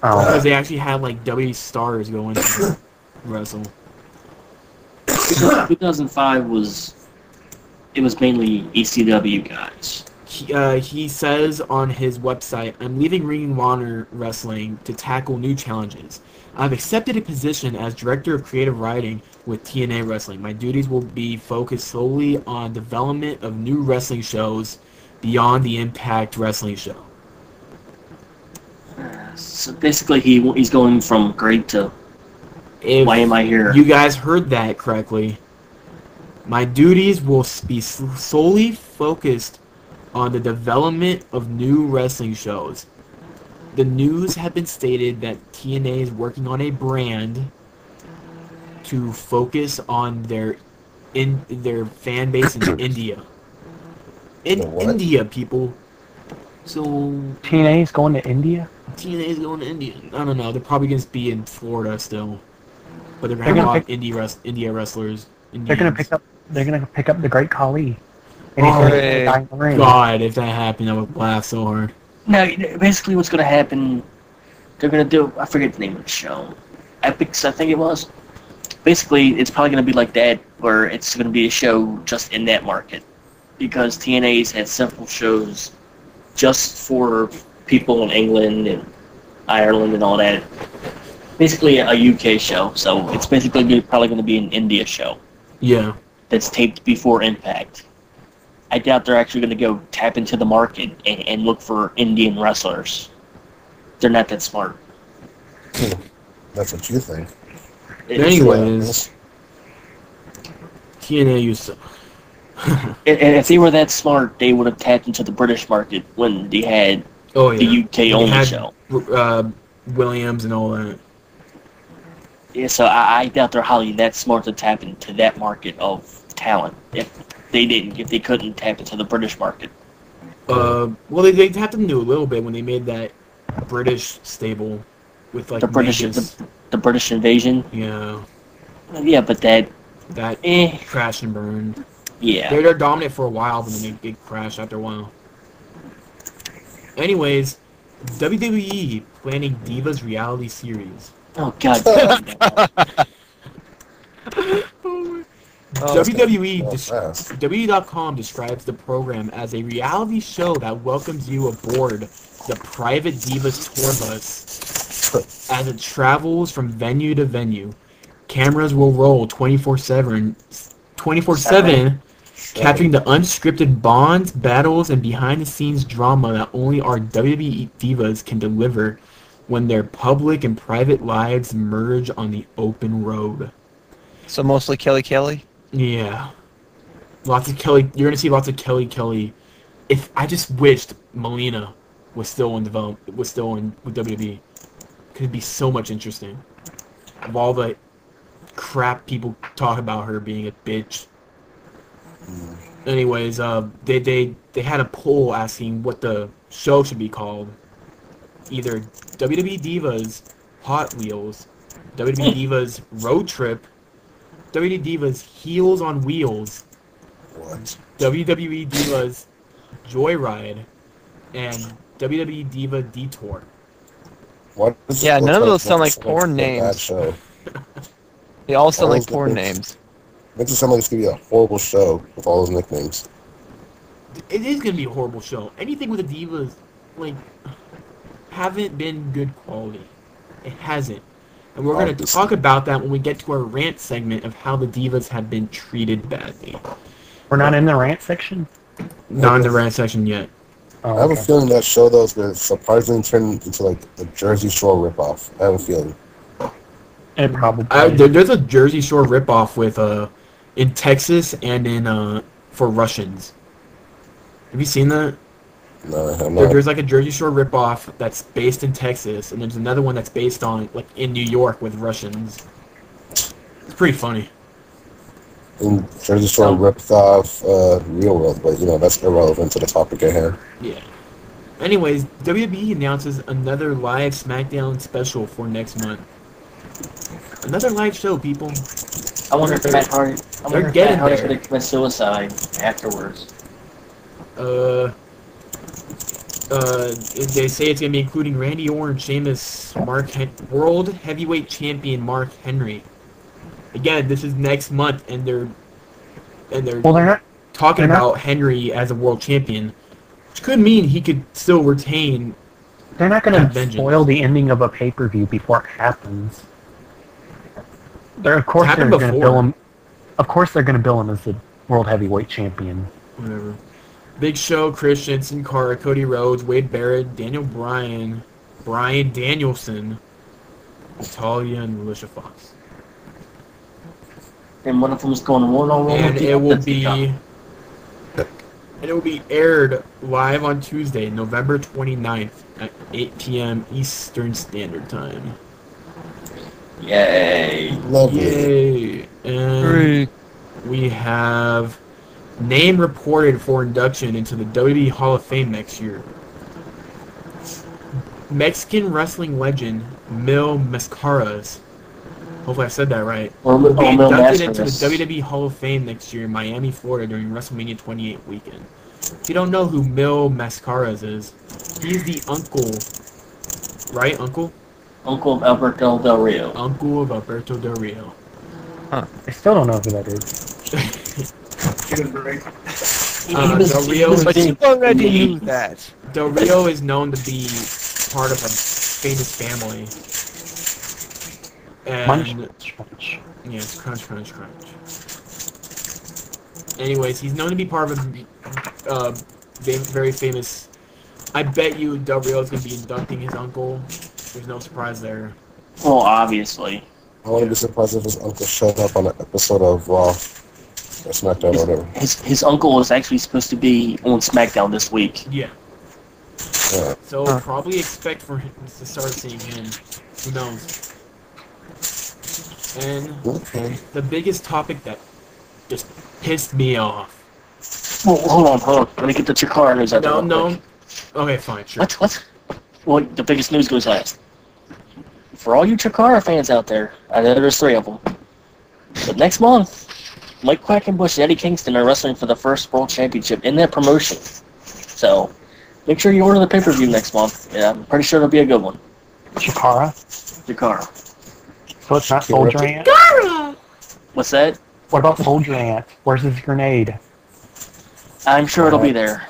Oh, Because they actually had like W stars going to wrestle. 2005 was mainly ECW guys. He says on his website, "I'm leaving Ring of Honor Wrestling to tackle new challenges. I've accepted a position as Director of Creative Writing with TNA Wrestling. My duties will be focused solely on development of new wrestling shows beyond the Impact Wrestling show." So basically, he's going from great to If why am I here? you guys heard that correctly, my duties will be solely focused on the development of new wrestling shows. The news have been stated that TNA is working on a brand to focus on their fan base in India. In The what? India, people. So TNA is going to India? TNA is going to India. I don't know. They're probably going to be in Florida still, but they're They're going to have a gonna lot of India wrestlers. They're gonna Indians. pick up the Great Khali. And he's Oh, gonna be the guy in the ring. God, if that happened, I would laugh so hard. No, basically what's going to happen, they're going to do, I forget the name of the show, Epics, I think it was. Basically, it's probably going to be like that, where it's going to be a show just in that market. Because TNA's had several shows just for people in England and Ireland and all that. Basically a UK show, so it's basically probably going to be an India show Yeah. that's taped before Impact. I doubt they're actually going to go tap into the market and look for Indian wrestlers. They're not that smart. That's what you think. Anyways, TNA used to. And if they were that smart, they would have tapped into the British market when they had Oh yeah. the UK They only had, show. Williams and all that. Yeah, so I doubt they're highly that smart to tap into that market of talent. If they couldn't tap into the British market. Well, they had to do a little bit when they made that British stable with like The British, Magus. the British invasion. Yeah, Yeah, but that, that eh, crashed and burned. yeah. They're dominant for a while, but then they crash after a while. Anyways, WWE planning Divas reality series. Oh God. damn it. WWE Oh, fast. WWE.com describes the program as a reality show that welcomes you aboard the private Divas tour bus as it travels from venue to venue. Cameras will roll 24/7, capturing the unscripted bonds, battles, and behind-the-scenes drama that only our WWE Divas can deliver when their public and private lives merge on the open road. So mostly Kelly. Yeah. Lots of Kelly. You're gonna see lots of Kelly. If I just wished Melina was still in development, was still in with WWE, could be so much interesting. Of all the crap people talk about her being a bitch. Anyways, they had a poll asking what the show should be called. Either WWE Divas Hot Wheels, WWE Divas Road Trip, WWE Divas Heels on Wheels, What? WWE Divas Joyride, and WWE Diva Detour. What is Yeah, what none of type- those sound what's like porn a bad names. show? They all sound All like those porn nicknames. names. Makes it sound like it's gonna be a horrible show with all those nicknames. It is gonna be a horrible show. Anything with the Divas, like, haven't been good quality. It hasn't. And we're gonna Obviously. talk about that when we get to our rant segment of how the Divas have been treated badly. We're not in the rant section? Not in the rant section yet. Oh, I have a okay. feeling that show though is gonna surprisingly turn into like a Jersey Shore ripoff. I have a feeling. It probably There's a Jersey Shore ripoff with in Texas and in for Russians. Have you seen that? No, I'm not. There's like a Jersey Shore ripoff that's based in Texas, and there's another one that's based on like in New York with Russians. It's pretty funny. In Jersey Shore ripped off Real World, but that's irrelevant to the topic at hand. Yeah. Anyways, WWE announces another live SmackDown special for next month. Another live show, people. I wonder if Matt Hardy. I wonder if getting Matt Hardy's there. gonna commit suicide afterwards. They say it's gonna be including Randy Orton, Sheamus, World Heavyweight Champion Mark Henry. Again, this is next month, and they're Well, they're not. talking they're not- about Henry as a world champion, which could mean he could still retain. They're not going Have to vengeance. spoil the ending of a pay-per-view before it happens. Of course, they're happened going to before. bill him. Of course, they're going to bill him as the world heavyweight champion. Whatever. Big Show, Christian, Sin Cara, Cody Rhodes, Wade Barrett, Daniel Bryan, Bryan Danielson, Natalya, and Alicia Fox. And one of them's going one-on-one. And with the it will other. be aired live on Tuesday, November 29th at 8 p.m. Eastern Standard Time. Yay! Lovely. Yay! And Great. we have name reported for induction into the WWE Hall of Fame next year. Mexican wrestling legend Mil Mascaras. Hopefully I said that right. Or Will be Mil inducted into the Mascaras. WWE Hall of Fame next year in Miami, Florida during WrestleMania 28 weekend. If you don't know who Mil Mascaras is, he's the uncle, right? Uncle Uncle of Alberto Del Rio. of Alberto Del Rio. I still don't know who that is. Del Rio But is you already knew that. Del Rio is known to be part of a famous family. Munch, And munch, munch. yes, crunch. Anyways, he's known to be part of a very famous. I bet you Del Rio is going to be inducting his uncle. There's no surprise there. Well, obviously. I wouldn't be surprised if his uncle showed up on an episode of Raw or SmackDown or whatever. His uncle is actually supposed to be on SmackDown this week. Yeah. Yeah. So probably expect for him to start seeing him. Who knows? And Okay. the biggest topic that just pissed me off. Well, hold on. Let me get the Chikara news out there. real No. quick. Okay, fine, sure. What? Well, the biggest news goes last. For all you Chikara fans out there, I know there's 3 of them. But next month, Mike Quackenbush and Eddie Kingston are wrestling for the first World Championship in that promotion. So, make sure you order the pay-per-view next month. Yeah, I'm pretty sure it'll be a good one. Chikara. Chikara. So it's not Soldier Ant? What's that? What about Soldier Ant? Where's his grenade? I'm sure it'll be there.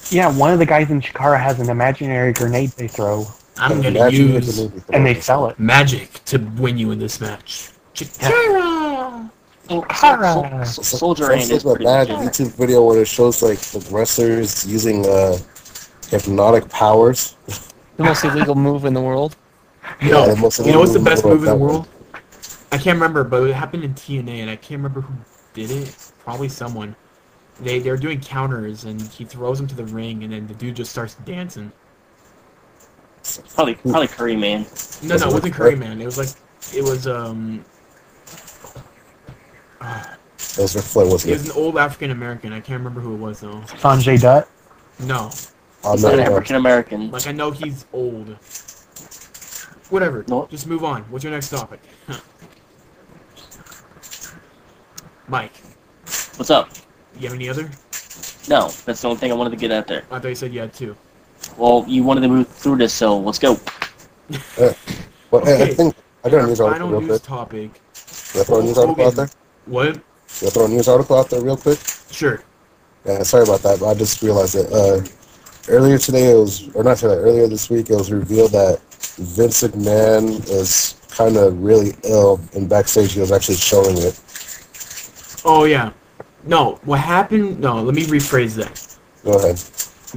Yeah, one of the guys in Chikara has an imaginary grenade they throw, I'm gonna Imagine use if the movie and they sell it. magic to win you in this match. Chikara! Chikara! Soldier Sounds Ant is like a pretty bad good. YouTube video where it shows like the wrestlers using hypnotic powers. The most illegal move in the world. No, the most you know what's the best move in the that world? I can't remember, but it happened in TNA, and I can't remember who did it. Probably someone. They're doing counters, and he throws them to the ring, and then the dude just starts dancing. Probably Curry Man. No, it wasn't Curry Man. It was like, it was Those were Flair, wasn't it it? was an old African American. I can't remember who it was though. Sanjay Dutt. No, I'm He's an not African American. like I know he's old. Whatever. No. Just move on. What's your next topic? Mike, What's up? you have any other? No, that's the only thing I wanted to get out there. I thought you said you had two. Well, you wanted to move through this, so let's go. Well, hey, I Okay. think I got a Our news article final real news quick. topic. Can I throw a news article out there? What? Can I throw a news article out there real quick? Sure. Yeah, sorry about that, but I just realized it. Earlier today, earlier this week, it was revealed that Vince McMahon is kind of really ill, and backstage he was actually showing it. Oh yeah. No, what happened? No, let me rephrase that. Go ahead.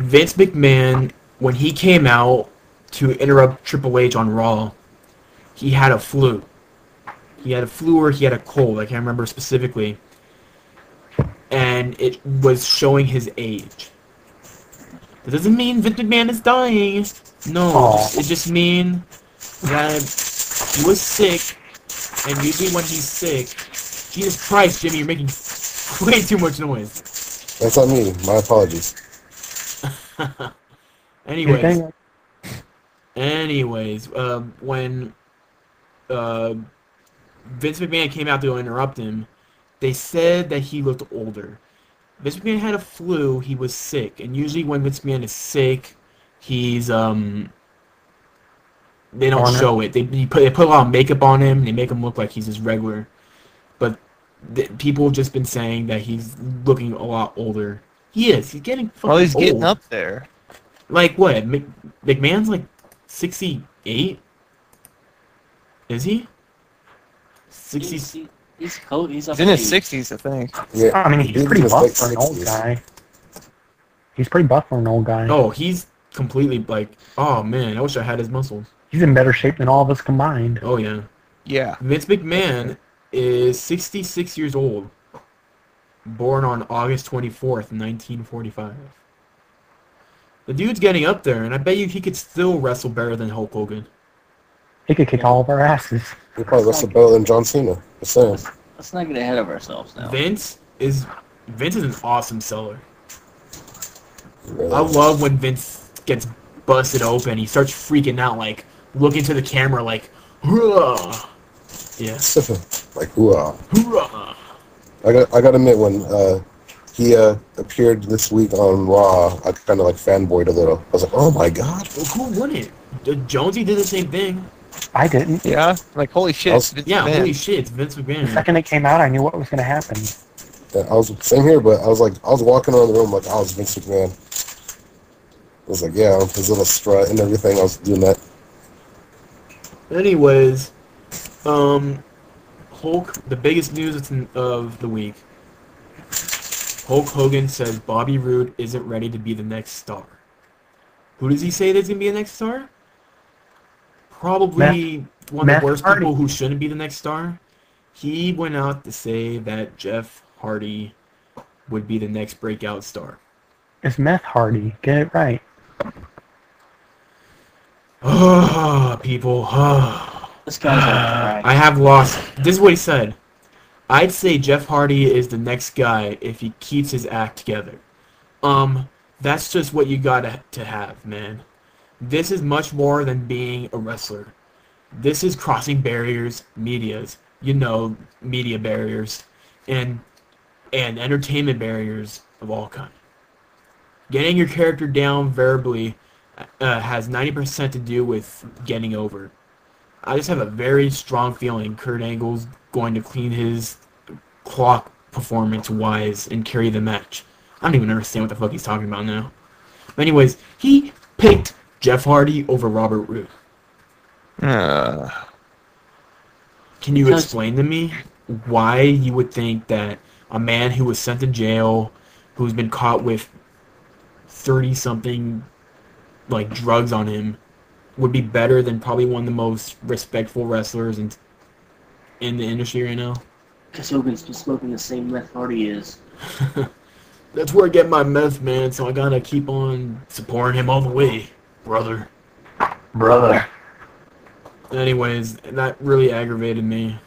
Vince McMahon, when he came out to interrupt Triple H on Raw, he had a flu. He had a flu or he had a cold. I can't remember specifically. And it was showing his age. That doesn't mean Vince McMahon is dying. No, Aw. it just means that he was sick. And usually when he's sick, Jesus Christ, Jimmy, you're making way too much noise. That's on me. My apologies. Anyways, when Vince McMahon came out to interrupt him, they said that he looked older. Vince McMahon had a flu. He was sick, and usually when Vince McMahon is sick, he's they don't Honor. show it. They put a lot of makeup on him. They make him look like he's just regular, but people have just been saying that he's looking a lot older. He is. He's getting fucking Well, he's old. getting up there. Like what? McMahon's like 68. Is he? 60. He's up He's in his 80. 60s, I think. Yeah, I mean, he's in pretty his buff late for an old 60s. guy. He's pretty buff for an old guy. Oh, he's completely like. Oh man, I wish I had his muscles. He's in better shape than all of us combined. Oh yeah. Yeah. Vince McMahon is 66 years old. Born on August 24th, 1945. The dude's getting up there, and I bet you he could still wrestle better than Hulk Hogan. He could kick all of our asses. He probably wrestled better than John Cena. Just saying. Let's not get ahead of ourselves now. Vince is an awesome seller. Really. I love when Vince gets busted open. He starts freaking out, like looking to the camera, like, "Hurrah!" Yeah, Like, hoorah. "Hurrah!" I got to admit, when he appeared this week on Raw, I kind of like fanboyed a little. I was like, oh my god. Well, who wouldn't? Jonesy did the same thing. I didn't. Yeah. Like, holy shit. I was- Vince Yeah, McMahon. holy shit, it's Vince The McMahon. second it came out, I knew what was going to happen. Yeah, I was same here, but I was walking around the room like I was Vince McMahon. I was like, yeah, his little strut and everything. I was doing that. Anyways, Hulk, the biggest news of the week. Hulk Hogan says Bobby Roode isn't ready to be the next star. Who does he say is going to be the next star? Probably one of Matt the worst Hardy. people who shouldn't be the next star. He went out to say that Jeff Hardy would be the next breakout star. It's Meth Hardy. Get it right. Oh, people. Oh. This guy's gonna cry. I have lost. This is what he said. I'd say Jeff Hardy is the next guy if he keeps his act together. That's just what you gotta to have, man. This is much more than being a wrestler. This is crossing barriers, media barriers, and entertainment barriers of all kinds. Getting your character down verbally has 90% to do with getting over. I just have a very strong feeling Kurt Angle's going to clean his clock performance-wise and carry the match. I don't even understand what the fuck he's talking about now. But anyways, he picked Jeff Hardy over Robert Roode. Can you explain to me why you would think that a man who was sent to jail, who's been caught with 30-something like drugs on him, would be better than probably one of the most respectful wrestlers in the industry right now? Because Hogan's been smoking the same meth Hardy is. That's where I get my meth, man, so I gotta keep on supporting him all the way, brother. Brother. Anyways, that really aggravated me.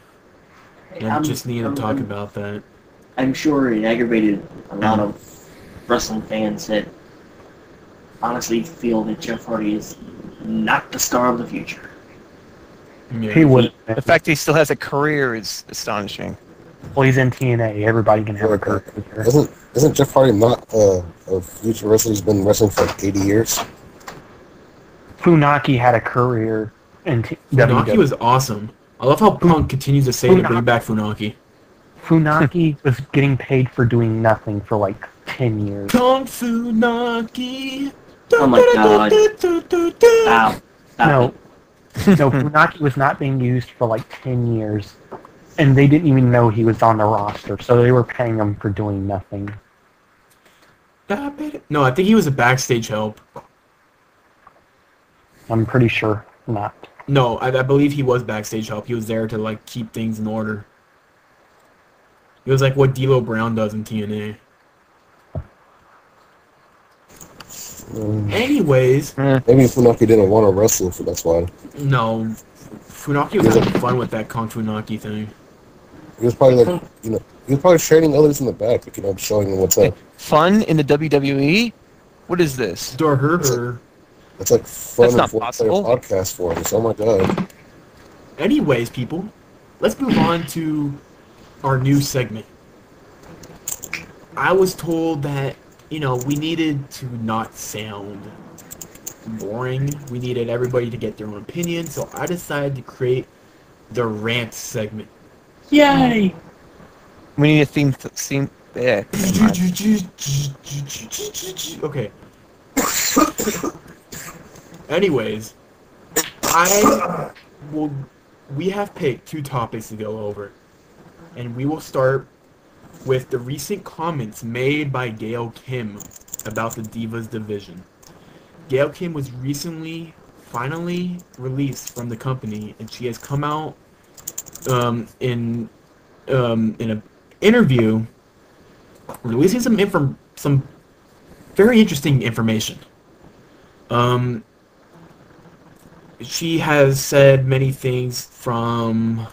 And I just needed to talk I'm- about that. I'm sure it aggravated a lot of wrestling fans that honestly feel that Jeff Hardy is not the star of the future. Yeah. He would. The fact that he still has a career is astonishing. Well, he's in TNA. Everybody can have a career. Isn't Jeff Hardy not a future wrestler? He's been wrestling for like 80 years. Funaki had a career in Funaki WWE. was awesome. I love how Punk continues to say to bring back Funaki. Funaki was getting paid for doing nothing for like 10 years. Kung Funaki. Oh my God. Stop. Stop No, it. no, Funaki was not being used for like 10 years, and they didn't even know he was on the roster, so they were paying him for doing nothing. No, I think he was a backstage help. I'm pretty sure not. No, I believe he was backstage help. He was there to like keep things in order. He was like what D'Lo Brown does in TNA. Anyways, Maybe Funaki didn't want to wrestle, so that's why. no, Funaki was having fun with that Kung Funaki thing. He was probably like, he was probably training others in the back, like, showing them what's up. Fun in the WWE? What is this? Door her. It's like fun That's not and possible. podcast for us. Oh my god. Anyways, people, let's move on to our new segment. I was told that, we needed to not sound boring. We needed everybody to get their own opinion, so I decided to create the rant segment. Yay! We need a theme. Yeah. Okay. Anyways, we have picked 2 topics to go over, and we will start with the recent comments made by Gail Kim about the Divas division. Gail Kim was finally released from the company, and she has come out in an interview releasing some very interesting information. She has said many things from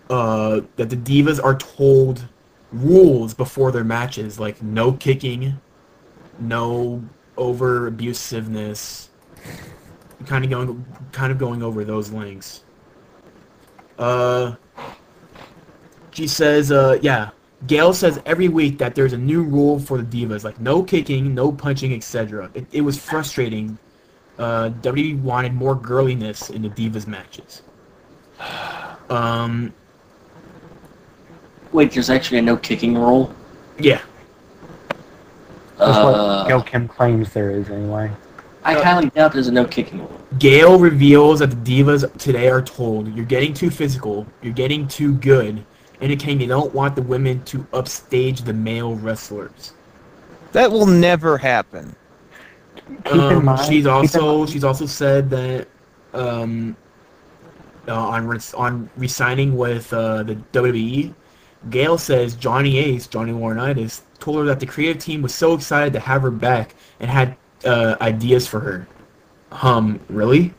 that the Divas are told rules before their matches, like no kicking, no over abusiveness, kind of going over those links. She says, Gail says every week that there's a new rule for the Divas, like no kicking, no punching, etc. It was frustrating. WWE wanted more girliness in the Divas matches. Wait, there's actually a no kicking rule? Yeah. That's what Gail Kim claims there is, anyway. I highly doubt there's a no kicking rule. Gail reveals that the Divas today are told, you're getting too physical, you're getting too good, indicating they don't want the women to upstage the male wrestlers. That will never happen. Keep in mind, She's also said that on re-signing with the WWE, Gail says Johnny Laurinaitis, told her that the creative team was so excited to have her back and had ideas for her. Really?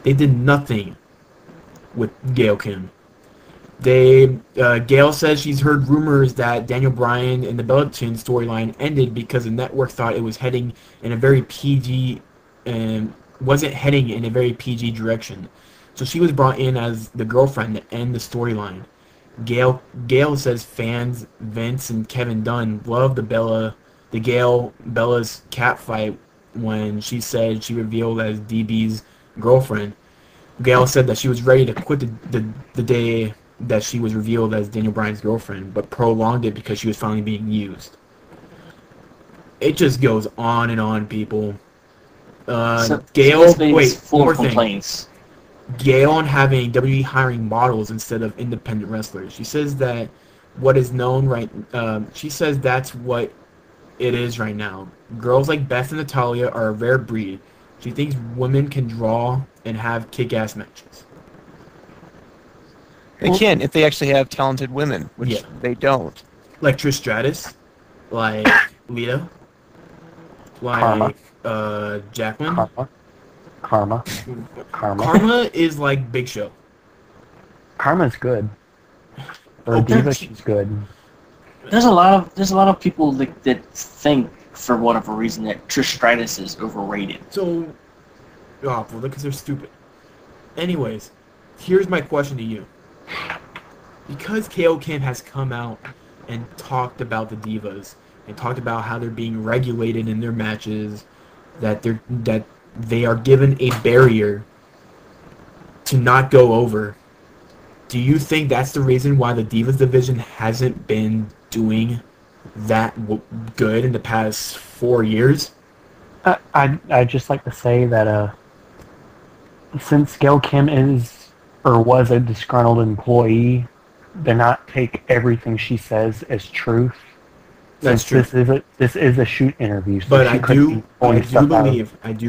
They did nothing with Gail Kim. Gail says she's heard rumors that Daniel Bryan and the Bella Twins storyline ended because the network thought it was heading in a very PG and wasn't heading in a very PG direction. So she was brought in as the girlfriend to end the storyline. Gail says fans Vince and Kevin Dunn loved Bella's cat fight when she said she revealed as DB's girlfriend. Gail said that she was ready to quit the day that she was revealed as Daniel Bryan's girlfriend, but prolonged it because she was finally being used. It just goes on and on, people. Gail, wait, one more thing. Gail on having WWE hiring models instead of independent wrestlers. She says that what is known she says that's what it is right now. Girls like Beth and Natalya are a rare breed. She thinks women can draw and have kick-ass matches. They can if they actually have talented women, which they don't. Like Trish Stratus, like Lita, like Jacqueline. Karma is like Big Show. Karma's good. For a diva, she's good. There's a lot of people that think for whatever reason that Trish Stratus is overrated. So, well, because they're stupid. Anyways, here's my question to you. Because KO Kim has come out and talked about the divas and talked about how they're being regulated in their matches, that they are given a barrier to not go over. Do you think that's the reason why the Divas division hasn't been doing that good in the past 4 years? I'd just like to say that since Gail Kim is or was a disgruntled employee, do not take everything she says as truth. That's true. This is a shoot interview. So but I do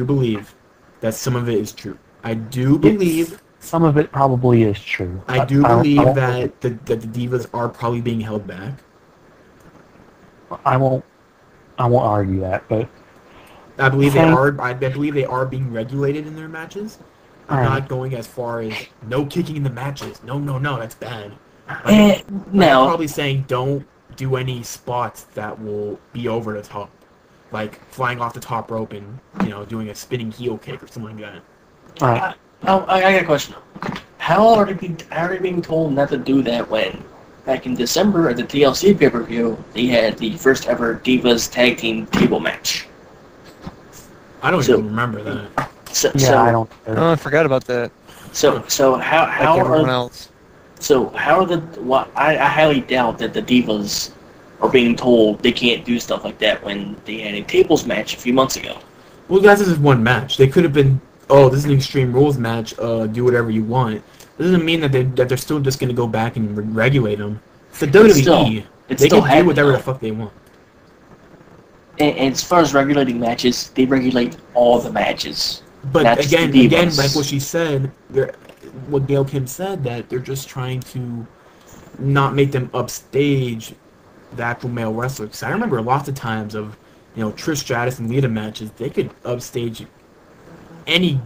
believe that some of it is true. I do believe some of it probably is true. I do believe that the divas are probably being held back. I won't argue that, but I believe they are. I believe they are being regulated in their matches. I'm not going as far as no kicking in the matches. No, that's bad. I'm probably saying don't do any spots that will be over the top, like flying off the top rope and doing a spinning heel kick or something like that. All right. I got a question. How are they being told not to do that when back in December at the TLC pay-per-view they had the first ever Divas Tag Team table match? I don't even remember that. I don't. Oh, I forgot about that. So how like everyone else. So how are I highly doubt that the Divas are being told they can't do stuff like that when they had a tables match a few months ago. Well, guys, this is one match. They could have been, this is an Extreme Rules match. Do whatever you want. It doesn't mean that they're still just going to go back and regulate them. It's the WWE. They can do whatever the fuck they want. And as far as regulating matches, they regulate all the matches. But again, like what she said, what Gail Kim said, that they're just trying to not make them upstage the actual male wrestlers. Because I remember lots of times of, Trish Stratus and Lita matches, they could upstage any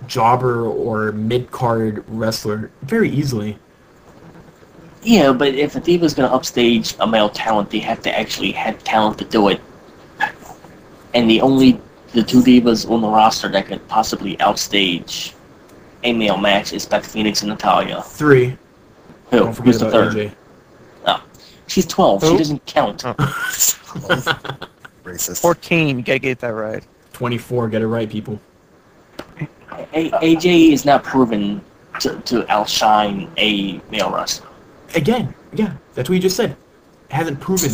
jobber or mid-card wrestler very easily. Yeah, but if a diva's going to upstage a male talent, they have to actually have talent to do it. And the two divas on the roster that could possibly outstage a male match is Beth Phoenix and Natalya. 3. Who? Who's the third? AJ. Oh. She's 12. She doesn't count. Oh. Racist. 14, you gotta get that right. 24, get it right, people. AJ is not proven to outshine a male wrestler. Again, yeah, that's what you just said. It hasn't proven.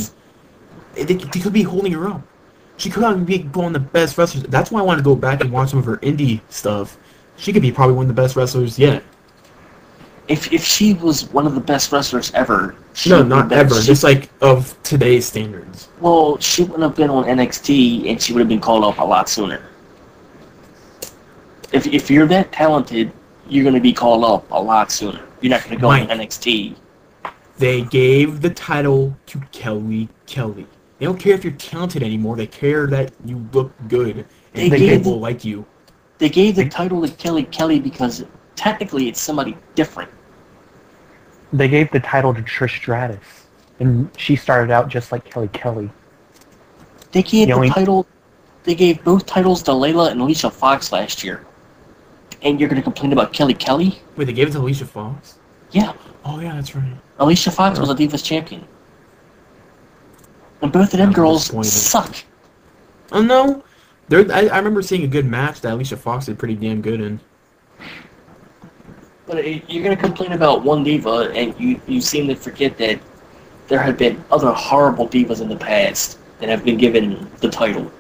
They could be holding her up. She could be one of the best wrestlers. That's why I want to go back and watch some of her indie stuff. She could be probably one of the best wrestlers yet. If she was one of the best wrestlers ever... No, not ever. Just of today's standards. Well, she wouldn't have been on NXT, and she would have been called up a lot sooner. If you're that talented, you're going to be called up a lot sooner. You're not going to go on NXT. They gave the title to Kelly Kelly. They don't care if you're talented anymore. They care that you look good and people like you. They gave the title to Kelly Kelly because technically it's somebody different. They gave the title to Trish Stratus, and she started out just like Kelly Kelly. They gave The only- They gave both titles to Layla and Alicia Fox last year. And you're gonna complain about Kelly Kelly? Wait, they gave it to Alicia Fox? Yeah, Oh, yeah, that's right. Alicia Fox was a Divas champion. And both of them I'm girls disappointed. suck. Oh, no. I remember seeing a good match that Alicia Fox did pretty damn good in. But you're gonna complain about one diva, and you seem to forget that there have been other horrible divas in the past that have been given the title.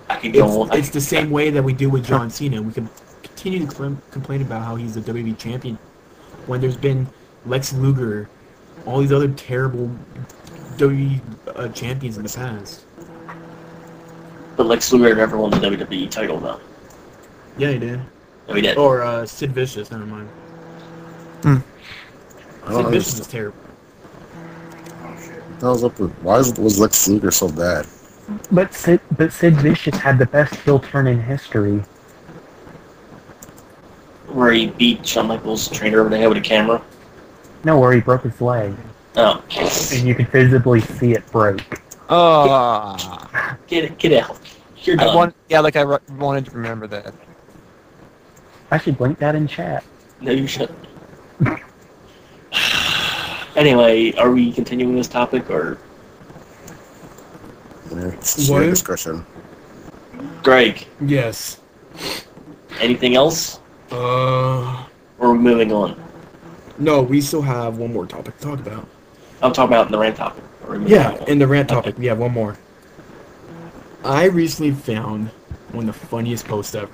I could go on. It's the same way that we do with John Cena. We can continue to complain about how he's the WWE champion when there's been Lex Luger, all these other terrible WWE champions in the past. But Lex Luger never won the WWE title, though. Yeah, he did. No, he did. Or Sid Vicious, never mind. I Sid don't Vicious understand. is terrible. What the hell's up with, why was Lex Luger so bad? But Sid Vicious had the best heel turn in history. Where he beat Shawn Michaels' trainer over the head with a camera. No, where he broke his leg, Oh. and you could visibly see it break. Get out. You're done. I wanted to remember that. I should link that in chat. No, you shouldn't. Anyway, are we continuing this topic, or... Yeah, it's What? your discussion. Greg, Yes. anything else? Or are we moving on? No, we still have one more topic to talk about. I'm talking about the rant topic. Or are we moving Yeah, on? in the rant topic, we have one more. I recently found one of the funniest posts ever.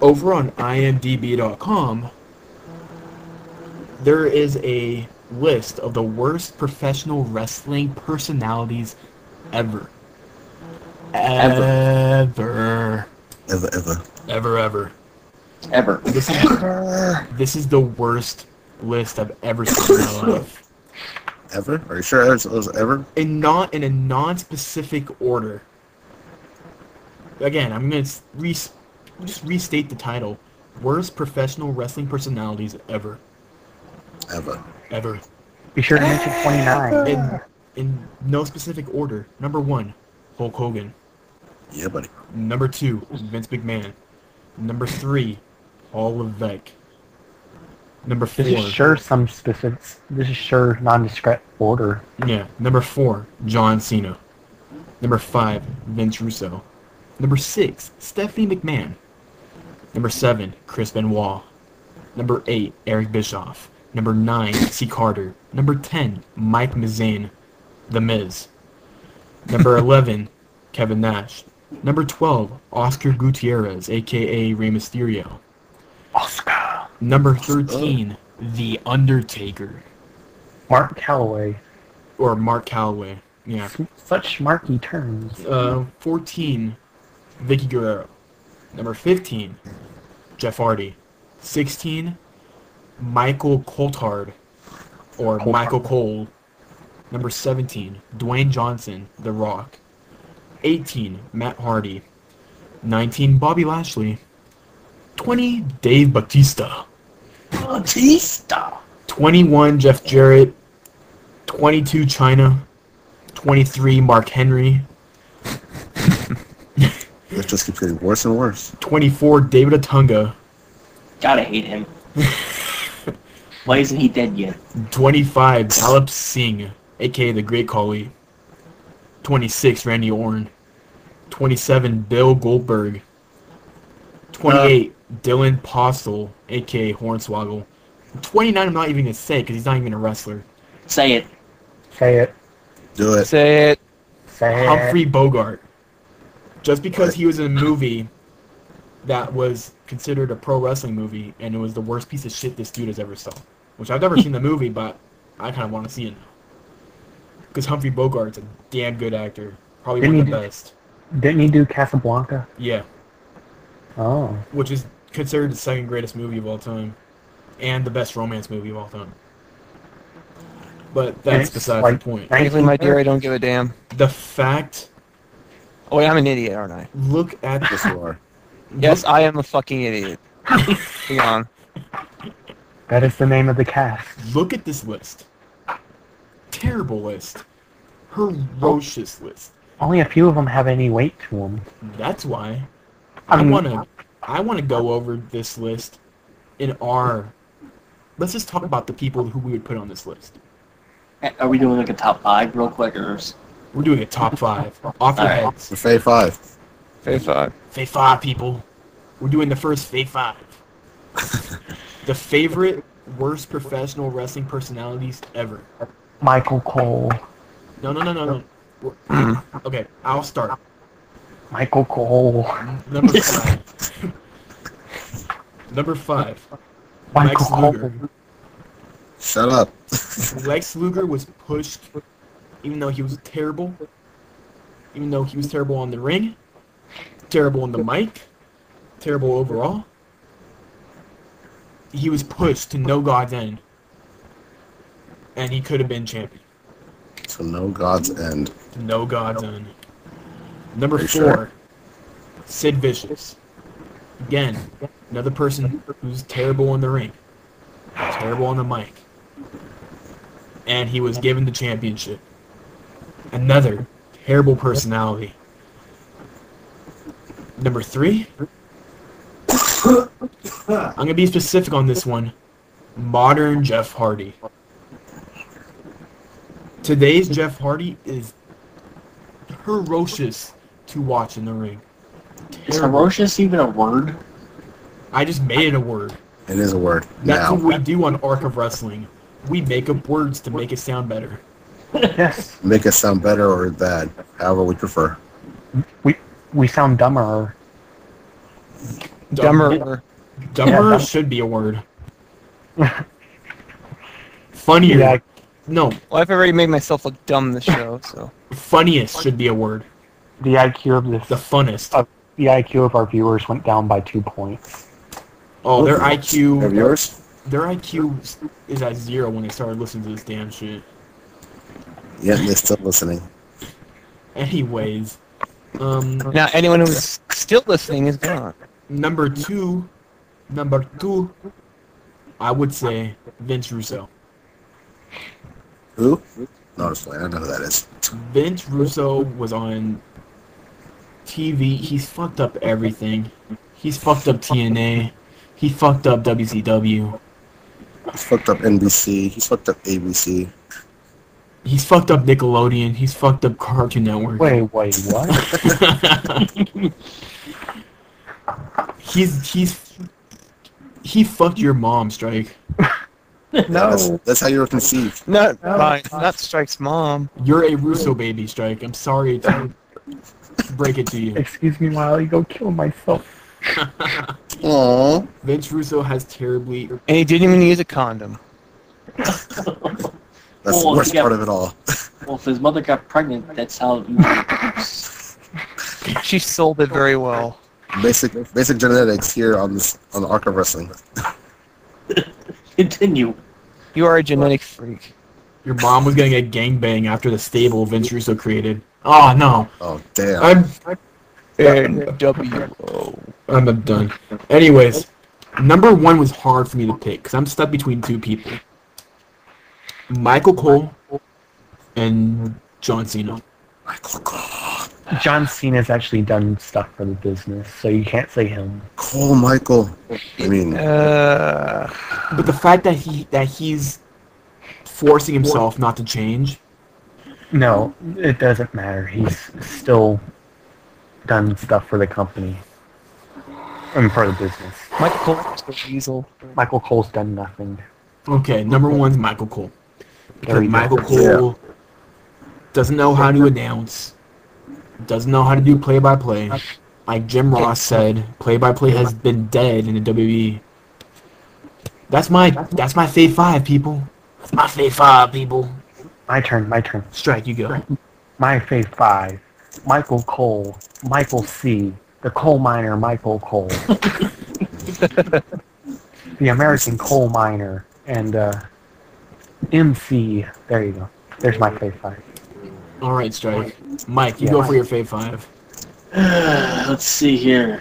Over on imdb.com, there is a list of the worst professional wrestling personalities ever. Ever. Ever. Ever. This is the worst list I've ever seen in my life. Ever? Are you sure it was ever? In a non-specific order. Again, I'm gonna just restate the title: worst professional wrestling personalities ever. Ever. Be sure to mention 29. In no specific order. Number 1, Hulk Hogan. Yeah, buddy. Number 2, Vince McMahon. Number 3, Paul Levesque. Number 4. This is sure some specifics. This is sure nondescript order. Yeah. Number 4, John Cena. Number 5, Vince Russo. Number 6, Stephanie McMahon. Number 7, Chris Benoit. Number 8, Eric Bischoff. Number 9, C. Carter. Number 10, Mike Mizane, The Miz. Number 11, Kevin Nash. Number 12, Oscar Gutierrez, a.k.a. Rey Mysterio. Oscar. Number 13, The Undertaker. Mark Calloway. Or Mark Calloway. Yeah. Such marky terms. 14, Vicky Guerrero. Number 15, Jeff Hardy. 16, Michael Coulthard, or Coulthard. Michael Cole. Number 17, Dwayne Johnson, The Rock. 18, Matt Hardy. 19, Bobby Lashley. 20, Dave Bautista. Batista. 21, Jeff Jarrett. 22, China. 23, Mark Henry. It just keeps getting worse and worse. 24, David Otunga. Gotta hate him. Why isn't he dead yet? 25, Dalip Singh, aka the Great Khali. 26, Randy Orton. 27, Bill Goldberg. 28, Dylan Postel, aka Hornswoggle. 29, I'm not even gonna say because he's not even a wrestler. Say it. Say it. Do it. Say it. Say Humphrey it. Bogart. Just because he was in a movie that was considered a pro wrestling movie, and it was the worst piece of shit this dude has ever saw. Which I've never seen the movie, but I kind of want to see it now. Because Humphrey Bogart's a damn good actor. Probably one of the best. Didn't he do Casablanca? Yeah. Oh. Which is considered the second greatest movie of all time. And the best romance movie of all time. But that's It's beside like the point. Frankly, my dear, I don't give a damn. The fact, Oh, wait, I'm an idiot, aren't I? look at Yes, you are. Yes, I am a fucking idiot. Hang on. That is the name of the cast. Look at this list. Terrible list. Ferocious list. Only a few of them have any weight to them. That's why I mean, I wanna go over this list in our. Let's just talk about the people who we would put on this list. Are we doing like a top 5 real quick, or? We're doing a top 5 off your Alright. heads. The Fave 5. Phase 5. Fave 5 people. We're doing the first Fave 5. The favorite worst professional wrestling personalities ever. Michael Cole. No. Okay, I'll start. Michael Cole. Number 5. Number 5. Michael Lex Luger. Cole. Shut up. Lex Luger was pushed, even though he was terrible. Even though he was terrible on the ring, terrible on the mic, terrible overall. He was pushed to no God's end, and he could have been champion. To no God's end. To no God's end. Number Are you 4, sure? Sid Vicious. Again, another person who's terrible in the ring, terrible on the mic, and he was given the championship. Another terrible personality. Number 3, I'm gonna be specific on this one. Modern Jeff Hardy. Today's Jeff Hardy is ferocious to watch in the ring. Is Terrible. ferocious even a word? I just made it a word. It is a word. That's Now. what we do on Arc of Wrestling. We make up words to make it sound better. Yes. Make us sound better or bad. However we prefer. We sound dumber. Dumber. Dumber Yeah, should be a word. Funnier. Yeah. No, Well, I've already made myself look dumb this show, so. funniest should be a word. The IQ of this. The funnest. The IQ of our viewers went down by 2 points. Oh, their Of IQ. yours? Their IQ is at 0 when they started listening to this damn shit. Yeah, they're still listening. Anyways, Now, anyone who's still listening is gone. number two, I would say Vince Russo. Who? No, just playing. I know who that is. Vince Russo was on TV. He's fucked up everything. He's fucked up TNA. He fucked up WCW. He's fucked up NBC. He's fucked up ABC. He's fucked up Nickelodeon. He's fucked up Cartoon Network. Wait, what? He fucked your mom, Strike. That's how you were conceived. Not mine. Not Strike's mom. You're a Russo baby, Strike. I'm sorry to break it to you. Excuse me while I go kill myself. Aww. Vince Russo has terribly. And he didn't even use a condom. That's the Well, worst yeah. part of it all. Well, if his mother got pregnant, that's how it works. She sold it very well. Basic genetics here on the Arc of Wrestling. Continue. You are a genetic freak. Your mom was getting a gangbang after the stable Vince Russo created. Oh no. Oh damn. I'm done. Anyways, number 1 was hard for me to pick because I'm stuck between 2 people. Michael Cole and John Cena. Michael Cole. John Cena's actually done stuff for the business, so you can't say him. Cole Michael. I mean, But the fact that he's forcing himself not to change. No, it doesn't matter. He's still done stuff for the company. And for the business. Michael Cole's the weasel. Michael Cole's done nothing. Okay, number 1's Michael Cole. There Because you Michael go. Cole doesn't know how to announce, doesn't know how to do play-by-play. Like Jim Ross said, play-by-play has been dead in the WWE. That's my Fave 5, people. That's my Fave 5, people. My turn. Strike, you go. My Fave 5. Michael Cole. Michael C. The coal miner Michael Cole. The American coal miner. And MC. There you go. There's my Fave 5. All right, Strike. Mike, you go for your Fave 5. Let's see here.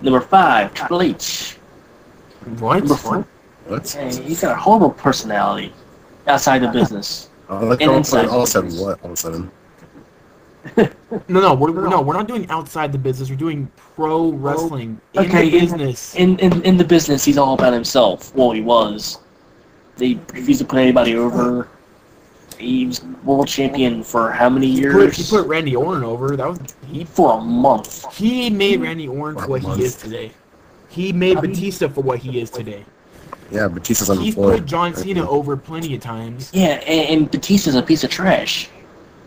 Number 5, Triple H. What? Number 4. What? Hey, he's got a horrible personality outside the business. Like And all inside of a the sudden, business. what? All of a sudden. No, we're not doing outside the business. We're doing pro wrestling in Okay, the business. In the business, he's all about himself. Well, he was. They refused to put anybody over. He was world champion for how many years? He put Randy Orton over. That was he. For a month. He made Randy Orton for what he is today. He made Batista for what he is today. Yeah, Batista's on the He's floor. put John Cena over plenty of times. Yeah, and Batista's a piece of trash.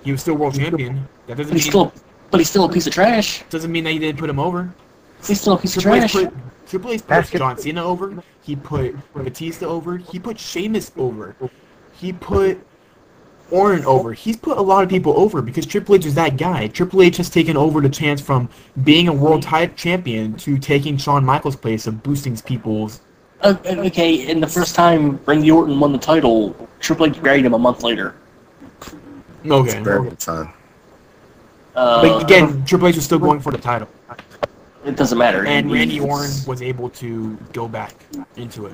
He was still world champion. That doesn't But he's still a piece of trash. doesn't mean that he didn't put him over. He's still a piece of Triple H trash. put Basket- John Cena over. He put Batista over. He put Sheamus over. He put Orton over. He's put a lot of people over because Triple H is that guy. Triple H has taken over the chance from being a world champion to taking Shawn Michaels' place of boosting people's. Okay, and the first time Randy Orton won the title, Triple H buried him a month later. Okay. Very good time. But again, Triple H was still going for the title. It doesn't matter. And Randy Orton was able to go back into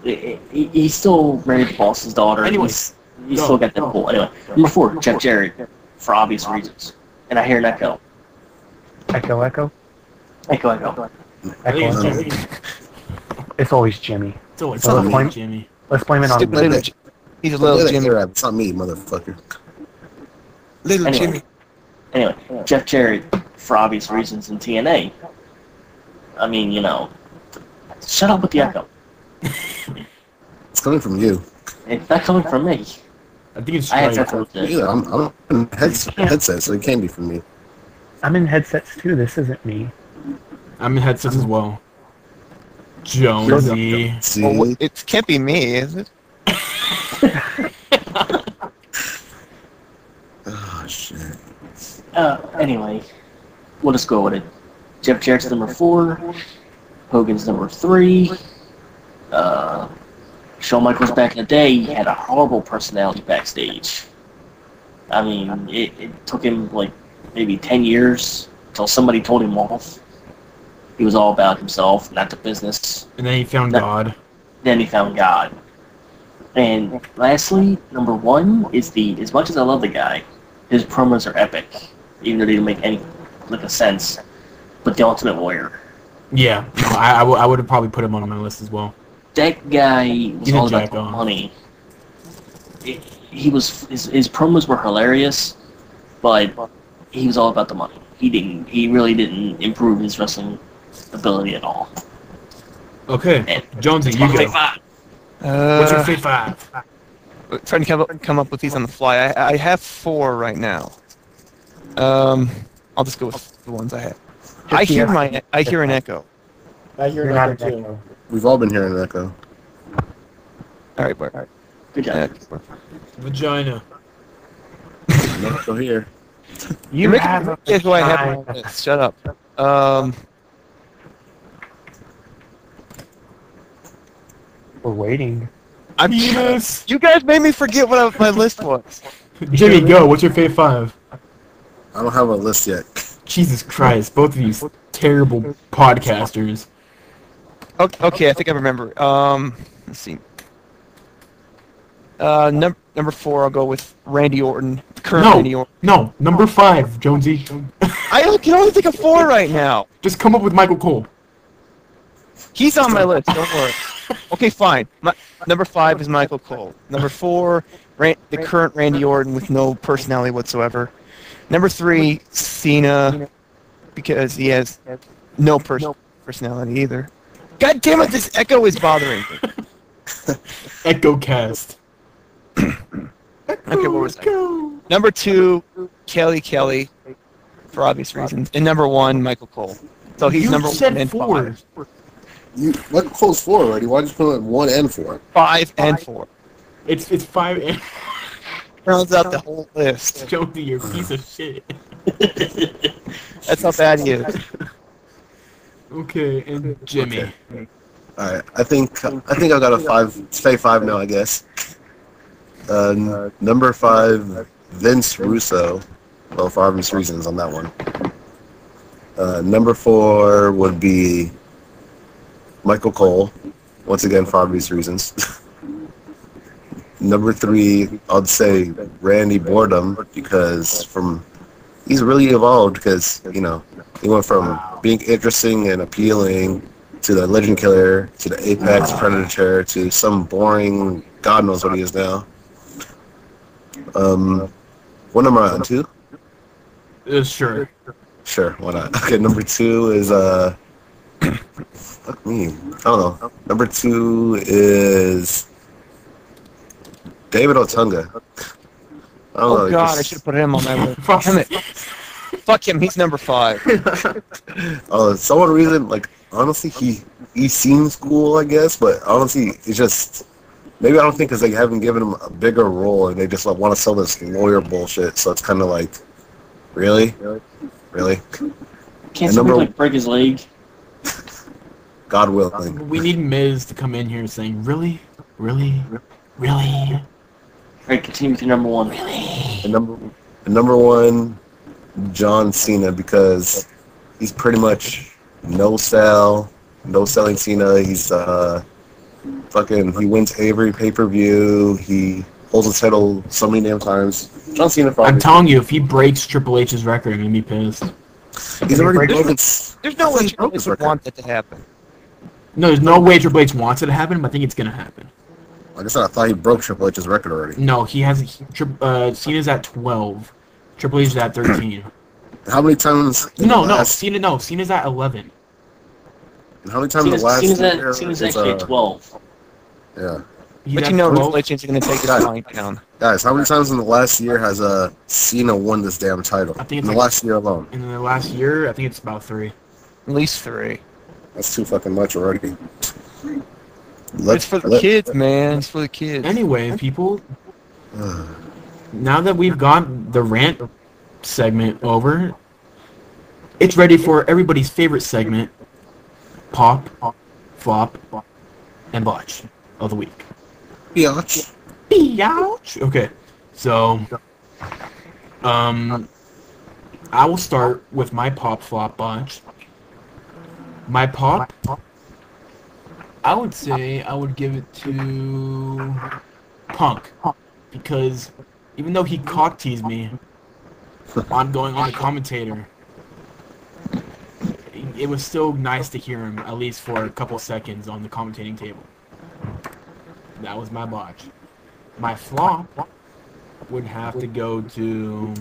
it. He's still married the boss's daughter. Anyways, He's go. still got that pull. Anyway, number 4, Jeff Jarrett, for obvious reasons. And I hear an echo. Echo, echo. Echo, echo. I think it's Echo. Jimmy. It's always Jimmy. It's always So let's Jimmy. blame- Jimmy. Let's blame it on Stupid me. little He's a little Jimmy. It's not me, motherfucker. Little Anyway. Jimmy. Anyway, Jeff Jarrett, for obvious reasons, in TNA. I mean, shut up with the echo. It's coming from you. It's not coming from me. I think it's I had Stripe. headphones in. Yeah, I'm in headset, so it can't be from me. I'm in headsets too. This isn't me. I'm in headsets as well. Jonesy. See? Well, it can't be me, is it? Oh, shit. Anyway, we'll just go with it. Jeff Jarrett's number 4. Hogan's number 3. Shawn Michaels back in the day had a horrible personality backstage. I mean, it took him like maybe 10 years until somebody told him off. He was all about himself, not the business. And then he found No. God. Then he found God. And lastly, number 1 is as much as I love the guy, his promos are epic, even though they don't make any sense. But the Ultimate Warrior. Yeah, no, I would have probably put him on my list as well. That guy was He's a all about jack the off. money. His promos were hilarious, but he was all about the money. He really didn't improve his wrestling ability at all. Okay, And Jonesy, you Big go. Five. What's your Fate 5? Trying to come up with these on the fly. I have 4 right now. I'll just go with the ones I have. I hear an echo. I hear You're not that an too. echo. We've all been hearing an echo. All right, Bart. Good job. Vagina. No echo here. You Make have a guess who I have on my vagina. list. Shut up. We're waiting. I'm Penis. You guys made me forget what my list was. Jimmy, go. What's your Fate 5? I don't have a list yet. Jesus Christ, both of these terrible podcasters. Okay, I think I remember. Let's see. Number 4, I'll go with Randy Orton. Current Randy No, Orton. no, number 5, Jonesy. I can only think of 4 right now. Just come up with Michael Cole. He's on my list. Don't worry. Okay, fine. Number 5 is Michael Cole. Number 4, the current Randy Orton with no personality whatsoever. Number 3, Cena, because he has no personality either. God damn it! This echo is bothering me. Echo Cast. Okay, what was that? Number 2, Kelly, for obvious reasons, and number 1, Michael Cole. So he's You number said 1 and 4. 5. What close 4 already? Why'd you put 1 and 4? 5 and 4. It's 5 and... Rounds out the whole list. Jonesy, you're a piece of shit. That's how bad he is. Okay, and Jimmy. Alright, I think I got a 5. Stay 5 now, I guess. Number 5, Vince Russo. Well, for obvious reasons on that one. Number 4 would be Michael Cole, once again for obvious reasons. Number 3, I'd say Randy Boredom because he's really evolved because he went from being interesting and appealing to the Legend Killer to the Apex Predator to some boring God knows what he is now. What number am I on? 2? Sure. Sure, why not? Okay, number 2 is fuck me. I don't know. Number 2 is David Otunga. I don't know. Oh God, I should have put him on that list. Damn it. Fuck him. He's number 5. Some reason, honestly, he seems cool, I guess, but honestly, it's just maybe I don't think because they haven't given him a bigger role and they just want to sell this lawyer bullshit. So it's kind of like, really. Can't somebody break his leg? God willing. We need Miz to come in here saying, really? Alright, continue with your number 1. And number 1, John Cena, because he's pretty much no selling Cena. He's he wins every pay-per-view. He holds the title so many damn times. John Cena. I'm telling you, if he breaks Triple H's record, I'm gonna be pissed. He's already broken. There's no way Triple H would want that to happen. No, there's no way Triple H wants it to happen, but I think it's gonna happen. Like I said, I thought he broke Triple H's record already. No, he has. Cena's at 12. Triple H's at 13. How many times? Cena's at 11. How many times in the last year? Cena's actually at 12. Yeah. He's But at you know 12. Triple H is going to take his line down. Guys, how many times in the last year has Cena won this damn title? I think it's in the last year alone. In the last year, I think it's about 3. At least 3. That's too fucking much already. It's for the kids, man. It's for the kids. Anyway, people, now that we've got the rant segment over, it's ready for everybody's favorite segment, Pop, Flop, and Botch of the week. Biatch. Okay, so, I will start with my Pop, Flop, Botch. My Pop, I would say I would give it to Punk, because even though he cock teased me on going on the commentator, it was still nice to hear him at least for a couple seconds on the commentating table. That was my botch. My flop would have to go to.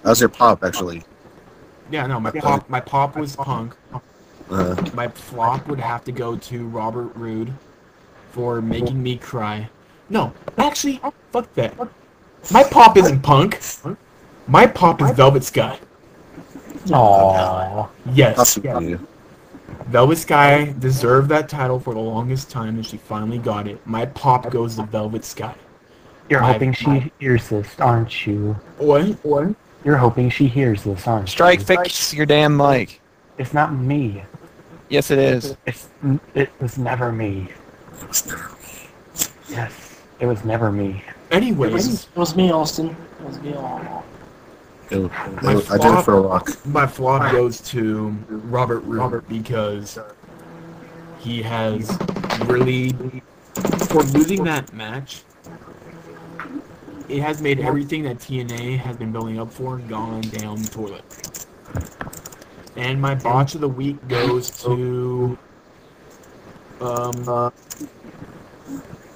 How's your pop actually? Yeah, no, my pop was Punk. My flop would have to go to Robert Roode for making me cry. No, actually, fuck that. My pop isn't Punk. My pop is Velvet Sky. Aww. Yes. Velvet Sky deserved that title for the longest time, and she finally got it. My pop goes to Velvet Sky. You're hoping she hears this, aren't you? What? You're hoping she hears this, aren't you? Strike, fix your damn mic. It's not me. Yes, it is. It was never me. Yes, it was never me. Anyways. It was me, Austin. It was me all. I did it for a rock. My flop goes to Robert Roode because he has really, for losing that match, it has made everything that TNA has been building up for gone down the toilet. And my botch of the week goes to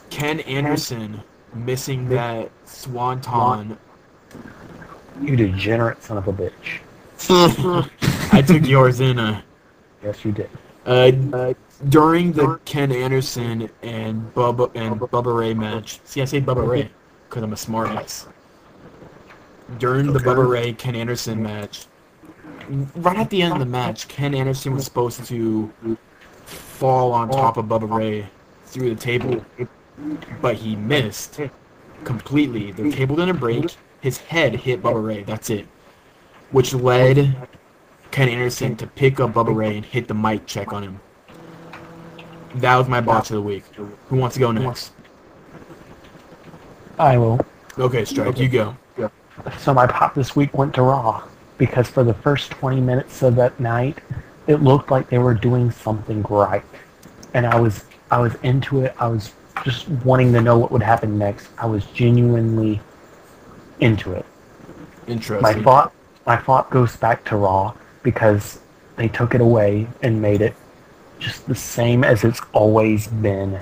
Ken Anderson missing that swanton. You degenerate son of a bitch. I took yours in. Yes, you did. During the Ken Anderson and Bubba Ray match. See, I say Bubba Ray because I'm a smartass. During the Bubba Ray Ken Anderson match, right at the end of the match, Ken Anderson was supposed to fall on top of Bubba Ray through the table, but he missed completely. The table didn't break. His head hit Bubba Ray. That's it. Which led Ken Anderson to pick up Bubba Ray and hit the mic check on him. That was my botch of the week. Who wants to go next? I will. Okay, Strike, you go. So my pop this week went to Raw, because for the first 20 minutes of that night, it looked like they were doing something right. and I was into it. I was just wanting to know what would happen next. I was genuinely into it. Interesting. My thought goes back to Raw because they took it away and made it just the same as it's always been.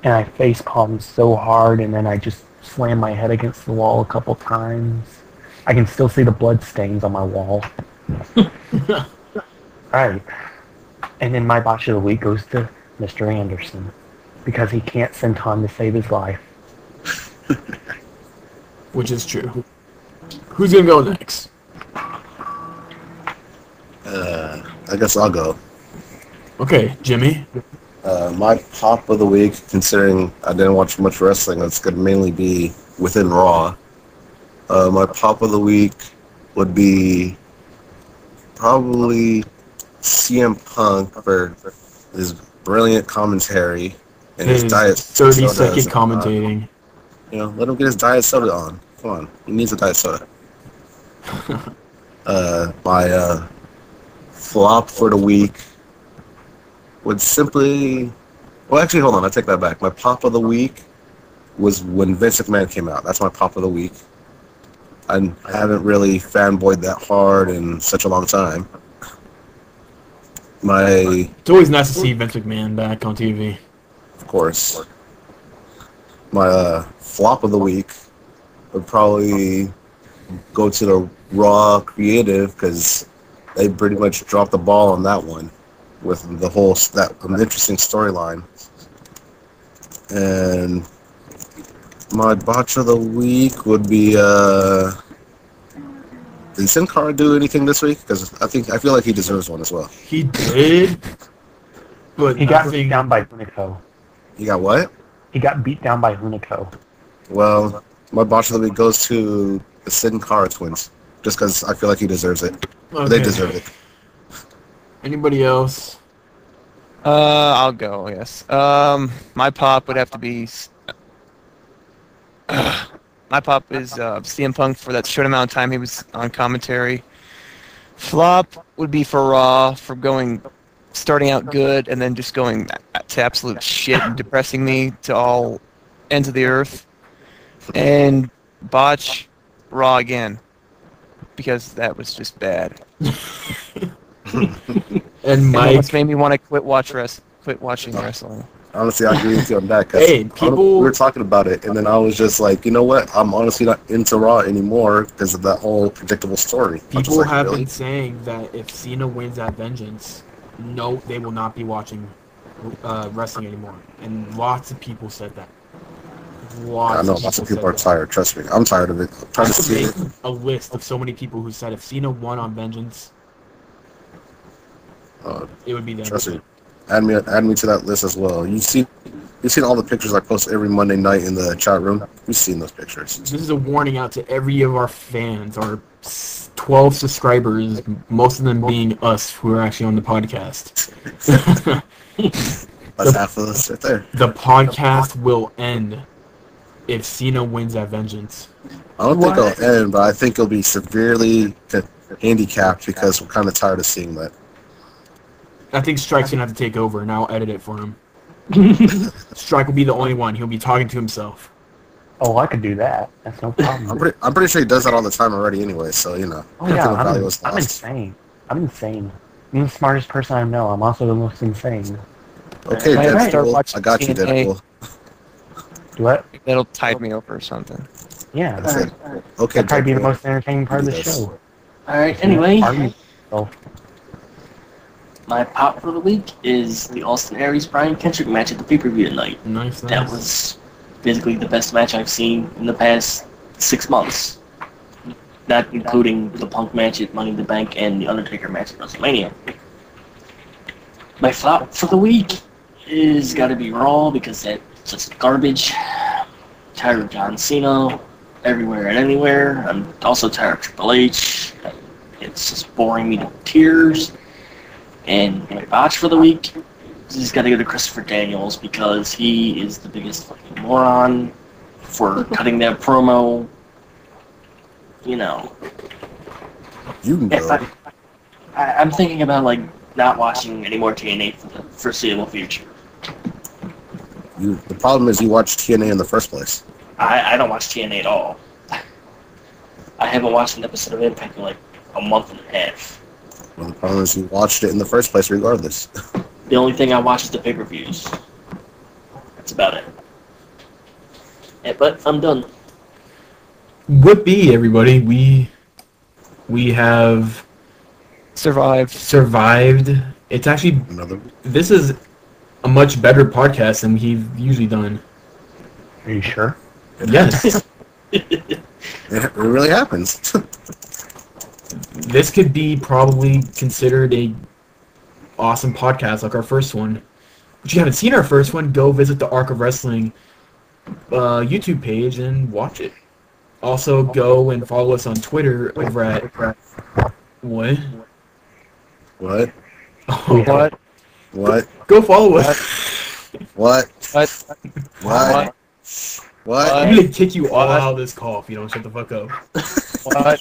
And I face palmed so hard, and then I just slammed my head against the wall a couple times. I can still see the blood stains on my wall. Right. And then my botch of the week goes to Mr. Anderson because he can't send Tom to save his life. Which is true. Who's gonna go next? I guess I'll go. Okay, Jimmy. My pop of the week, considering I didn't watch much wrestling, that's going to mainly be within Raw. My pop of the week would be probably CM Punk for his brilliant commentary and his diet 30-second soda. commentating. Let him get his diet soda on. Come on, he needs a diet soda. My flop for the week would simply... Well, actually, hold on. I take that back. My pop of the week was when Vince McMahon came out. That's my pop of the week. I haven't really fanboyed that hard in such a long time. It's always nice to see Vince McMahon back on TV. Of course. My flop of the week would probably go to the Raw Creative because they pretty much dropped the ball on that one with the whole an interesting storyline. And my botch of the week would be did Sin Cara do anything this week? Because I feel like he deserves one as well. He did, but He got beat down by Hunico. You got what? He got beat down by Hunico. Well, my botch of the week goes to the Sin Cara twins, just because I feel like he deserves it. Okay. They deserve it. Anybody else? I'll go, yes. My pop would have to be... my pop is CM Punk for that short amount of time he was on commentary. Flop would be for Raw for starting out good and then just going to absolute shit and depressing me to all ends of the earth. And botch Raw again because that was just bad. And It Mike. almost made me want to quit watching wrestling. Honestly, I agree with you on that. 'Cause Hey, people- we were talking about it, and then I was just like, you know what? I'm honestly not into Raw anymore because of that whole predictable story. I'm just People like, have really? been saying that if Cena wins at Vengeance, no, they will not be watching wrestling anymore. And lots of people said that. I know lots of people are tired. Trust me, I'm tired of it. I'm trying to I see could it. make a list of so many people who said if Cena won on Vengeance, it would be them. Trust me. Add me to that list as well. You've seen all the pictures I post every Monday night in the chat room. You've seen those pictures. This is a warning out to every of our fans, our 12 subscribers, most of them being us who are actually on the podcast. That's half of us right there. The podcast will end if Cena wins at Vengeance. I don't think it'll end, but I think it'll be severely handicapped because we're kind of tired of seeing that. I think Strike's gonna have to take over, and I'll edit it for him. Strike will be the only one. He'll be talking to himself. Oh, I could do that. That's no problem. I'm pretty sure he does that all the time already anyway, so, Oh I yeah, think the value was I'm lost. insane. I'm insane. I'm the smartest person I know. I'm also the most insane. Okay, I Right. start Deadpool. watching I got you, TNA. Deadpool. What? That'll tide me over or something. Yeah. That's it. Okay, That'd probably be the Deadpool. most entertaining part of the Yes. show. Alright, anyway, Argue yourself. my pop for the week is the Austin Aries Brian Kendrick match at the pay-per-view tonight. Nice. That was basically the best match I've seen in the past 6 months. Not including the Punk match at Money in the Bank and the Undertaker match at WrestleMania. My flop for the week is gotta be Raw because that's just garbage. Tired of John Cena everywhere and anywhere. I'm also tired of Triple H. It's just boring me to tears. And my botch for the week is gotta go to Christopher Daniels because he is the biggest fucking moron for cutting that promo. You know, You can if go. I'm thinking about like not watching any more TNA for the foreseeable future. The problem is you watched TNA in the first place. I don't watch TNA at all. I haven't watched an episode of Impact in like a month and a half. Well, the problem is you watched it in the first place regardless. The only thing I watch is the pay-per-views. That's about it. Yeah, but I'm done. Whoopee, everybody. We have Survived. It's actually, Another. this is a much better podcast than we've usually done. Are you sure? Yes. It really happens. This could be probably considered a awesome podcast like our first one. If you haven't seen our first one, go visit the Arc of Wrestling YouTube page and watch it. Also, go and follow us on Twitter over at what? What? What? What? Go follow us. What? What? What? What? I'm gonna kick you all out of this call if you don't shut the fuck up. What?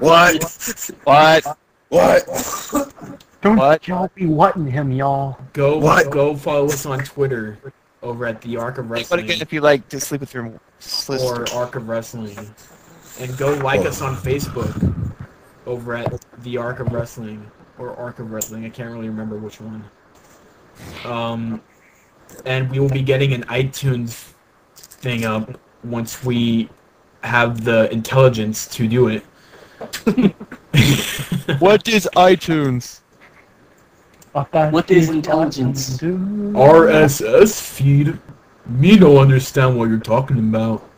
What? What? What? Don't What? y'all be whatting him, y'all. What? Go follow us on Twitter over at the Arc of But Wrestling again, if you like to sleep with your sister. or Arc of Wrestling, and go like us on Facebook over at the Arc of Wrestling or Arc of Wrestling. I can't really remember which one. And we will be getting an iTunes thing up once we have the intelligence to do it. What is iTunes? What is intelligence? RSS feed. Me don't understand what you're talking about.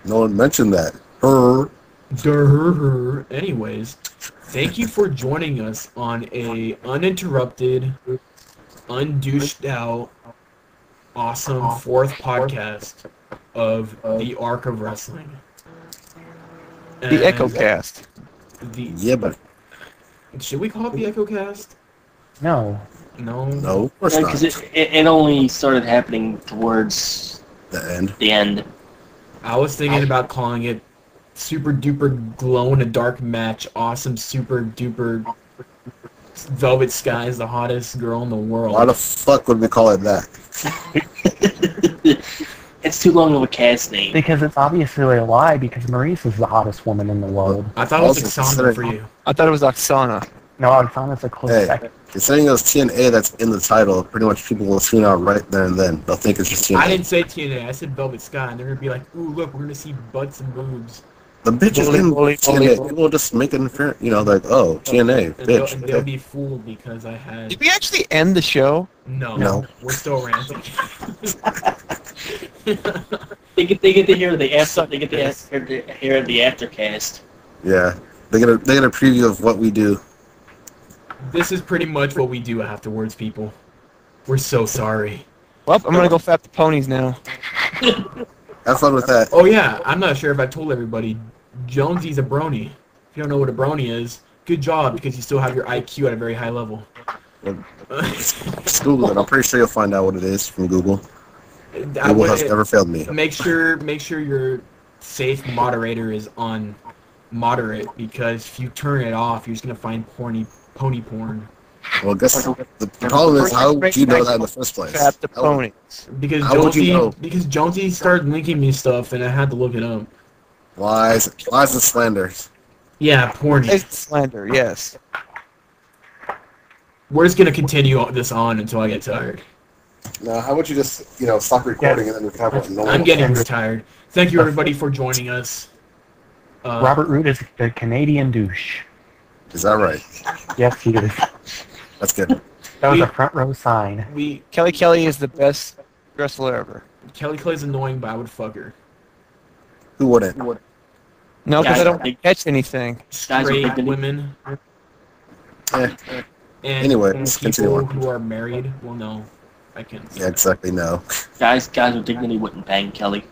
No one mentioned that. Her. Durr. Anyways, thank you for joining us on a uninterrupted, undouched out, awesome fourth podcast of the Arc of Wrestling. The And EchoCast. Yeah, but should we call it the EchoCast? No. No. no, of course Because not. it only started happening towards The end. the end. I was thinking about calling it Super Duper Glow in the Dark Match. Awesome Super Duper Velvet Sky is the hottest girl in the world. Why the fuck would we call it that? It's too long of a cast name. Because it's obviously a lie, because Maurice is the hottest woman in the world. I thought it was Also Oksana for considering- you. I thought it was Oksana. No, Oksana's a close Hey. second. Considering it was TNA that's in the title, pretty much people will tune out right there and then. They'll think it's just TNA. I didn't say TNA, I said Velvet Sky, and they're gonna be like, ooh, look, we're gonna see butts and boobs. The bitch is Bully, in bully, TNA. bully, bully. People will just make an inference, like, oh, TNA, And they'll bitch. be fooled because I had... Did we actually end the show? No, No. we're still ranting. They get to hear the after. They get to hear the aftercast. Yeah, they get a preview of what we do. This is pretty much what we do afterwards, people. We're so sorry. Well, I'm gonna go fap the ponies now. Have fun with that. Oh yeah, I'm not sure if I told everybody. Jonesy's a brony. If you don't know what a brony is, good job, because you still have your IQ at a very high level. Just Google it. I'm pretty sure you'll find out what it is from Google. Google has never failed me. Make sure your safe moderator is on moderate, because if you turn it off, you're just gonna find pony porn. Well, I guess the problem is, how would you know that in the first place? Fap the How- ponies. Because How would you know? Jonesy started linking me stuff, and I had to look it up. Lies and slanders. Yeah, porny. It's slander, yes. We're just gonna continue this on until I get tired. Now, how would you just, stop recording and then we can have a normal... I'm getting tired. Thank you everybody for joining us. Robert Root is a Canadian douche. Is that right? Yes, he is. That's good. That was a front row sign. Kelly is the best wrestler ever. Kelly Clay's annoying, but I would fuck her. Who wouldn't? No, because I Guys, don't catch anything. Guys with Straight dignity. women Eh, and Anyway, let's continue people on. who are married. Well, no, I can't. yeah, exactly, no. Guys with dignity wouldn't bang Kelly.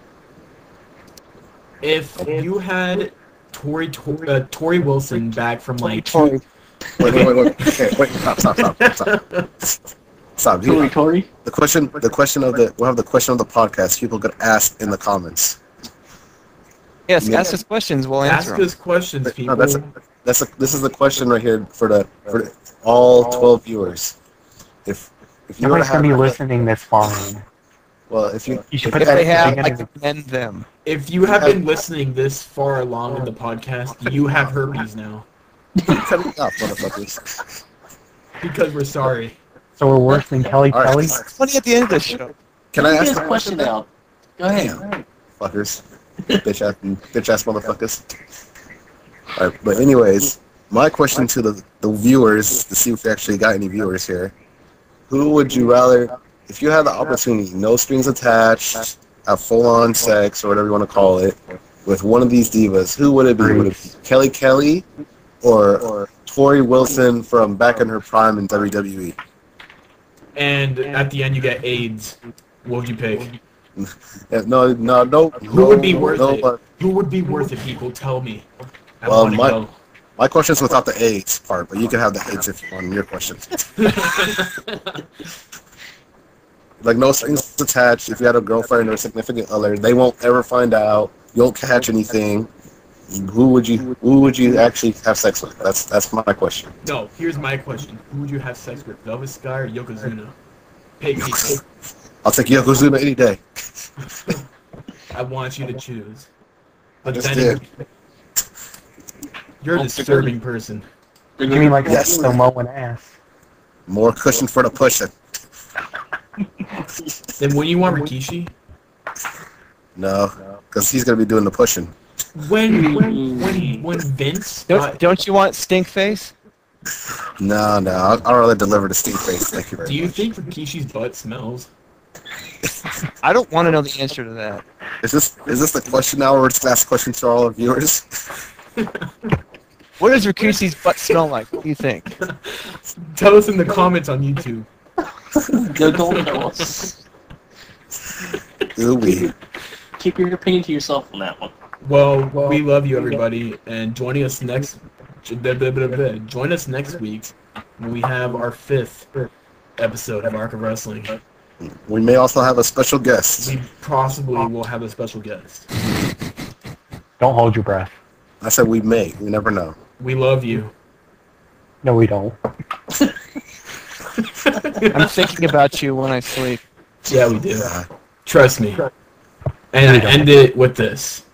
If you had Tori Wilson back from like Tori. Wait. Okay, wait, stop. Stop. Tori. The question of we'll have the question of the podcast people could ask in the comments. Yes, Yeah. ask us questions, we'll ask answer them. us questions, people. No, this is the question right here for the all 12 viewers. If you were to Nobody's gonna be have, listening this far in. well, if you You should if put If that they at the have, I beginning. commend them. If you have been listening this far along in the podcast, you have herpes now. cut it off, motherfuckers. Because we're sorry. So we're worse than Kelly All right. Kelly. It's funny at the end of the show. Can I Get ask his a question question? out. Go ahead. Fuckers. Bitch ass motherfuckers. Alright, but anyways, my question to the viewers, to see if we actually got any viewers here. Who would you rather, if you had the opportunity, no strings attached, have full-on sex, or whatever you want to call it, with one of these divas, who would it be? Would it be Kelly Kelly or Tori Wilson from back in her prime in WWE? And at the end, you get AIDS. What would you pick? Yeah, no. Who would be worth it? but Who would be worth it, people? Tell me. I Well, want to my- go. my question's without the AIDS part, but you can have the AIDS if you want in your question. Like no strings attached. If you had a girlfriend or a significant other, they won't ever find out. You won't catch anything. Who would you actually have sex with? That's my question. No, here's my question. Who would you have sex with, Velvet Sky or Yokozuna? Pick people. I'll take Yokozuna any day. I want you to choose. I But just then did. you're a disturbing person. You mean like Yes. that Samoan ass? More cushion for the pushing. Then when you want Rikishi? No, because he's gonna be doing the pushing. When Vince Don't you want stink face? No, I'd rather deliver the stink face. Thank you very do you much. think Rikishi's butt smells? I don't want to know the answer to that. Is this the question now, or just ask questions to all our viewers? What does Rikishi's butt smell like? What do you think? Tell us in the comments on YouTube. Go tell us. Ooh-wee. Keep your opinion to yourself on that one. Well, we love you, everybody, and join us next week when we have our 5th episode of Arc of Wrestling. We may also have a special guest. We possibly will have a special guest. Don't hold your breath. I said we may. We never know. We love you. No, we don't. I'm thinking about you when I sleep. Yeah, we do. Yeah. Trust me. And I end it with this.